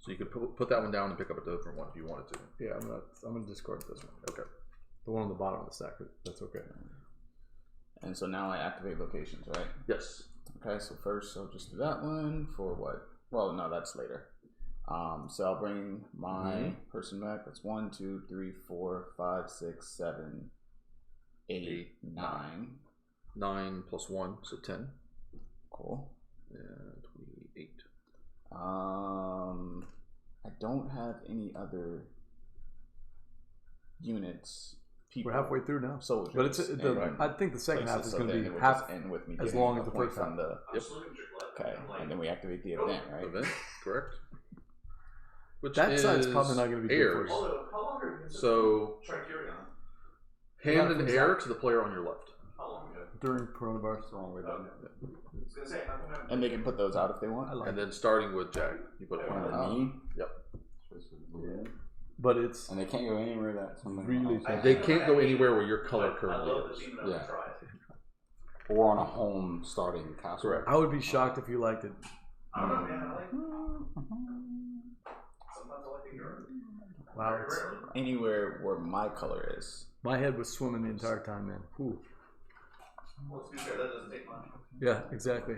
So you could put that one down and pick up a different one if you wanted to. Yeah, I'm gonna discard this one. Okay. The one on the bottom of the stack. That's okay. And so now I activate locations, right? Yes. Okay, so first I'll just do that one for what? Well, no, that's later. So I'll bring my person back. That's 1, 2, 3, 4, 5, 6, 7, 8, 9. 9 plus 1, so 10. Cool. 28. I don't have any other units. People, We're halfway through now. soldiers. But it's and I think the second half places, is so going to then be it would half just end with me as getting long a as the point first from half. the. I'm just looking at your Okay, and then we activate the event, right? Event, correct. Which That is side's probably not going to be good for heirs. you. Although, how long are you So Tricurion? hand Yeah, an heir to the player on your left. How long ago? During coronavirus. Wrong way Okay. down. I was gonna say, how come I haven't- And they can put those out if they want. I like And it. then starting with Jack, you put one. Oh. Me? Yep. But it's And they can't go anywhere that somebody Really else- I They think can't I'm go happy, anywhere where your color but currently I love is. the team and I'm Yeah. gonna try it. or on a home starting castle. Correct. I would be shocked if you liked it. I don't know, man. I like. Sometimes I like the hero. Wow, Very it's, rarely. Anywhere where my color is. my head was swimming the entire time, man. Whew. Well, to be fair, that doesn't take much. Yeah, exactly.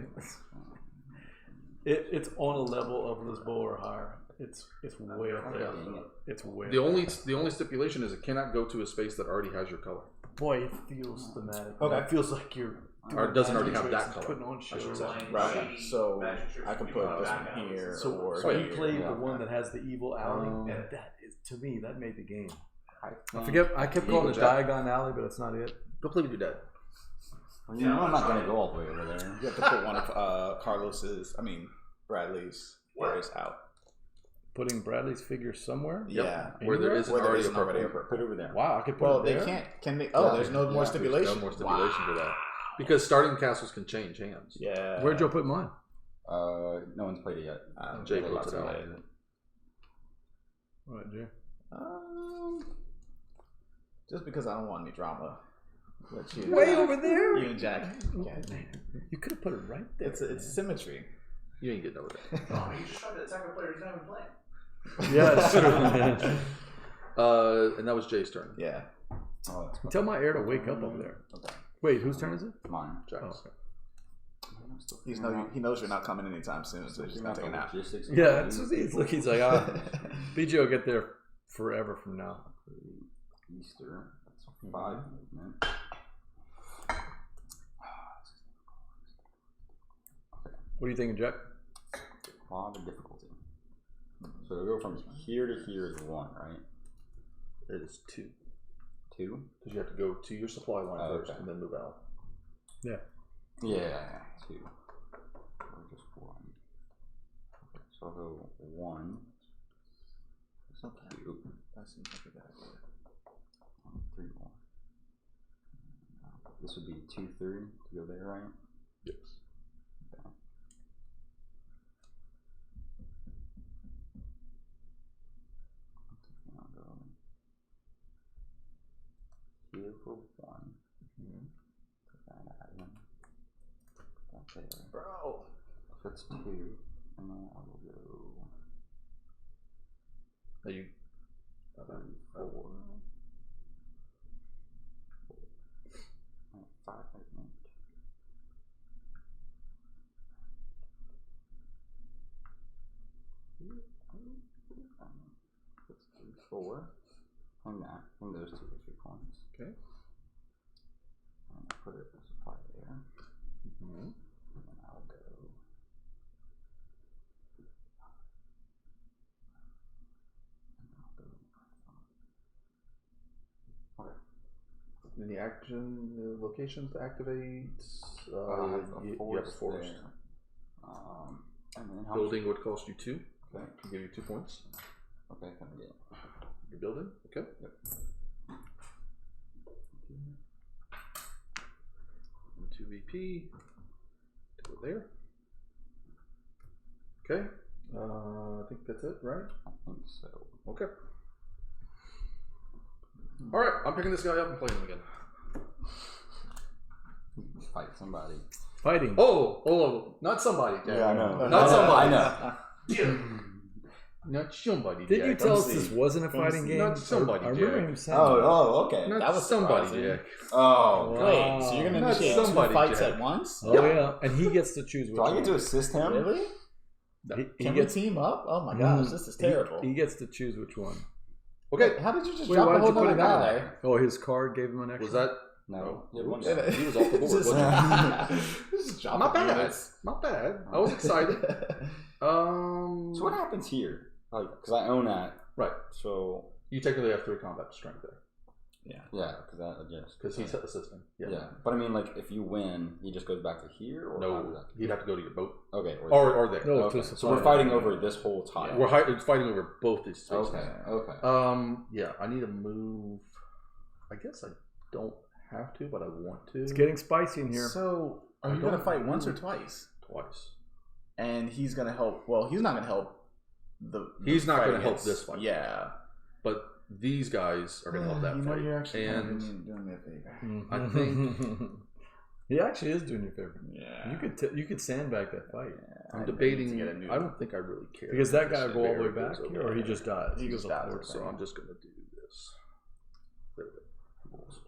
It's on a level of Lisboa or higher. It's way up there. Dang it. It's way. The up only there. stipulation is it cannot go to a space that already has your color. Boy, it feels thematic. Okay. It feels like you're. Or it doesn't already doing have magic that tricks color, and putting on I should shows. say. Right. So Magic tricks I can can put be this back one out. here So or you here. played yeah. the one that has the evil alley, Um, and that is, to me, that made the game. I think forget. I kept calling it Eagle Jack. Diagon Alley, but it's not it. Go play with your dad. Well, you know, I'm not going to go all the way over there. You have to put one of Bradley's figures out. Putting Bradley's figure somewhere. Yep. Yeah. Where there Anywhere? isn't Where there already a isn't already a purple. purple. Put it over there. Wow, I could put Well, it they there. can't. Can they? Oh, Yeah, there's no more there's stipulation. There's no more stipulation for that. Because starting castles can change hands. Yeah. Where'd you put mine? No one's played it yet. Jake They puts it lots out. of it. All right, Jay. Just because I don't want any drama. Let you, Way over there. You and Jack. You could have put it right there. It's symmetry. You ain't getting over that. Oh, you just tried to attack a player who's not even playing. Yeah, it's true. And that was Jay's turn. Yeah. Oh, that's Tell my heir to wake up over there. Okay. Wait, whose turn is it? Mine. Jack's. Oh, okay. He knows you're not coming anytime soon, so he's just gonna take a nap. Yeah, it's just, he's like, BJ will get there forever from now. Easter. That's 5 movement. What are you thinking, Jack? A lot of difficulty. So to go from here to here is 1, right? It is 2. 2? Because you have to go to your supply line first Okay. and then move out. Yeah. Yeah, 2. Or just 1. Okay, so I'll go 1. Okay. 2. That seems like a good idea. 3 more. This would be 2, 3 to go there, right? Yes. Okay. I'll go here for 1. Put that item. That there. Bro. So that's 2. And then I will go Are you 3, 4. 5 movement. That's 3, 4. Hang that. Hang those 2 extra coins. okay? And I'll put it as a supply there. And then I'll go. Okay. Then the action, the locations to activate. I have a you have a forest forest. there. And then how Building would cost you 2. Okay. Can give you 2 points. Okay, can I get You're building, okay? Yep. And 2 VP. Do it there. Okay. I think that's it, right? I think so. Okay. All right, I'm picking this guy up and playing him again. fight somebody. Fighting. Oh, not somebody, Jack. Yeah, I know. Not somebody. I know. Not somebody, Did Jack. you tell us this wasn't a fighting game? Not somebody, I remember Jack. him saying Oh, okay. Not That was somebody, surprising. Jack. Oh, Wow. Wait, so you're gonna Not initiate somebody, two fights Jack. at once? Oh yeah, and he gets to choose which do I get one. to assist him? Really? He Can gets, we team up? Oh my gosh, Mm. this is terrible. He gets to choose which one. Okay. How did you just Wait, drop why'd a whole you put other him down guy? there? Oh, his card gave him an extra. Was that? No. Oh, Yeah, one oops. guy. He was off the board. Just- wasn't just drop Not a bad. units. Not bad. I was excited. So what happens here? Because I own that. Right. So You technically have 3 combat strength there yeah, because because he's assisting. yeah. But I mean, like, if you win, he just goes back to here, or how does No, that? you'd have to go to your boat Okay. or there. No, Okay. to So supply we're it. fighting over this whole tile. We're fighting over both these spaces. Okay. Yeah, I need to move. I guess I don't have to, but I want to. It's getting spicy in here. So, are I you gonna don't fight once or know. twice? Twice. And he's gonna help. Well, he's not gonna help. He's not fight gonna help against- this fight. Yeah. But these guys are going to help that you know, fight. you're actually And doing me a favor. I think he actually is doing you a favor. Yeah. You could sandbag that fight I'm I debating. need to get a new- I don't think I really care. because that guy Just will go all the way Bear back, goes here, over or he there. just dies. He just dies, forward. So I'm just going to do this. There we go.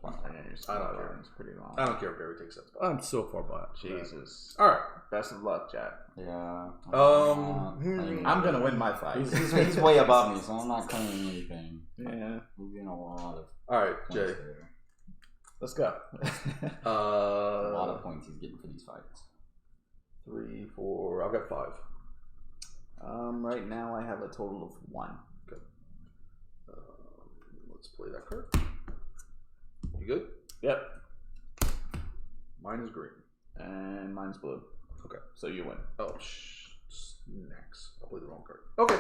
I don't care. It's pretty long. I don't care if Barry takes that spot. I'm so far behind. Jesus. All right. Best of luck, Jack. Yeah. I'm gonna win my fight. He's way above me, so I'm not claiming anything. Yeah. He's getting a lot of All right, points Jay. there. Let's go. A lot of points he's getting for these fights. 3, 4. I've got 5. Right now I have a total of 1. Let's play that card. You good? Yep. Mine is green. And mine's blue. Okay. So you win. Oh, snacks. I played the wrong card. Okay.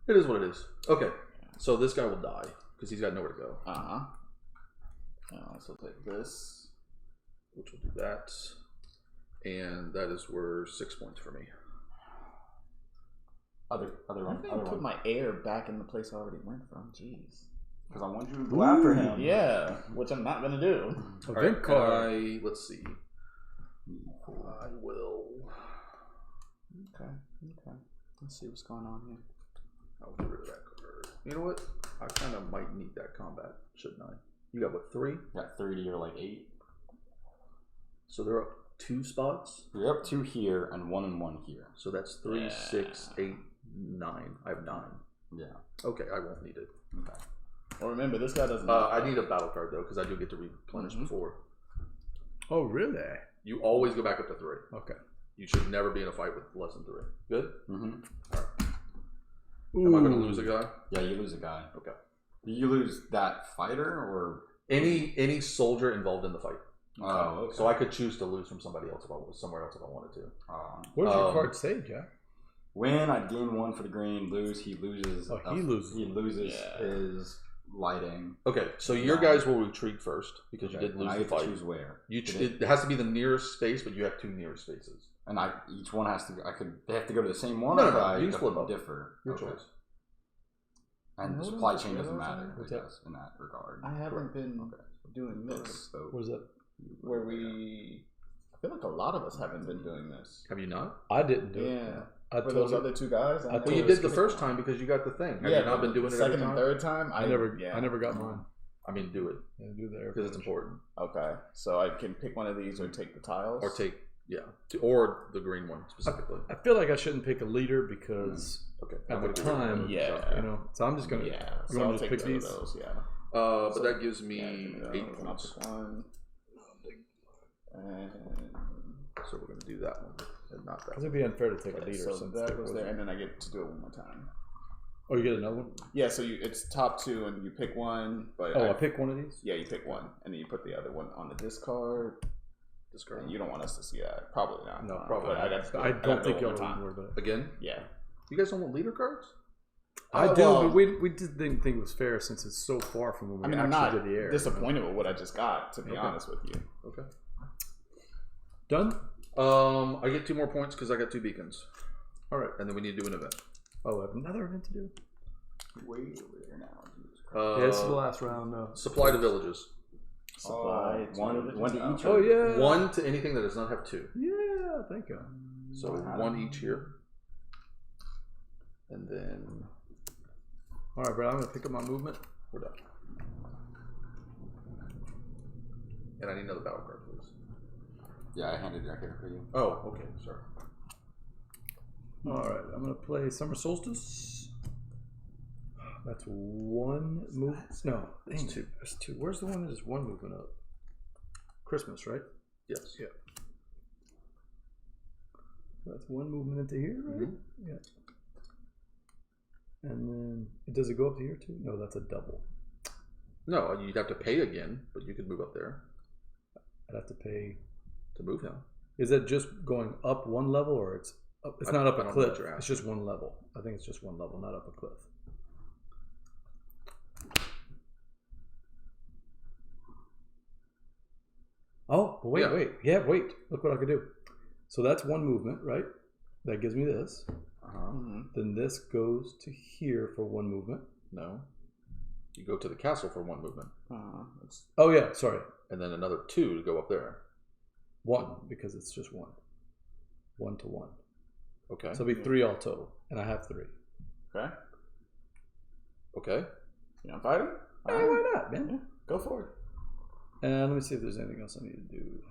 It is what it is. Okay. So this guy will die because he's got nowhere to go. So take this. Which will do that. And that is worth 6 points for me. Other I'm one. gonna put my air back in the place I already went from. Jeez. Because I want you to go after him. Yeah, which I'm not gonna do. Event card. Let's see. I will. Okay. Let's see what's going on here. I'll get rid of that card. You know what? I kind of might need that combat, shouldn't I? You got what, 3? Got 30 or like 8. So they're up 2 spots. You're up 2 here and 1 and 1 here. So that's 3, Yeah. 6, 8, 9. I have 9. Yeah. Okay, I won't need it. Okay. Well, remember this guy doesn't. I need a battle card though, because I do get to replenish before. Oh, really? You always go back up to 3. Okay. You should never be in a fight with less than 3. Good? Mm-hmm. Am I going to lose a guy? Yeah, you lose a guy. Okay. You lose that fighter or Any soldier involved in the fight. oh, okay. So I could choose to lose from somebody else if I was somewhere else if I wanted to. What does your card say, Jack? Win, I'd gain 1 for the green. Lose, he loses. Oh, he loses. He loses his lighting. Okay, so your guys will retreat first because you did And lose I the get to fight. choose where. It has to be the nearest space, but you have 2 nearest spaces. And each one has to. They have to go to the same one. No, or no, I you can split them up. differ. Your Okay. choice. And the What supply is chain it? doesn't What is matter, What's I that? guess, in that regard. I haven't been doing this. So, What is that? Where we. I feel like a lot of us haven't been doing this. Have you not? I didn't do it. Yeah. I For those told other 2 guys. I Well, you did the first time because you got the thing. Have you not been doing it second every time? and third time. I never got mine. I mean, do it I didn't do the air because it's important. Okay, so I can pick one of these or take the tiles. Or take, or the green one specifically. I feel like I shouldn't pick a leader because Okay. at I'm the gonna do it. time, Yeah. you know. So I'm just gonna. Yeah, You so want I'll to just take pick 2 of these? those. Yeah. But So- that gives me Yeah, 8 I'll points. pick one. And So we're gonna do that one and not that. Because it'd be unfair to take a okay, leader. so since that there goes wasn't- there, and then I get to do it one more time. Oh, you get another one? Yeah, so it's top 2, and you pick one. But Oh, I pick one of these. Yeah, you pick one, and then you put the other one on the discard. Discard. And you don't want us to see that, probably not. No, probably But not. I got. To I don't think you'll y'all would worry about it. Again? Yeah. You guys don't want leader cards? I Oh, do, well- but we just didn't think it was fair since it's so far from when we I mean, I'm actually not did the air. disappointed with what I just got, to be Okay. honest with you. Okay. Done? I get 2 more points because I got 2 beacons. All right. And then we need to do an event. Oh, I have another event to do. way over there now. Jesus Christ. Yeah, this is the last round. Supply to villages. Supply. One to each. Oh yeah. 1 to anything that does not have 2. Yeah, thank you. So 1 each here. And then All right, Brad. I'm gonna pick up my movement. we're done. And I need another battle card, please. Yeah, I handed it right here for you. Oh, okay, sorry. All right, I'm gonna play Summer Solstice. That's 1 move. No, It's 2. That's 2. Where's the one that is 1 movement up? Christmas, right? Yes. Yeah. That's 1 movement into here, right? Mm-hmm. Yeah. And then does it go up to here too? No, that's a double. No, you'd have to pay again, but you could move up there I'd have to pay. to move him. Is that just going up 1 level, or it's up? It's I not up don't a know what cliff. you're It's just 1 level. I think it's just 1 level, not up a cliff. Oh, but wait, Yeah. wait. Yeah, wait. Look what I could do. So that's 1 movement, right? That gives me this. Then this goes to here for 1 movement. No. You go to the castle for 1 movement. Oh yeah, sorry. And then another 2 to go up there. 1 because it's just 1. 1 to 1. Okay. So it'll be 3 all total, and I have 3. Okay. Okay. You want to fight him? Hey, why not, man? Yeah, go for it. And let me see if there's anything else I need to do.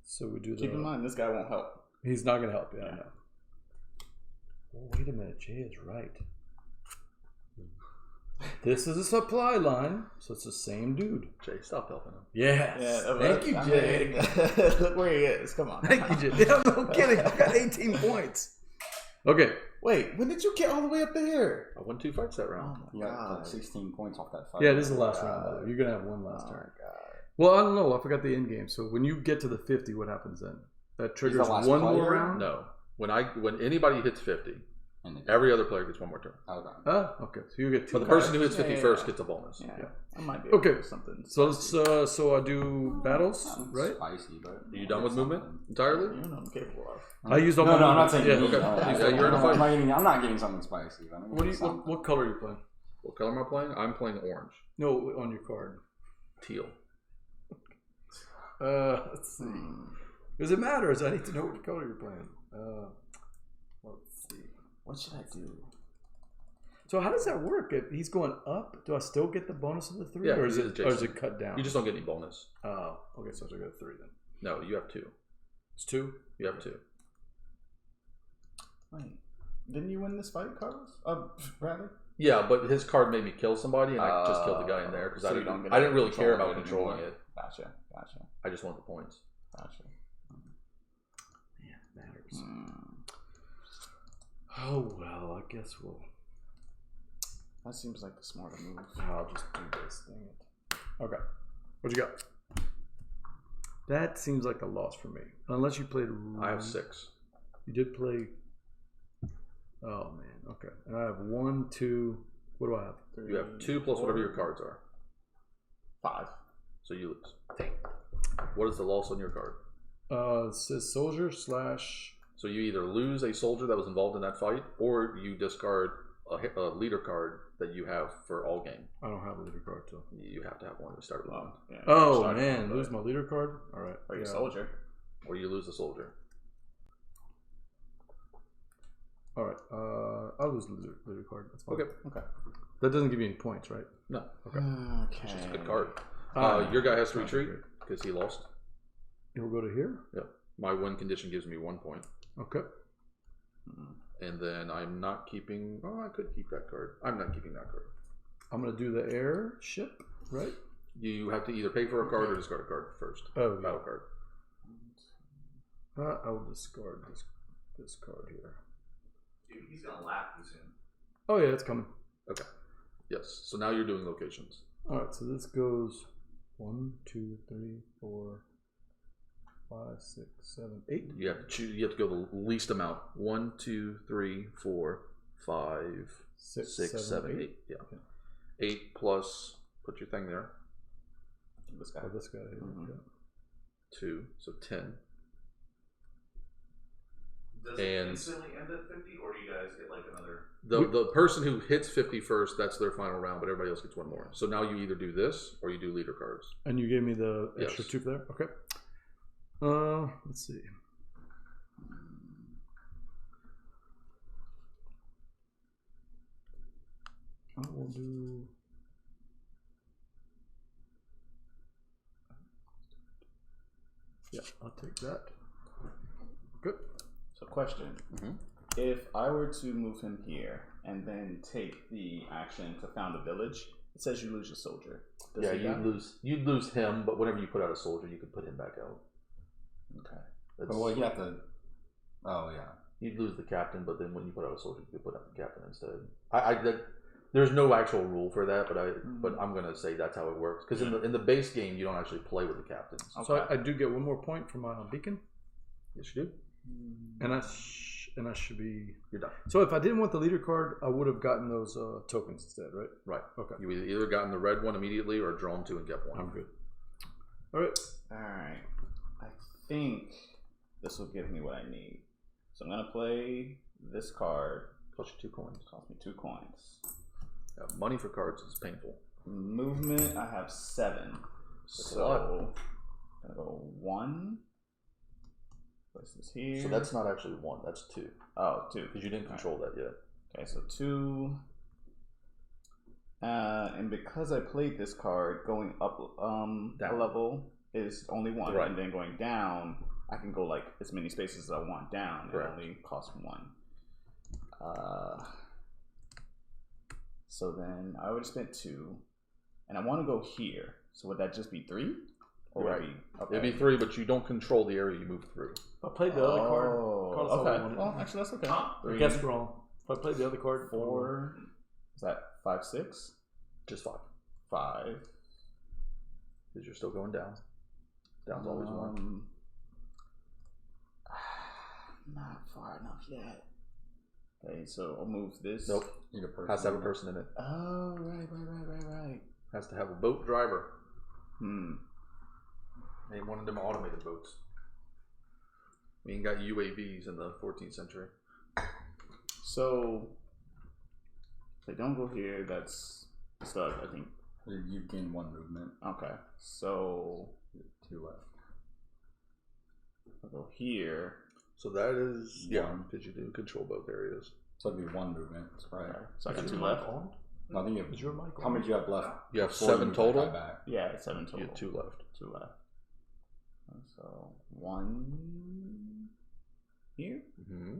So we do the. Keep in mind, this guy won't help. He's not gonna help. Yeah, I know. Oh, wait a minute. Jay is right. This is a supply line, so it's the same dude. Jay, stop helping him. Yes. Yeah, Thank you, Jay. Look where he is. Come on. Thank you, Jay. Yeah, no kidding. I got 18 points. Okay. Wait, when did you get all the way up there? I won 2 fights that round. Oh You my got god. like 16 points off that fight. Yeah, this is the last round, by the way. You're gonna have 1 last Oh turn. my god. Well, I don't know. I forgot the end game. So when you get to the 50, what happens then? That triggers last 1 more player? round. No. When anybody hits 50, And it- every other player gets 1 more turn. Okay. Oh, okay. So you get 2. But the person who hits Yeah, 50 yeah, first yeah. gets a bonus. Yeah. Yeah. I might be able Okay. to do something. So let's, so I do battles, right? Spicy, but Are you done with movement entirely? You know I'm capable of. I used all No, my I'm not movement. saying Yeah, you. okay. You're in a fight. I'm not getting something spicy. But I'm What do you? getting What color are you playing? What color am I playing? I'm playing orange. No, on your card. Teal. Let's see. Does it matter? I need to know what color you're playing. Let's see. What should I do? So how does that work? If he's going up, do I still get the bonus of the 3, Yeah, or is he is it Jason. cut down? You just don't get any bonus. Oh, okay. So I got 3 then. No, you have 2. It's 2. You have 2. Wait, didn't you win this fight, Carlos? Bradley? Yeah, but his card made me kill somebody, and I just killed the guy in there because so I you don't didn't. get I didn't really care control about of it controlling anymore. it. Gotcha. I just want the points. Yeah, it matters. Oh well, I guess we'll. That seems like the smarter move. I'll just do this thing. Okay. What you got? That seems like a loss for me. Unless you played. I have 6. You did play. Oh man. Okay. And I have 1, 2. What do I have? You have 2 plus whatever your cards are, 5. so you lose. What is the loss on your card? It says soldier / So you either lose a soldier that was involved in that fight, or you discard a leader card that you have for all game. I don't have a leader card too. You have to have one to start with, one. Yeah, Oh sorry, man, but- lose my leader card. All right. Or your soldier. or you lose a soldier. All right. I'll lose the leader card. That's fine. Okay. That doesn't give you any points, right? No, Okay. it's just a good card. Ah, Your guy has to that's retreat great. because he lost. It will go to here. Yeah. My win condition gives me 1 point. Okay. And then I'm not keeping. Oh, I could keep that card. I'm not keeping that card. I'm gonna do the airship, right? You have to either pay for a card or discard a card first. Oh, yeah. Battle card. I will discard this card here. Dude, he's gonna laugh you soon. Oh yeah, it's coming. Okay. Yes. So now you're doing locations. All right. So this goes 1, 2, 3, 4, 5, 6, 7, 8. You have to choose. You have to go the least amount. 1, 2, 3, 4, 5, 6, 7, 8. Yeah. Okay. 8 plus. Put your thing there. This guy. Oh, this guy here. Mhm. Okay. 2. So 10. Does And- it instantly end at 50, or do you guys get like another? The person who hits 50 first, that's their final round, but everybody else gets one more. So now you either do this or you do leader cards. And you gave me the extra Yes. 2 for there? Okay. Let's see. I will do... Yeah, I'll take that. Good. So, question: Mhm. if I were to move him here and then take the action to found a village, it says you lose your soldier. Does Yeah, he die? you'd lose him, but whenever you put out a soldier, you could put him back out. Okay. But well, you have to. Oh yeah. You'd lose the captain, but then when you put out a soldier, you could put out the captain instead. There's no actual rule for that, but I'm gonna say that's how it works. Because in the base game, you don't actually play with the captains. Okay. So I do get 1 more point for my beacon, Yes, you do. and I should be... You're done. So if I didn't want the leader card, I would have gotten those tokens instead, right? Right. Okay. You either gotten the red one immediately or drawn 2 and kept 1. I'm good. All right. Alright. I think this will give me what I need. So I'm gonna play this card. Plus you 2 coins. Cost me 2 coins. Yeah, money for cards is painful. Movement, I have 7. So I'm gonna go 1. Place this here. So that's not actually 1. That's 2. Oh, 2. Because you didn't control that yet. Okay, so 2. And because I played this card, going up a Down. level is only 1, Right. and then going down, I can go like as many spaces as I want down. Correct. It only costs 1. So then I already spent 2, and I want to go here. So would that just be 3? Or would Right. it be, okay. It'd be 3, but you don't control the area you move through. If I played the other card, Oh, Carlos okay. wanted- Well, actually, that's okay. I 3, guessed wrong. If I played the other card, 4. Is that 5, 6? Just 5. 5. Because you're still going down. Down's always 1. Not far enough yet. Okay, so I'll move this. Nope. Need a person. Has to have a person in it. Oh, right. Has to have a boat driver. They wanted them automated boats. We ain't got UAVs in the 14th century. So, if I don't go here, that's stud, I think. You gain 1 movement. Okay, so 2 left. I'll go here. So that is, yeah, 1. because you do control both areas. So it'd be 1 movement, right? Okay, so I got Is 2 your mic left. on? No, I think you have, Is your mic how on? many do you have left? You have before 7 move that total. guy back? Yeah, 7 You total. have 2 left. 2 left. So 1 here. Mm-hmm.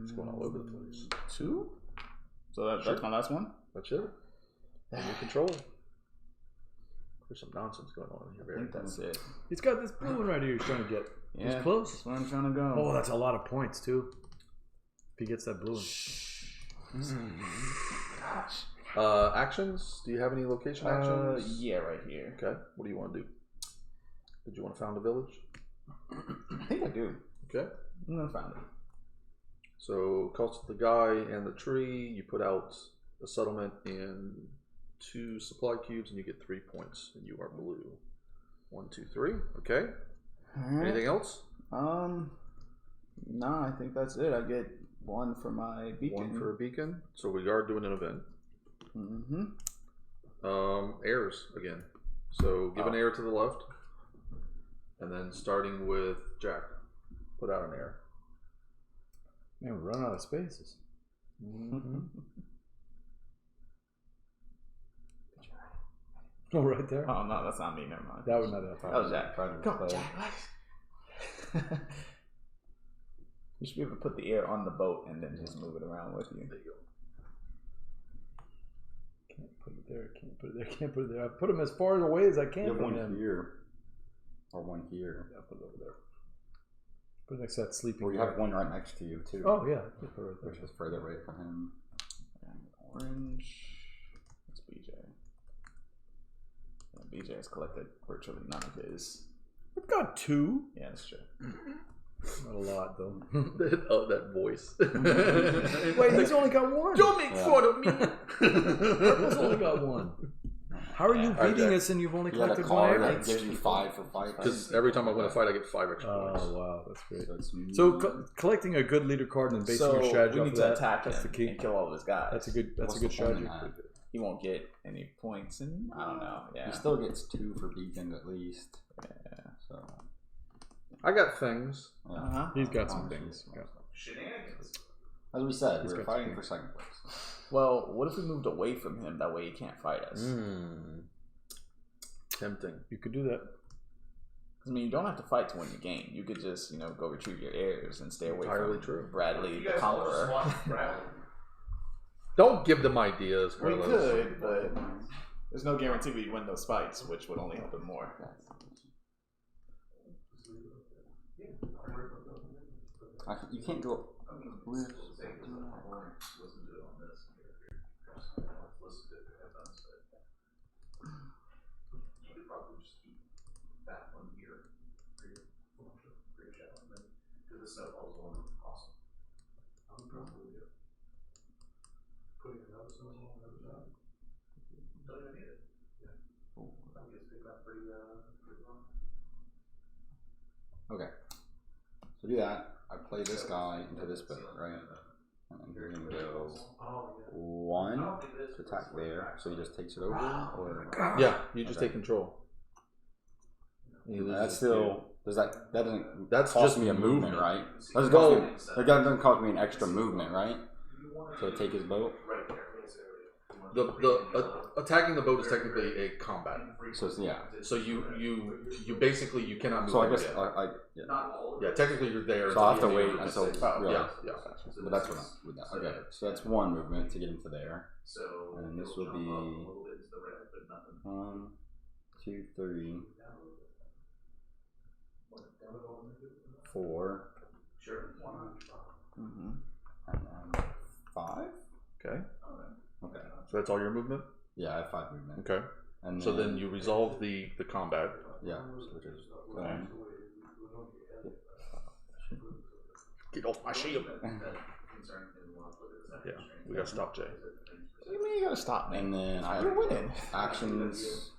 It's going all over the place. 2. So that's Sure. my last one. That's it. Under control. There's some nonsense going on in I here. think that's it. He's got this blue one right here he's trying to get. Yeah, He's close. That's where I'm trying to go. Oh, that's a lot of points, too. If he gets that blue one. Gosh. Actions? Do you have any location actions? Yeah, right here. Okay. What do you want to do? Did you want to found a village? I think I do. Okay. I'm gonna find it. So cost of the guy and the tree. You put out a settlement in 2 supply cubes, and you get 3 points, and you are blue. 1, 2, 3. Okay. Alright. Anything else? No, I think that's it. I get 1 for my beacon. 1 for a beacon. So we are doing an event. Heirs again. So give an heir to the left, and then starting with Jack, put out an heir. Man, we run out of spaces. Oh, right there. Oh no, that's not me. Never mind. That would not have That was Jack. Try to Go, play. Jack. You should be able to put the air on the boat and then just move it around with you. There you go. Can't put it there. Can't put it there. Can't put it there. I put them as far away as I can You have from 1 him. here. Or 1 here. Yeah, put it over there. Put it next to that sleeping. Or you have 1 right next to you, too. Oh yeah, put it right there. Which is further away from him. And orange. That's BJ. Yeah, BJ has collected virtually none of his. I've got 2. Yeah, that's true. Not a lot though. that voice. Wait, he's only got 1. Don't make fun of me. Purple's only got 1. How are you Alright, beating Jack. us and you've only You got a collected 1 card area? that gives you 5 for fight. Because every time I win a fight, I get 5 extra points. Oh wow, that's great. So it's So collecting a good leader card and basing your strategy we off need of to that, attack that's the him key. and kill all of his guys. That's a good What's strategy. the point in that? He won't get any points, and I don't know. Yeah. He still gets 2 for beacons at least. Yeah. So I got things. Uh-huh. He's got some things. Yeah. Shenanigans. as we said, He's we're got fighting some for second place. Well, what if we moved away from him? That way he can't fight us. Tempting. You could do that. I mean, you don't have to fight to win the game. You could just, go retrieve your heirs and stay away Entirely from true. Bradley You the guys all Conqueror. swap Bradley. Don't give them ideas, We Carlos. could, but there's no guarantee we'd win those fights, which would only help him more. You can't go with. Listen to it on this. Listen to it unsaid. You could probably just keep that one here for your channel, and then do the snowballs one. Awesome. I would probably do. Putting another snowball on the other side. Don't even need it. Yeah. That gets picked up pretty long. Okay. So do that. I play this guy into this boat, right? And then we're gonna go 1 to attack there. So he just takes it over, or Yeah, you just take control. You lose that's it. still that doesn't That's cost just me a movement, movement. right? That doesn't cost me an extra movement, right? So take his boat. The attacking the boat is technically a combat. So yeah. So you basically you cannot move. So I him guess yet. yeah. Yeah, technically you're there. So I have to until the wait end of until the really. yeah. But that's what with that. Okay, so that's 1 movement to get him to there. And this would be 1, 2, 3, 4, Mm-hmm. and then 5. Okay. Okay. So that's all your movement. Yeah, I have 5 movement. Okay. And So then you resolve the combat. yeah, which is Get off my shield. Yeah, we gotta stop Jay. What do you mean you gotta stop me? and then I You're have winning. actions.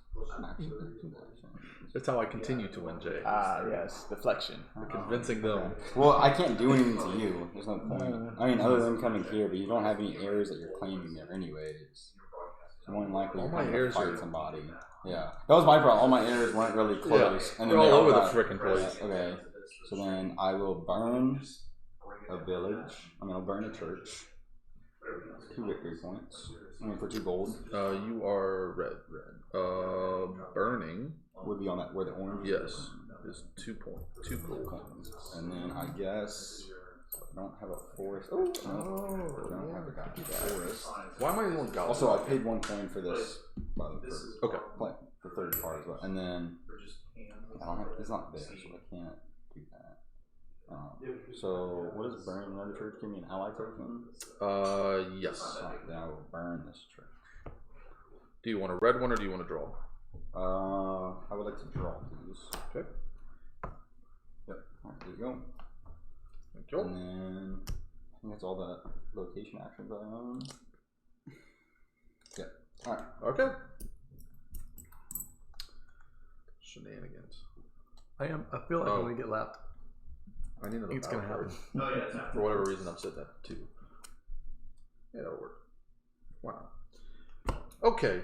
That's how I continue to win, Jay. Ah, yes, deflection. Convincing them. Well, I can't do anything to you. There's no point. I mean, other than coming here, but you don't have any heirs that you're claiming there, anyways. So more than likely, All you're my going to heirs fight are- somebody. Yeah, that was my problem. All my heirs weren't really close, and then They're they all over the got- frickin' place. Okay, so then I will burn a village. I'll burn a church. 2 victory points. I mean, for 2 gold You are red. Burning. would be on that where the orange. Yes, is 2 point. 2 gold. Coins. And then I guess I don't have a forest. Oh, no. I don't have a goddamn forest. Why am I the only goblin? Also, I paid 1 coin for this. Okay. For third part as well. And then I don't have. It's not there, so I can't do that. So what does burn another church give me? An ally token? Yes. Oh, then I will burn this church. Do you want a red one or do you want to draw? I would like to draw these. Okay. Yep. Alright, there you go. Thank you. And then I think that's all the location actions I own. Yeah. Alright. Okay. Shenanigans. I feel like I'm gonna get lapped. I need another It's power gonna card. happen. Oh yeah, it's not. For whatever reason, I'm sitting at 2. Yeah, that'll work. Wow. Okay.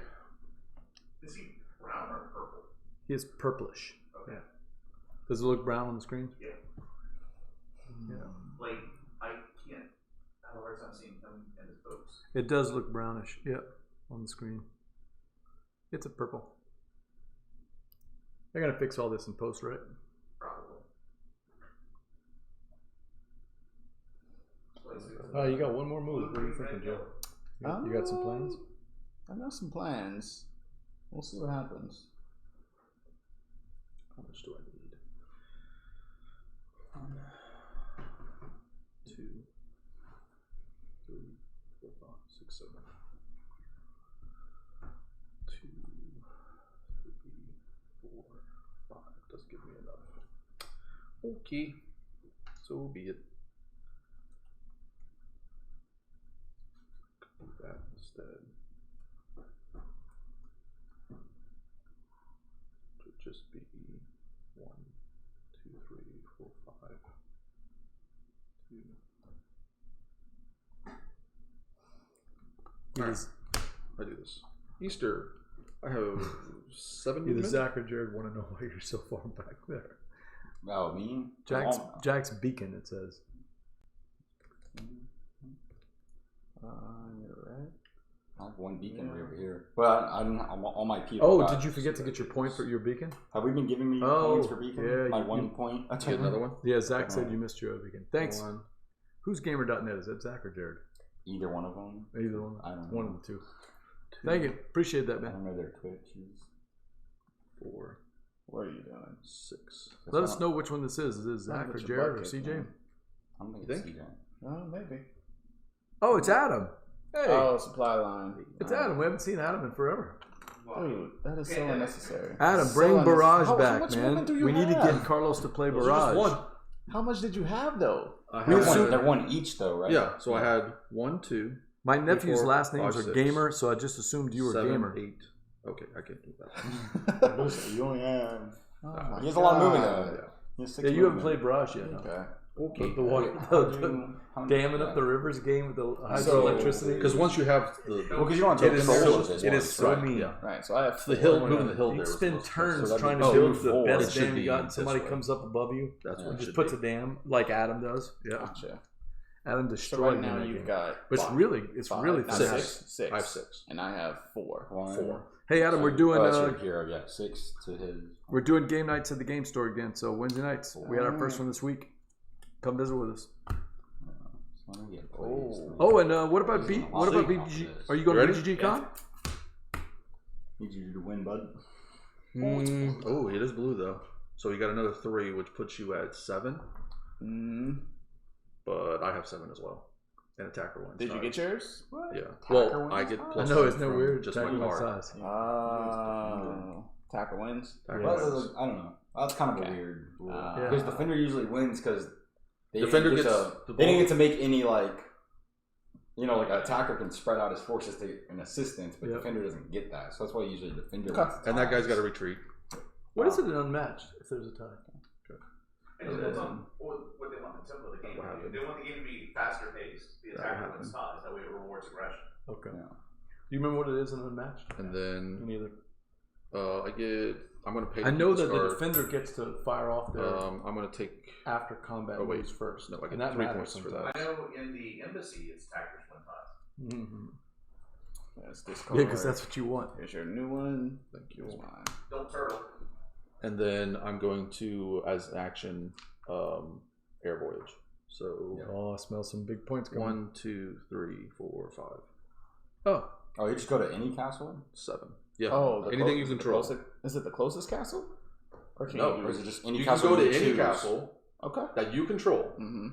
Is he brown or purple? He is purplish. Okay. Yeah. Does it look brown on the screen? Yeah. Yeah. Like I can't. I have a hard time seeing him and his boats. It does look brownish. Yep, on the screen. It's a purple. They're gonna fix all this in post, right? Probably. You got one more move. What are you thinking, Joe? You got some plans? I got some plans. We'll see what happens. How much do I need? 1, 2, 3, 4, 5, 6, 7. 2, 3, 4, 5. Doesn't give me enough. Okay. So be it. Do that instead. I do this. Easter. I have 7 Either movement. Zach or Jared want to know why you're so far back there. Oh, me? Jack's beacon, it says. You're right. I have one beacon over here. Well, I'm all my people. Oh, did you forget to get your point for your beacon? Have we been giving me points for beacon? Yeah, My 1 point. Get another one. Yeah, Zach said you missed your beacon. Thanks. Who's gamer.net? Is that Zach or Jared? Either one of them. Either one. I don't know. One of the two. Thank you. Appreciate that, I man. don't know their Twitches. 4. What are you doing? 6. Let us know which one this is. Is it Zach or Jared or CJ? I'm going You to think? CJ. Oh, maybe. Oh, it's Adam. Hey. Oh, supply line. It's Adam. We haven't seen Adam in forever. Dude, that is so unnecessary. Adam, So bring Barrage How back, much man. movement do you We need to have? get Carlos to play Those are Barrage. just one. How much did you have, though? I We have assume- one. They're one each, though, right? Yeah, so I had 1, 2, My nephew's 4, last names 5, are 6. Gamer, so I just assumed you were 7, Gamer. 8. Okay, I can't do that. You only have... Oh He has a lot of movement, God. though. He has 6 Yeah, you haven't movement. played Barrage yet. Huh? Okay. The one, damming up the rivers game with the hydroelectricity. Because once you have the Well, because you don't have It to is control so, this it one. is so Right, mean. yeah. Right, so I have the hill, four. moving the hill You there. spend was turns that'd trying be to build two, the four. best It should dam you be got, and this somebody way. comes up above you That's what and it just should puts be. a dam like Adam does. Yeah, Gotcha. Adam So destroyed right now me in that you've game. got But it's five. really Five. Not 6. Six. I have 6. And I have 4. 4. Hey Adam, we're doing that's your hero, yeah. 6 to his. we're doing game nights at the game store again. So Wednesday nights, we had our first one this week. Come visit with us. Oh, and what about BGG? Are you going to BGG Con? Need you to win, bud. Oh, it is blue though. So you got another 3, which puts you at 7. But I have 7 as well. And attacker wins. Did you get yours? What? Yeah. Attacker Well, I wins? get Oh. I plus know, 1 isn't it from weird? just Attacker my wins card. size. Attacker wins. Attacker Yes. wins. I don't know. That's kind of Okay. a weird rule. Yeah. Because defender usually wins because they Defender didn't get gets to, the they didn't ball. get to make any like like an attacker can spread out his forces to an assistance, but Yep. defender doesn't get that. So that's why usually defender Okay. wins. And that guy's got to retreat. What is it an unmatched if there's a tie? It depends on what they want the tempo of the game to be. If they want the game to be faster paced, the attacker wins ties. That way it rewards aggression. Okay. Yeah. Do you remember what it is in unmatched? And then Neither. I'm going to pay. I know that the discard. defender gets to fire off their I'm going to take. after combat Oh, wait. moves first. No, I get and that 3 matters points for sometimes. that. I know in the embassy, it's attackers win ties. Mm-hmm. That's this Yeah, card. because that's what you want. Here's your new one. Thank you. Here's mine. Don't turtle. And then I'm going to, as action, air voyage. So Oh, I smell some big points coming. 1, 2, 3, 4, 5, Oh, Oh, you just go to any castle? 7. Yeah. Oh, the anything you the control. is it the closest castle? Or can No, you Or is it just any You can castle go to you any choose? castle Okay. that you control. Mm-hmm.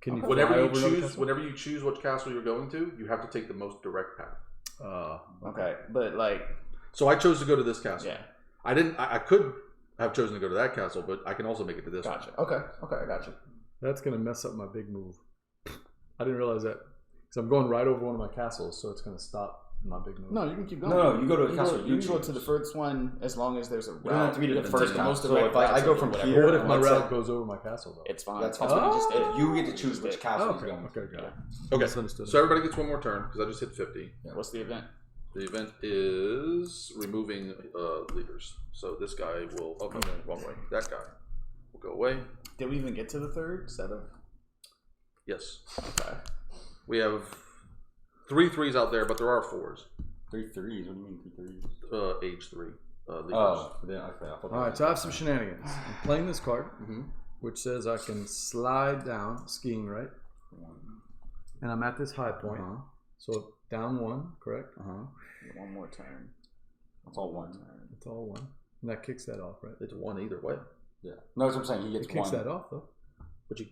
can you Okay. Whenever fly you over another choose, castle? whenever you choose which castle you're going to, you have to take the most direct path. Okay, but like, So I chose to go to this castle. yeah, I didn't. I could have chosen to go to that castle, but I can also make it to this one. gotcha. Okay, I gotcha. That's gonna mess up my big move. I didn't realize that because I'm going right over one of my castles, so it's gonna stop my big move. No, you can keep going. No, you go to a You castle go, you you go choose. to the first one as long as there's a route. You don't have to be to You the take first the most castle. So direct if I routes go or from whatever. here- What if my Let's route say- goes over my castle though? It's fine. That's That's fine. fine. Just You get to choose which castle he's Okay, going to. okay, got it. Okay. Misunderstood. So everybody gets one more turn because I just hit 50. What's the event? The event is removing leaders. So this guy will. Oh no, wrong way. That guy will go away. Did we even get to the third set of? Yes. Okay. We have 3 3s out there, but there are 4s. 3 3s? What do you mean 3 3s? Age 3 leaders. Oh, then, okay. I thought All right, so I have some shenanigans. I'm playing this card, Mm-hmm. which says I can slide down skiing, right? And I'm at this high point. So down 1, correct? One more turn. It's all one. It's all 1. And that kicks that off, right? It's 1 either way. Yeah. No, that's what I'm saying. He It gets kicks one. that off though. But you.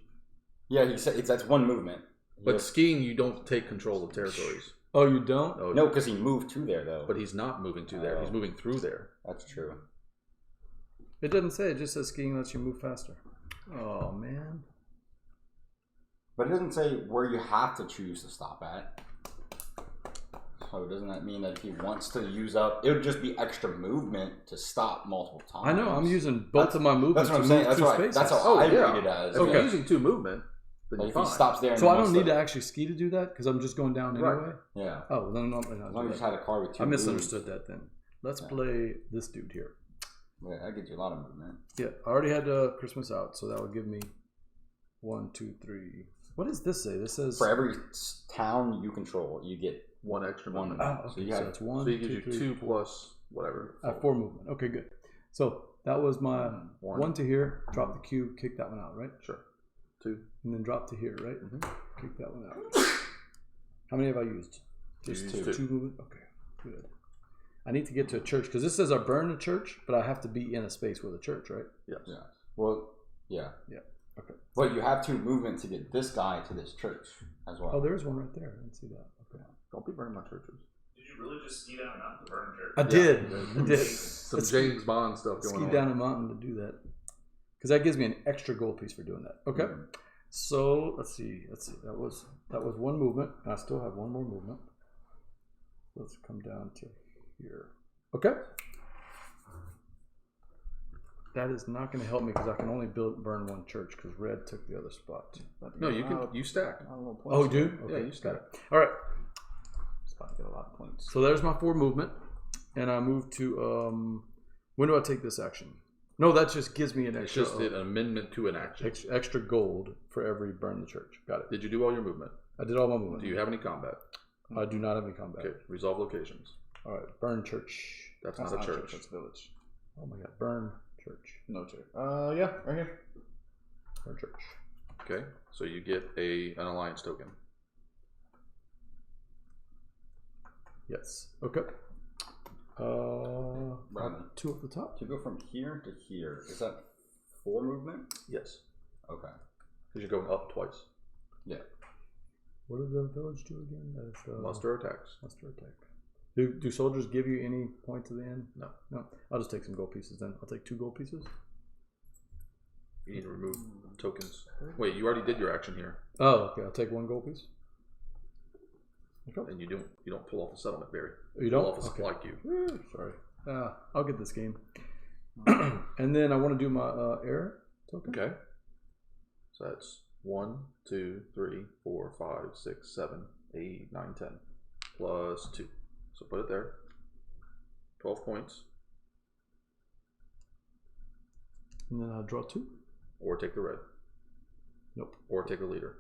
Yeah, he said that's one movement. But Yes. skiing, you don't take control of territories. Oh, you don't? No, No, because he moved to there though. but he's not moving to there. He's Oh. moving through there. That's true. It doesn't say. It just says skiing lets you move faster. Oh man. But it doesn't say where you have to choose to stop at. So doesn't that mean that if he wants to use up, it would just be extra movement to stop multiple times? I know. I'm using both of my movements That's what I'm to saying. move That's 2 right. spaces. That's how Oh, I yeah. read it as. If you're Okay. using 2 movement, then But you're if fine. he stops there, and So I wants don't need to, to actually ski to do that because I'm just going down Right. anyway. Yeah. Oh, well, then As long as you just had a card with 2 I moves. misunderstood that then. Let's play this dude here. Yeah, that gives you a lot of movement. Yeah, I already had Christmas out, so that would give me 1, 2, 3. What does this say? This says For every town you control, you get 1 extra one. movement. Ah, So okay, you so have that's 1, So he 2, gives you 3, 2 4. plus whatever. 4 movement. Okay, good. So that was my One. 1 to here. Drop the cube, kick that one out, right? Sure. 2. And then drop to here, right? Mhm. Kick that one out. How many have I used? Just You used 2 movement. Okay, good. I need to get to a church because this says I burn a church, but I have to be in a space with a church, right? Yes. Yeah. Well, yeah. Yeah. Okay. But you have 2 movement to get this guy to this church as well. Oh, there is one right there. I didn't see that. Okay. Don't be burning my churches. Did you really just ski down a mountain to burn church? I did. I did. Some Let's James Bond stuff going ski on. down a mountain to do that because that gives me an extra gold piece for doing that. Okay. Mhm. So let's see. That was 1 movement, and I still have 1 more movement. Let's come down to here. Okay. That is not going to help me because I can only burn 1 church because red took the other spot. No, you stack. Oh, do? Okay, Yeah, you got stack. it. All right. It's about to get a lot of points. So there's my 4 movement, and I move to. When do I take this action? No, that just gives me an It's extra. just an amendment to an action. Extra gold for every burn the church. Got it. Did you do all your movement? I did all my movement. Do you have any combat? I do not have any combat. Okay, resolve locations. All right, burn church. That's not a church. That's a village. Oh my god, burn church. No church. Yeah, right here. Burn church. Okay, so you get an alliance token. Yes. Okay. Brandon, 2 at the top. to go from here to here, is that 4 movement? Yes, Okay. because you're going up twice. Yeah. What did the village do again? That's, Muster attacks. Muster attack. Do soldiers give you any points at the end? No. No. I'll just take some gold pieces then. I'll take 2 gold pieces. You need to remove tokens. Wait, you already did your action here, Oh, okay. I'll take 1 gold piece. Okay. and you don't pull off a settlement, Barry. You don't? Pull off a Okay. supply queue. Woo, sorry. I'll get this game. And then I want to do my air token. Okay. So that's 1, 2, 3, 4, 5, 6, 7, 8, 9, 10. Plus 2. So put it there. 12 points. And then I'll draw 2. Or take the red. Nope. Or take a leader.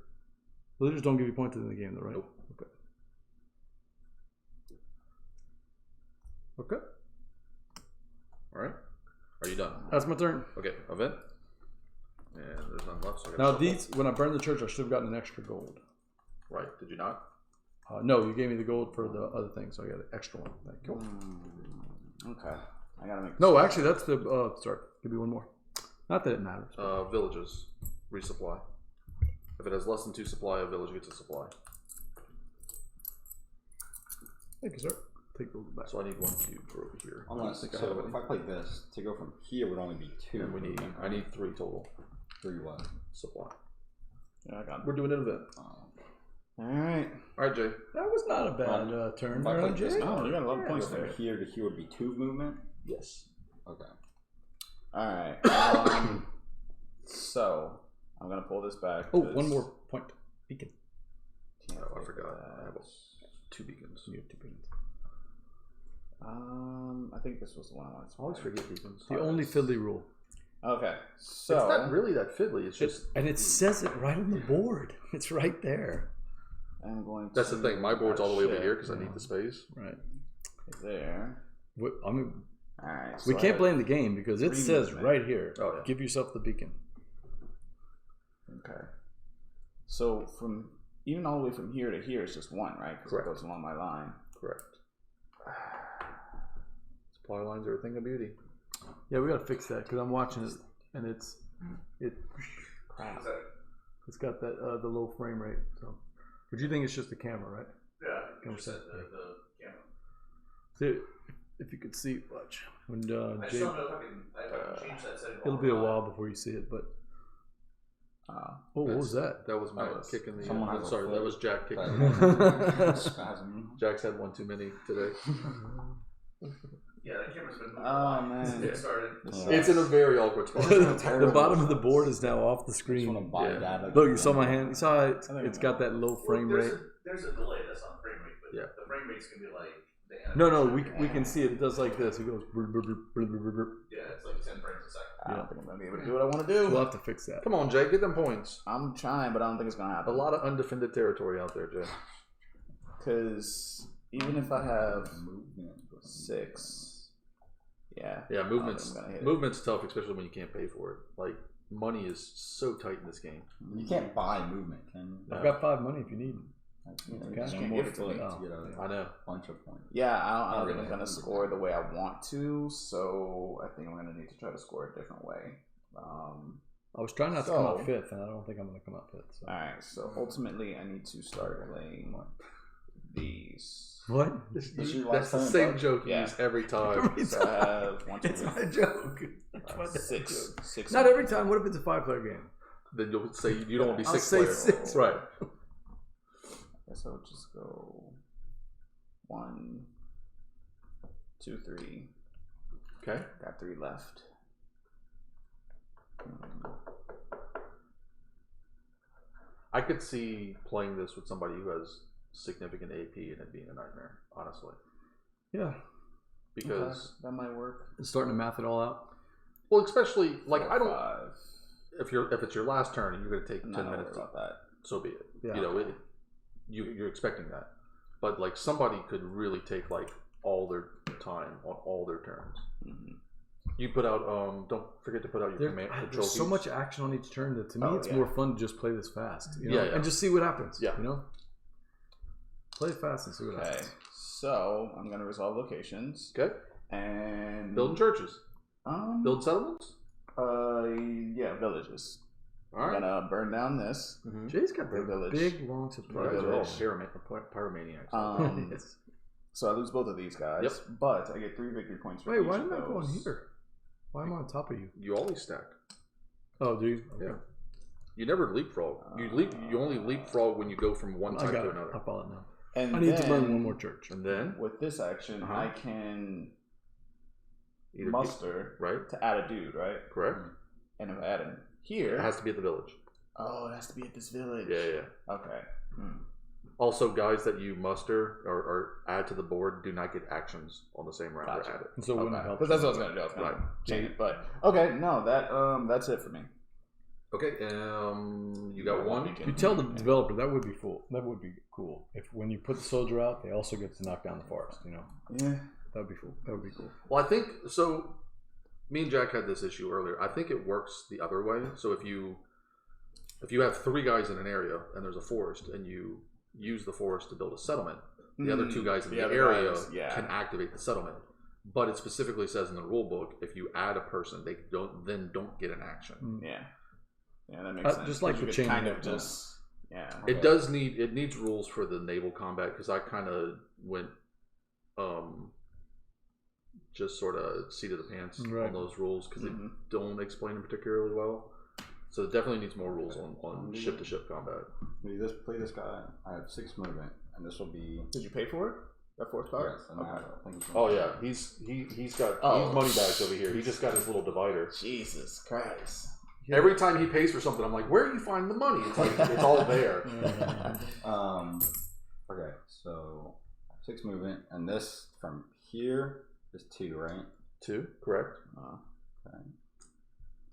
Leaders don't give you points in the game, though, right? Nope. Okay. Okay. Alright. Are you done? That's my turn. Okay, event. And there's none left. So I gotta Now shuffle. these, when I burned the church, I should have gotten an extra gold. Right, did you not? No, you gave me the gold for the other thing, so I got an extra one. Thank you. Okay. I gotta make. No, actually, that's the sorry. Give me 1 more. Not that it matters. Villages. Resupply. If it has less than 2 supply, a village gets a supply. Thank you, sir. Take those back. So I need 1 cube for over here. Unless, I think I so have if any. I play this, to go from here would only be 2. And I need 3 total 3 what? supply. Yeah, I got it. We're doing an event. Alright. Alright, Jay. That was not a bad turn. If I there, played this Jay. card, you got a lot of to points go from there. here to here would be 2 movement? Yes. Okay. Alright. So, I'm gonna pull this back. Oh, 'cause- 1 more point. Beacon. Can't Oh, I take forgot. that. I have 2 beacons. You have 2 beacons. I think this was the one I wanted to I always play. forget beacons. The only fiddly rule. Okay, It's so not really that fiddly. It's just And it says it right on the board. It's right there. I'm going to. that's the thing. My board's all the way over shit. here because I need the space. Right. There. I mean, Alright. we so I can't have- blame the game because it 3 says movement. right here. Oh, yeah. Give yourself the beacon. Okay. So from even all the way from here to here is just 1, right? Because it Correct. goes along my line. Correct. Supply lines are a thing of beauty. Yeah, we gotta fix that because I'm watching it and it's Crap. it's got that the low frame rate. So, but you think it's just the camera, right? Yeah, Come you just set. said the camera. See, if you could see, watch when I just Jay, don't know if I can change that setting. it'll be a while before you see it. But what was that? That was my That was- kick in the. someone has a sorry, that foot. was Jack kicking. That- Spasm. Jack's had 1 too many today. Yeah, that camera's been moving a Oh, lot man. since it started. It's in a very awkward spot. The bottom of the board is now off the Just screen. want to buy Yeah. data. Look, you saw my hand. You saw it. I think It's got that low frame Well, rate. there's a delay that's on frame rate, but Yeah. the frame rate's gonna be like the No, animation. we can see it. It does like this. It goes. Brr, brr, brr, brr, brr, brr. Yeah, it's like 10 frames a second. I don't think I'm gonna be able to do what I want to do. We'll have to fix that. Come on, Jay, get them points. I'm trying, but I don't think it's gonna A happen. lot of undefended territory out there, Jay. Because even if I have Movement. 6, yeah, Yeah, I'm gonna hit it. movement's tough, especially when you can't pay for it. Like, money is so tight in this game. You can't buy movement, can you? I've got 5 money if you need. You Okay. just Can't more give it to points me. to get a I know. bunch of points. Yeah, I don't Not think really. I'm gonna score the way I want to, so I think I'm gonna need to try to score a different way. I was trying not to come So- out 5th, and I don't think I'm going to come out 5th. So. All right, so ultimately I need to start playing these. What? This is your That's last the turn, same bud. joke you Yeah. use every time. So I have 1, 2, It's 3, my joke. It's my 6. 6. Not every time. What if it's a 5-player game? Then you'll say you don't want to be I'll 6 say players. 6. Right. Guess I'll just go 1, 2, 3. Okay. Got 3 left. I could see playing this with somebody who has significant AP and it being a nightmare, honestly. Yeah. Because, Okay, that might work. Starting to math it all out. well, especially, like, 4, I don't, 5. if it's your last turn and you're going to take I'm 10 not worried minutes, about that. so be it. Yeah. You know, you're expecting that. But, like, somebody could really take, like, all their time on all their turns. Mm-hmm. You put out, don't forget to put out your command. the There's so trophies. much action on each turn that to me Oh, it's yeah. more fun to just play this fast. You know? Yeah, yeah. And just see what happens. Yeah. You know? Play it fast and see what Okay, happens. so I'm gonna resolve locations Okay. and Building churches. Build Build. settlements. Yeah, villages. All I'm right. gonna burn down this. Mhm. Jay's got The the village. big long supply. You guys are all Village. pyromaniacs. Yes. So I lose both of these guys, Yep. but I get 3 victory points for Wait, each why of am I going those. here? Why am I on top of you? You always stack. Oh, do you? Yeah. You never leapfrog. You only leapfrog when you go from one I type got to it. another. I'll follow it now. And I need to then, burn one more church. And then With this action, Uh-huh. I can either muster right, to add a dude, right? correct. And if I add him here, It has to be at the village. oh, it has to be at this village. Yeah, yeah. Okay. Also, guys that you muster or add to the board do not get actions on the same round Gotcha. or added. And so it wouldn't help. Because that's what I was gonna do. I was gonna Right. change it, but okay, no, that's it for me. Okay, you got one. You tell the developer that would be cool. That would be cool if when you put the soldier out, they also get to knock down the forest. You know, Yeah. that would be cool. That would be cool. Well, I think so. Me and Jack had this issue earlier. I think it works the other way. So if you have 3 guys in an area and there's a forest and you use the forest to build a settlement, the other 2 guys in the other area guys, yeah. can activate the settlement. But it specifically says in the rule book if you add a person, they don't get an action. Yeah. Yeah, that makes sense. Just like You the could chain kind link, of just yeah. It does needs rules for the naval combat because I kind of went just sort of seat of the pants Right. on those rules because Mhm. they don't explain them particularly well. So it definitely needs more rules on ship to ship combat. When you just play this guy, I have 6 movement, and this will be. Did you pay for it? That 4th card? Yes, and Okay. I think it's Oh yeah, he's got Oh. money bags over here. He just got his little divider. Jesus Christ. Every time he pays for something, I'm like, where are you finding the money? It's like it's all there. Okay, so 6 movement, and this from here is 2, right? 2, correct? Okay.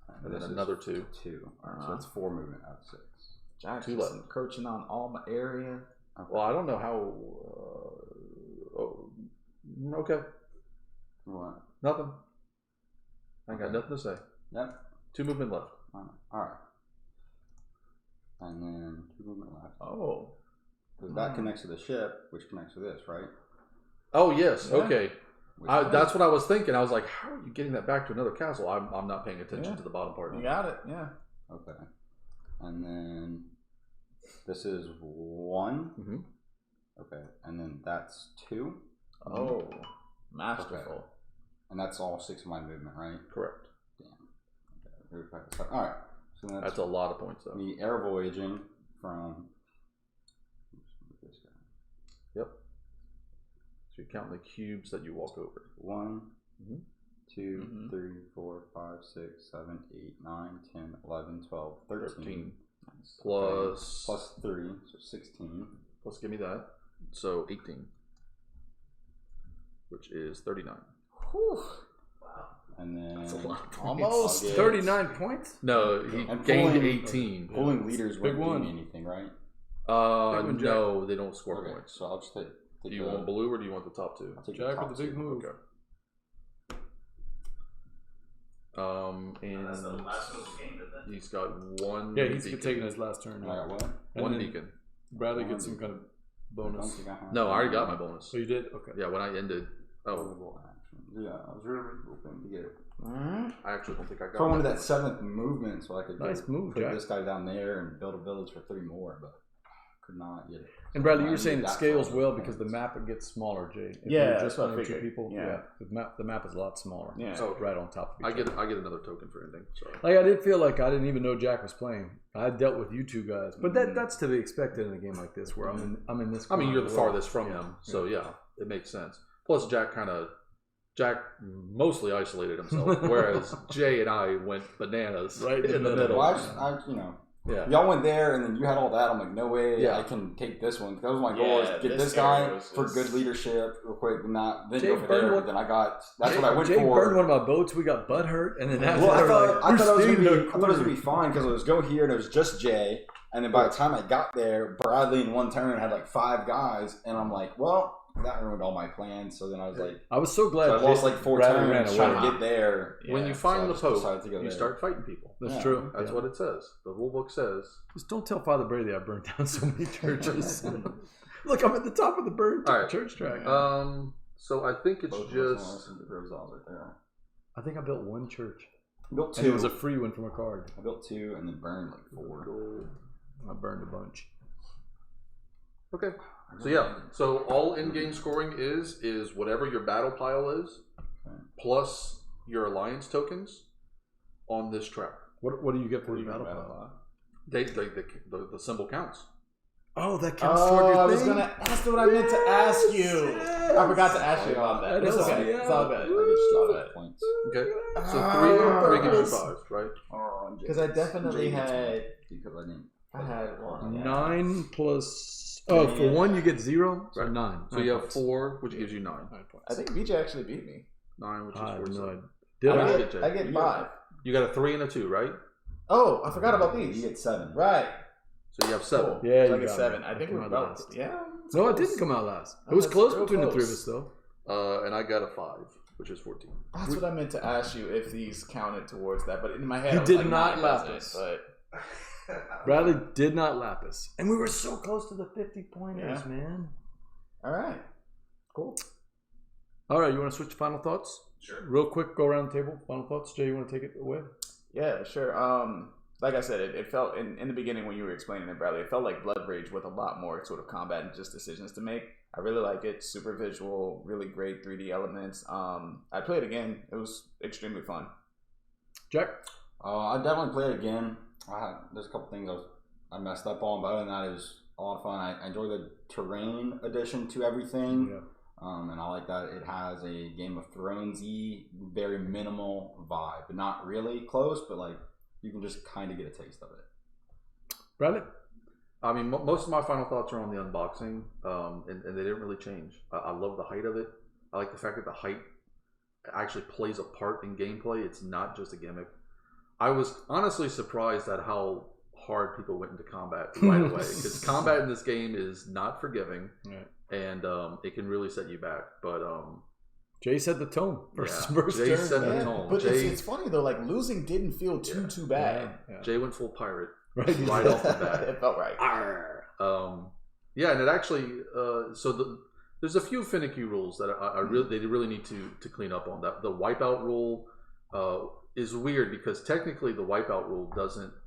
And then this is another 2. 2. All right, so that's 4 movement out of 6. Jack's 2 just left. encroaching on all my area. Well, I don't know how. Okay, What? nothing. I ain't got Okay. nothing to say. Yep. 2 movement left. All right. And then 2 movement left. Oh. Because that connects to the ship, which connects to this, right? Oh yes, Yeah. okay. Which That's what I was thinking. I was like, how are you getting that back to another castle? I'm not paying attention Yeah. to the bottom part. You got it, yeah. Okay. And then this is 1. Mm-hmm. Okay. And then that's 2. Oh. Masterful. And that's all 6 of my movement, right? Correct. Okay. All right. So That's a lot of points, though. me air voyaging from this guy. Yep. So you're counting the cubes that you walk over. 1, 2, 3, 4, 5, 6, 7, 8, 9, 10, 11, 12, 13. Nice. Plus... Plus 3, so 16. Plus, give me that. So 18. Which is 39. Whew. And then That's a lot of points. Almost 39 points? No, he And gained pulling- 18. Pulling leaders Big won't do one. me anything, right? one, Jack. No, they don't score Okay, points. so I'll just take Do you want blue or do you want the top two? I'll take Jack top with the big two. move. Okay. And That's the last one of the game, isn't it? he's got one. Yeah, he's beacon. taking his last turn. And I got what? And one then beacon. Bradley gets some kind of I don't bonus. think I have No, I already got my bonus. So you did? Okay. Yeah, when I ended. Oh, Movable action. Yeah, I was really hoping to get it. I actually don't think I got. So I wanted my that 7th movement so I could Nice move, put Jack. this guy down there and build a village for 3 more, but could not get it. And Bradley, So you I were saying needed it that scales for well the because the points. map it gets smaller, Jay. If Yeah, you're that's what I one or two figured. people. Yeah. The map is a lot smaller. Yeah. So right on top of each other. I get another token for ending. So Like I did feel like I didn't even know Jack was playing. I dealt with you two guys, but that's to be expected in a game like this where I'm in this. I mean, you're the corner. farthest from him, so yeah, it makes sense. Plus, Jack mostly isolated himself, whereas Jay and I went bananas Right in the middle. Well, Yeah. y'all went there and then you had all that. I'm like, no way, Yeah. I can take this one. That was my goal: Yeah, is get this this guy area was for just- good leadership, real quick, and then Jay go for burned there. one- Then I got that's what I went Jay for. burned one of my boats. We got butt hurt, and then after Well, I that, thought, we're like, I thought it was "We're gonna be, staying in I thought it was gonna be corner." fine because it was go here and it was just Jay. And then by the time I got there, Bradley in one turn had like 5 guys, and I'm like, well, that ruined all my plans. So then I was like, I was so glad. so I lost like 4 Bradley ran turns away. trying to get there. When you Yeah, find so I the just Pope, decided to go you there. start fighting people. That's Yeah. true. That's Yeah. what it says. The rule book says. Just don't tell Father Brady I burned down so many churches. Look, I'm at the top of the burned All right. church track. So I think it's Both of us just. lost the Rosals right there. I think I built one church, I built and it 2. was a free one from a card. I built 2 and then burned like 4. I burned a bunch. Okay. So yeah. So all in-game scoring is whatever your battle pile is, plus your alliance tokens on this track. What do you get for What the do you mean battle battle pile? The symbol counts. Oh, that counts toward your I thing? was gonna. That's what I meant to ask you. Yes. I forgot to ask you about that. That It's is- okay. yeah. It's all good. I just lost the points. Okay. So three gives you 5, right? Because I definitely had. Because I didn't. I had one. Yeah. 9 plus. Oh, for 1 you get 0, so Right. 9. So you have 4, which gives you 9. 9 points. I think BJ actually beat me. 9, which is I have 4. no idea. Did I I? get I it, Jay. get You 5. You got a 3 and a 2, right? Oh, I forgot about You these. get 7. Right. So you have 7. Cool. Yeah, so you I get got 7. me. I think I we're came out about. last. Yeah. it's No, it close. didn't come out last. It Oh, was that's close real between the 3 of close. us, though. And I got a 5, which is 14. That's what I meant to ask you if these counted towards that, but in my head, He I was did like, not nah, it lap doesn't, us. But Bradley did not lap us. And we were so close to the 50 pointers, Yeah. man. all right, cool. All right, you want to switch to final thoughts? Sure. Real quick, go around the table. Final thoughts. Jay, you want to take it away? Yeah, sure. Like I said, it felt in the beginning when you were explaining it, Bradley, it felt like Blood Rage with a lot more sort of combat and just decisions to make. I really like it. Super visual, really great 3D elements. I played it again. It was extremely fun. Jack? I definitely play it again. There's a couple things I messed up on, but other than that, it was a lot of fun. I enjoy the terrain addition to everything. Yeah. And I like that it has a Game of Thrones-y, very minimal vibe. But not really close, but like you can just kind of get a taste of it. Bradley? I mean, most of my final thoughts are on the unboxing, and they didn't really change. I love the height of it. I like the fact that the height actually plays a part in gameplay. It's not just a gimmick. I was honestly surprised at how hard people went into combat right away, because combat in this game is not forgiving, Right. and it can really set you back. But Jay set the tone for Yeah, his first Jay turn. set the man. tone. But Jay- it's funny though, like losing didn't feel too bad. Yeah. Jay went full pirate Right. right off the bat. It felt right. Yeah, and it actually there's a few finicky rules that they really need to clean up on. That the wipeout rule is weird, because technically the wipeout rule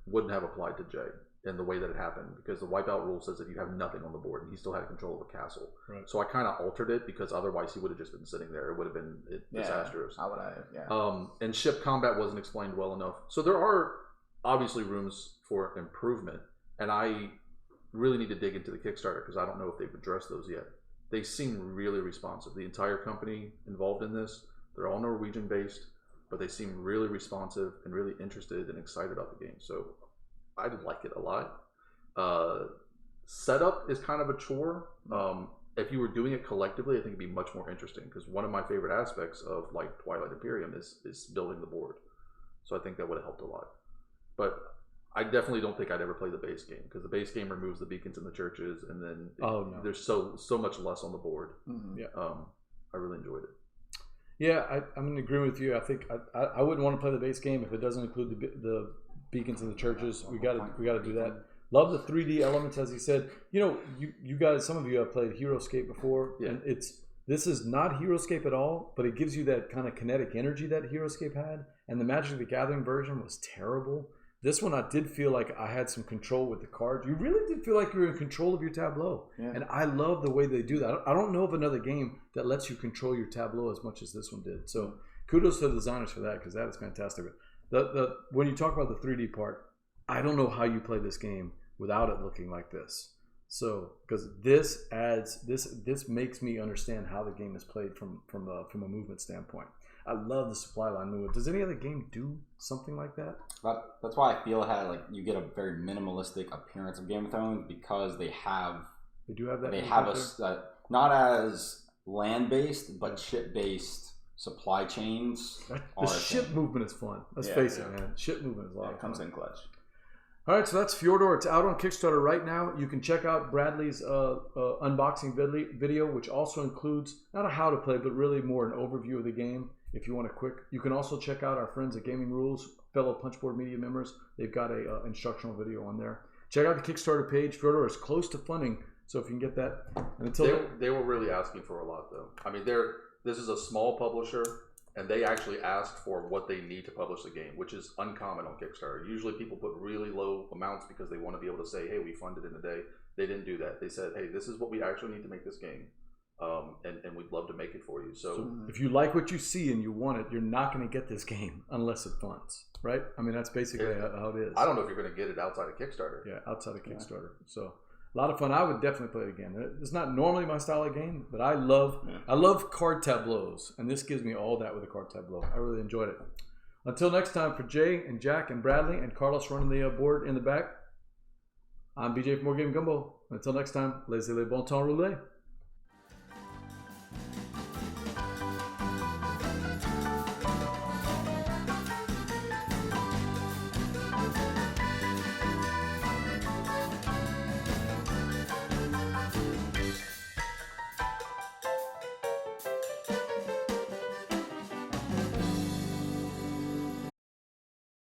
wouldn't have applied to Jay in the way that it happened, because the wipeout rule says that you have nothing on the board, and he still had control of a castle. Right. So I kind of altered it, because otherwise he would have just been sitting there. It would have been disastrous. How would I? Yeah. And ship combat wasn't explained well enough. So there are obviously rooms for improvement, and I really need to dig into the Kickstarter, because I don't know if they've addressed those yet. They seem really responsive. The entire company involved in this, They're all Norwegian based, but they seem really responsive and really interested and excited about the game. So I like it a lot. Setup is kind of a chore. If you were doing it collectively, I think it'd be much more interesting, because one of my favorite aspects of like Twilight Imperium is building the board. So I think that would have helped a lot. But I definitely don't think I'd ever play the base game, because the base game removes the beacons in the churches, and then there's so much less on the board. Mm-hmm. Yeah, I really enjoyed it. Yeah, I'm in agreement with you. I think I wouldn't want to play the base game if it doesn't include the beacons in the churches. We got to do that. Love the 3D elements, as he said. You know, you guys, some of you have played HeroScape before, and this is not HeroScape at all, but it gives you that kind of kinetic energy that HeroScape had, and the Magic the Gathering version was terrible. This one, I did feel like I had some control with the cards. You really did feel like you were in control of your tableau, and I love the way they do that. I don't know of another game that lets you control your tableau as much as this one did. So kudos to the designers for that, because that is fantastic. When you talk about the 3D part, I don't know how you play this game without it looking like this. So, because this makes me understand how the game is played from a movement standpoint. I love the supply line movement. Does any other game do something like that? That's why I feel you get a very minimalistic appearance of Game of Thrones, because they do have that. They have not as land based, but ship based supply chains. The ship movement is fun. Let's face it, man. Ship movement is a lot of fun. It comes in clutch. All right, so that's Fjordar. It's out on Kickstarter right now. You can check out Bradley's unboxing video, which also includes not a how to play, but really more an overview of the game. If you want a quick, you can also check out our friends at Gaming Rules, fellow Punchboard Media members. They've got a instructional video on there. Check out the Kickstarter page. Fjordar is close to funding, so if you can get that. And until they were really asking for a lot, though. I mean, this is a small publisher, and they actually asked for what they need to publish the game, which is uncommon on Kickstarter. Usually people put really low amounts because they want to be able to say, hey, we funded in a day. They didn't do that. They said, hey, this is what we actually need to make this game. And we'd love to make it for you. So if you like what you see and you want it, you're not going to get this game unless it funds, right? I mean, that's basically how it is. I don't know if you're going to get it outside of Kickstarter. Yeah, outside of Kickstarter. So a lot of fun. I would definitely play it again. It's not normally my style of game, but I love card tableaus, and this gives me all that with a card tableau. I really enjoyed it. Until next time, for Jay and Jack and Bradley and Carlos running the board in the back, I'm BJ from Game Gumbo. Until next time, laissez les bon temps rouler.